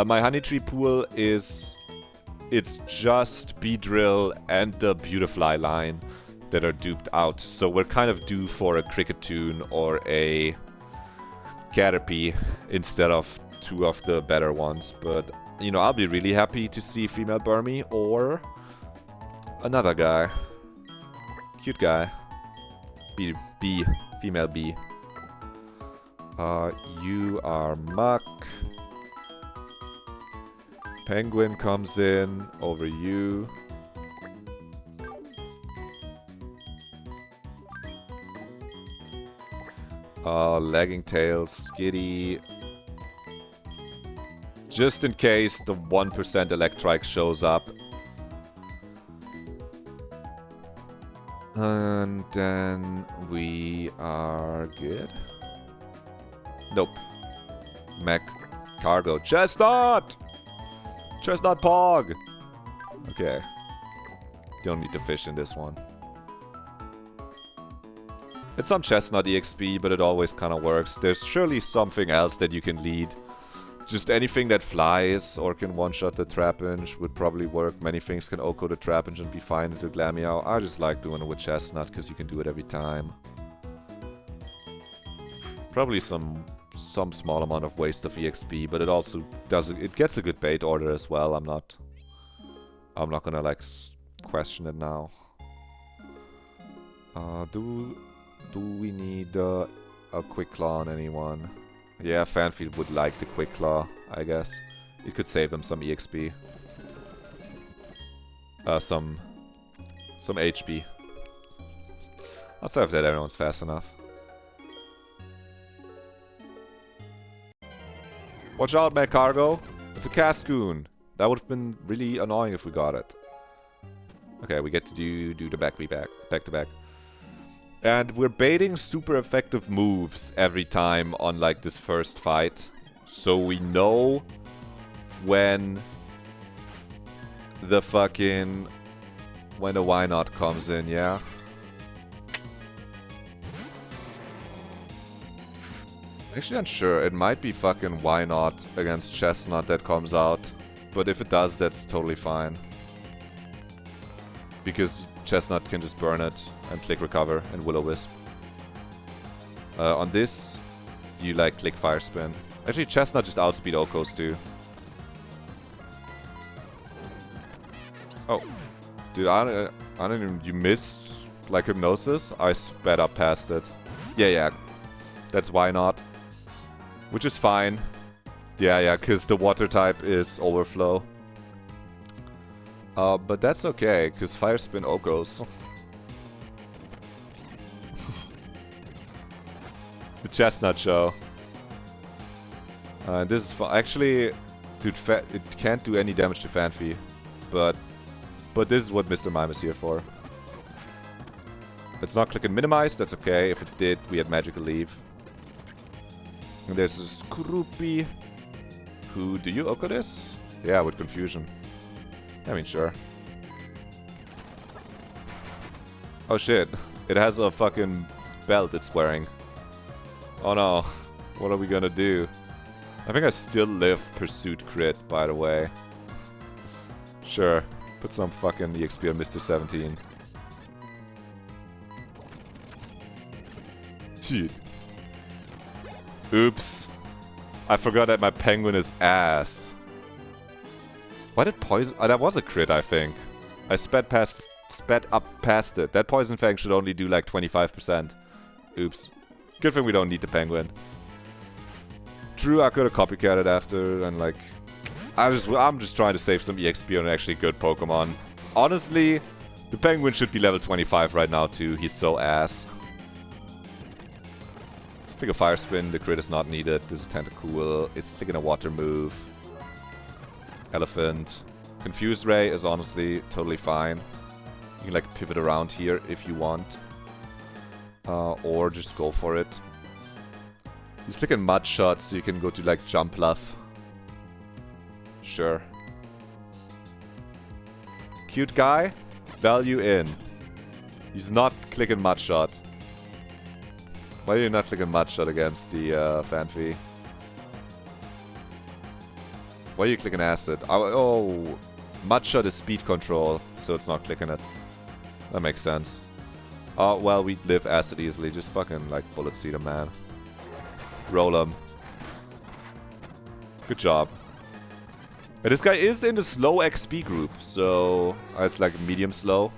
[SPEAKER 1] My Honey Tree pool is... It's just Beedrill and the Beautifly line that are duped out. So we're kind of due for a Cricketune or a Caterpie instead of two of the better ones. But, you know, I'll be really happy to see female Burmy or another guy. Cute guy. B. Female B. You are Muck. Penguin comes in over you. Lagging Tail, Skitty. Just in case the 1% Electrike shows up. And then we are good. Nope. Mech Cargo. Chestnut! Chestnut Pog! Okay. Don't need to fish in this one. It's some Chestnut EXP, but it always kind of works. There's surely something else that you can lead. Just anything that flies or can one-shot the Trapinch would probably work. Many things can Oko the Trapinch and be fine into Glameow. I just like doing it with Chestnut because you can do it every time. Probably some small amount of waste of EXP, but it also does it gets a good bait order as well. I'm not gonna like question it now. Do we need a Quick Claw on anyone? Yeah, Fanfield would like the Quick Claw, I guess. It could save him some EXP. Some HP. I'll save that everyone's fast enough. Watch out, Mech Cargo. It's a Cascoon. That would have been really annoying if we got it. Okay, we get to do the back to back. And we're baiting super effective moves every time on like this first fight. So we know when the Why Not comes in, yeah? Actually unsure. It might be fucking Why Not against Chestnut that comes out. But if it does, that's totally fine. Because Chestnut can just burn it and click Recover and Will-O-Wisp. On this, you like click Fire Spin. Actually, Chestnut just outspeed Okos too. Oh. Dude, I don't even... You missed like Hypnosis? I sped up past it. Yeah. That's Why Not. Which is fine. Yeah, because the water type is Overflow. But that's okay, because Fire Spin Okos. The Chestnut Show. This is actually, dude, it can't do any damage to Fanfi, but this is what Mr. Mime is here for. It's not click and minimize, that's okay. If it did, we had Magical Leave. And there's this Scroopy. Who, do you Oko this? Yeah, with Confusion. I mean, sure. Oh shit, it has a fucking belt it's wearing. Oh no, what are we gonna do? I think I still live Pursuit crit, by the way. Sure, put some fucking EXP on Mr. 17. Dude. Oops. I forgot that my penguin is ass. Why did poison... Oh, that was a crit, I think. I sped up past it. That Poison Fang should only do like 25%. Oops. Good thing we don't need the penguin. True, I could have copycatted after and like... I'm just trying to save some EXP on actually good Pokemon. Honestly, the Penguin should be level 25 right now too. He's so ass. Let's take a Fire Spin. The crit is not needed. This is kinda cool. It's taking a Water move. Elephant. Confused Ray is honestly totally fine. You can like pivot around here if you want. Or just go for it. He's clicking Mud Shot, so you can go to like Jump Bluff. Sure. Cute guy. Value in. He's not clicking Mud Shot. Why are you not clicking Mud Shot against the Fanfi? Why are you clicking Acid? Oh, Mud Shot is speed control, so it's not clicking it. That makes sense. Oh, well, we live Acid easily. Just fucking, like, Bullet Seed him, man. Roll him. Good job. But this guy is in the slow XP group, so... it's like medium slow.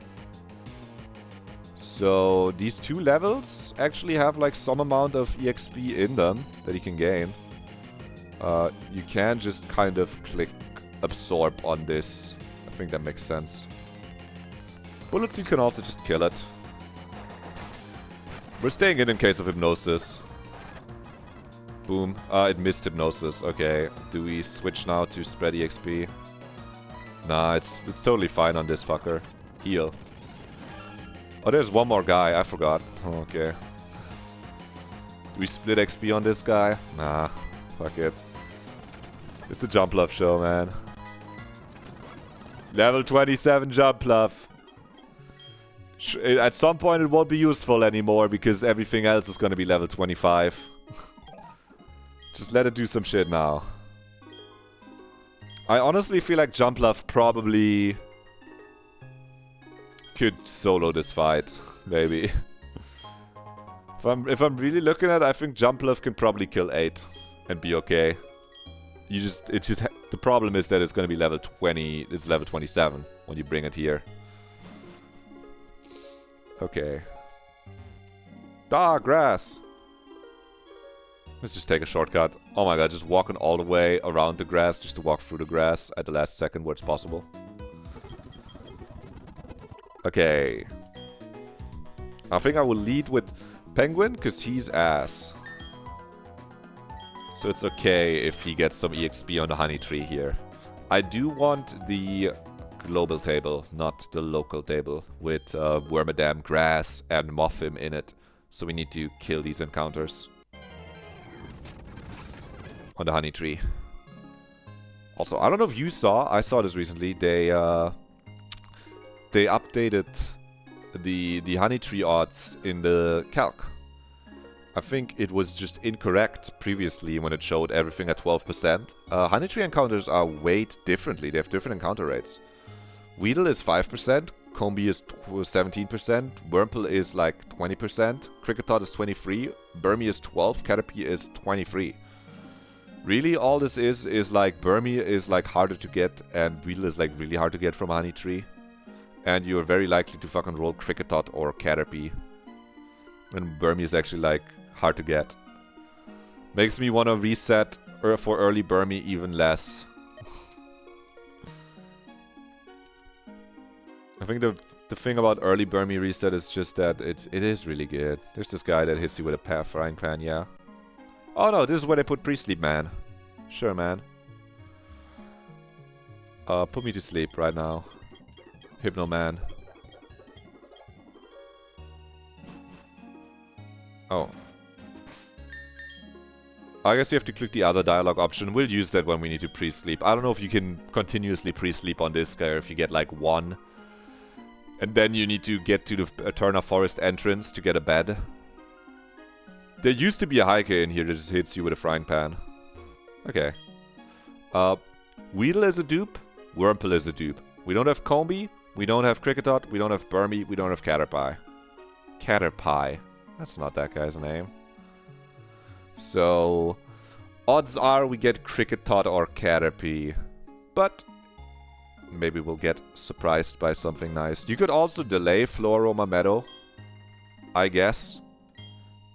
[SPEAKER 1] So, these two levels actually have, like, some amount of EXP in them that he can gain. You can just kind of click Absorb on this. I think that makes sense. Bullet Seed can also just kill it. We're staying in case of Hypnosis. Boom. It missed Hypnosis. Okay. Do we switch now to spread EXP? Nah, it's totally fine on this fucker. Heal. Oh, there's one more guy. I forgot. Oh, okay. Do we split XP on this guy? Nah. Fuck it. It's the Jump Bluff show, man. Level 27 Jump Bluff. At some point it won't be useful anymore because everything else is gonna be level 25. Just let it do some shit now. I honestly feel like Jump Bluff probably could solo this fight, maybe. If I'm really looking at it, I think Jump Bluff can probably kill 8 and be okay. The problem is that it's gonna be level 20, it's level 27 when you bring it here. Okay. Grass! Let's just take a shortcut. Oh my god, just walking all the way around the grass just to walk through the grass at the last second where it's possible. Okay. I think I will lead with Penguin, because he's ass. So it's okay if he gets some EXP on the honey tree here. I do want the global table, not the local table, with Wormadam, Grass, and Mothim in it. So we need to kill these encounters on the honey tree. Also, I don't know if you saw, I saw this recently, they updated the honey tree odds in the calc. I think it was just incorrect previously when it showed everything at 12%. Honey tree encounters are weighed differently, they have different encounter rates. Weedle is 5%, Combi is 17%, Wurmple is like 20%, Kricketot is 23%, Burmy is 12%, Caterpie is 23%. Really, all this is like Burmy is like harder to get and Weedle is like really hard to get from Honey Tree. And you're very likely to fucking roll Kricketot or Caterpie. And Burmy is actually like hard to get. Makes me want to reset for early Burmy even less. I think the thing about early Burmy reset is just that it is really good. There's this guy that hits you with a frying pan, yeah. Oh no, this is where they put Pre-Sleep Man. Sure, man. Put me to sleep right now. Hypno Man. Oh. I guess you have to click the other dialogue option. We'll use that when we need to pre-sleep. I don't know if you can continuously pre-sleep on this guy or if you get like one. And then you need to get to the Eterna Forest entrance to get a bed. There used to be a hiker in here that just hits you with a frying pan. Okay. Weedle is a dupe. Wurmple is a dupe. We don't have Combi. We don't have Kricketot. We don't have Burmy. We don't have Caterpie. Caterpie. That's not that guy's name. So, odds are we get Kricketot or Caterpie. But maybe we'll get surprised by something nice. You could also delay Floroma Meadow, I guess.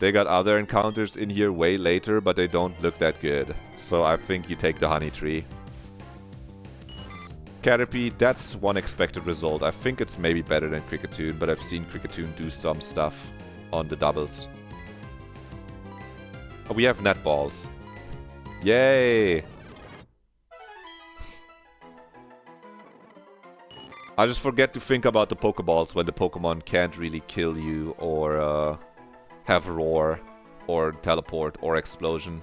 [SPEAKER 1] They got other encounters in here way later, but they don't look that good. So I think you take the honey tree. Caterpie, that's one expected result. I think it's maybe better than Kricketune, but I've seen Kricketune do some stuff on the doubles. Oh, we have netballs. Yay! I just forget to think about the Pokeballs when the Pokemon can't really kill you or have Roar or Teleport or Explosion.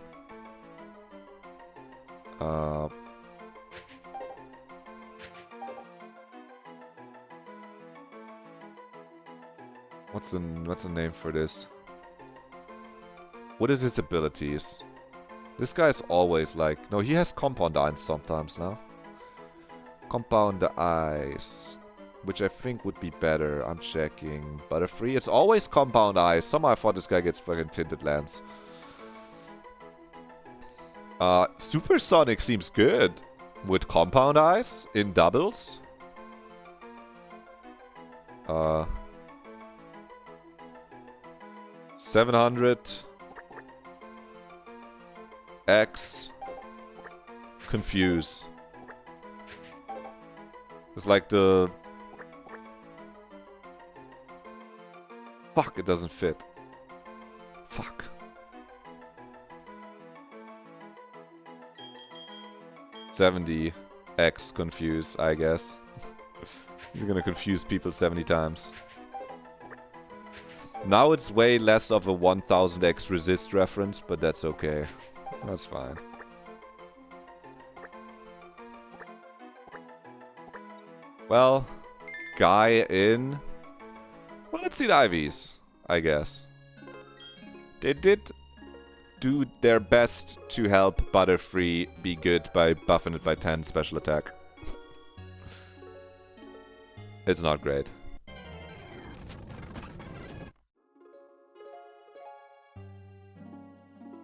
[SPEAKER 1] What's the name for this? What is his abilities? This guy's always like... No, he has Compound Eyes sometimes now. Compound Eyes. Which I think would be better. I'm checking. Butterfree. It's always Compound Eyes. Somehow I thought this guy gets fucking Tinted Lens. Supersonic seems good. With Compound Eyes in doubles. 700 X Confuse. It's like the... Fuck, it doesn't fit. Fuck. $70 X Confuse, I guess. He's gonna confuse people 70 times. Now it's way less of a 1000x resist reference, but that's okay. That's fine. Well, guy in... Well, let's see the IVs, I guess. They did do their best to help Butterfree be good by buffing it by 10 special attack. It's not great.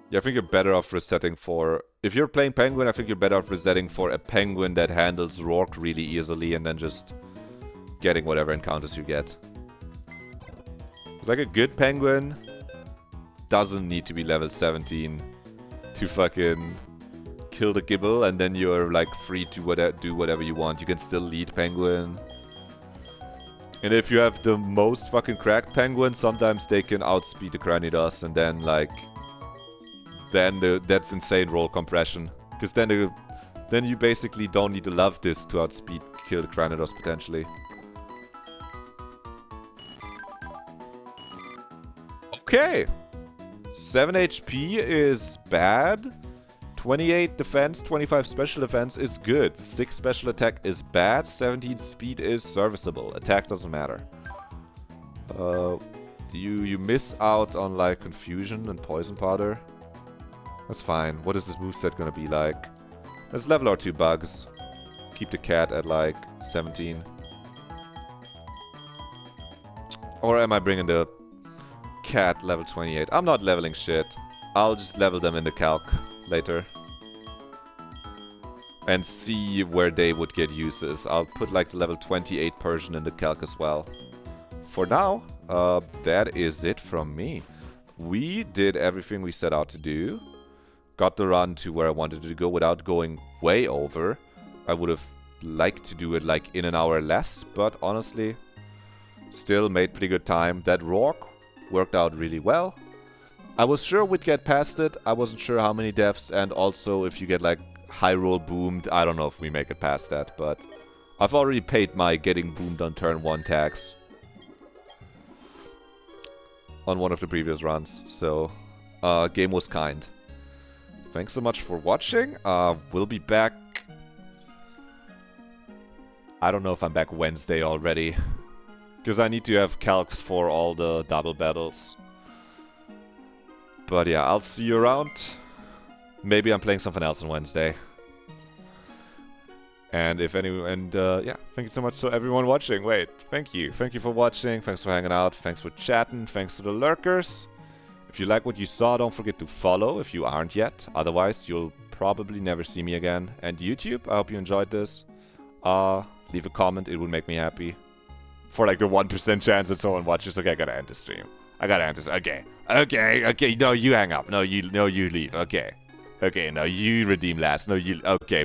[SPEAKER 1] Yeah, I think you're better off resetting for... If you're playing Penguin, I think you're better off resetting for a Penguin that handles Rourke really easily and then just getting whatever encounters you get. It's like a good Penguin doesn't need to be level 17 to fucking kill the Gibble, and then you're like free to do whatever you want. You can still lead Penguin. And if you have the most fucking cracked Penguin, sometimes they can outspeed the Cranidos, and then like... that's insane roll compression. Because then you basically don't need to love this to outspeed kill the Cranidos potentially. Okay. 7 HP is bad. 28 defense, 25 special defense is good. 6 special attack is bad. 17 speed is serviceable. Attack doesn't matter. You miss out on like Confusion and Poison Powder. That's fine. What is this moveset gonna be like? Let's level our 2 bugs. Keep the cat at like 17. Or am I bringing the cat level 28? I'm not leveling shit. I'll just level them in the calc later. And see where they would get uses. I'll put like the level 28 Persian in the calc as well. For now, that is it from me. We did everything we set out to do. Got the run to where I wanted to go without going way over. I would have liked to do it like in an hour less, but honestly, still made pretty good time. That Rourke worked out really well. I was sure we'd get past it. I wasn't sure how many deaths, and also if you get like high roll boomed, I don't know if we make it past that, but I've already paid my getting boomed on turn 1 tax on one of the previous runs, so game was kind. Thanks so much for watching. We'll be back. I don't know if I'm back Wednesday already, because I need to have calcs for all the double battles. But yeah, I'll see you around. Maybe I'm playing something else on Wednesday. And if anyone, yeah, thank you so much to everyone watching. Wait, thank you. Thank you for watching. Thanks for hanging out. Thanks for chatting. Thanks to the lurkers. If you like what you saw, don't forget to follow if you aren't yet. Otherwise, you'll probably never see me again. And YouTube, I hope you enjoyed this. Leave a comment. It would make me happy. For like the 1% chance that someone watches. Okay, I gotta end the stream. I gotta answer. Okay. Okay. No, you hang up. No, you leave. Okay. Okay, no, you redeem last. No, you... Okay,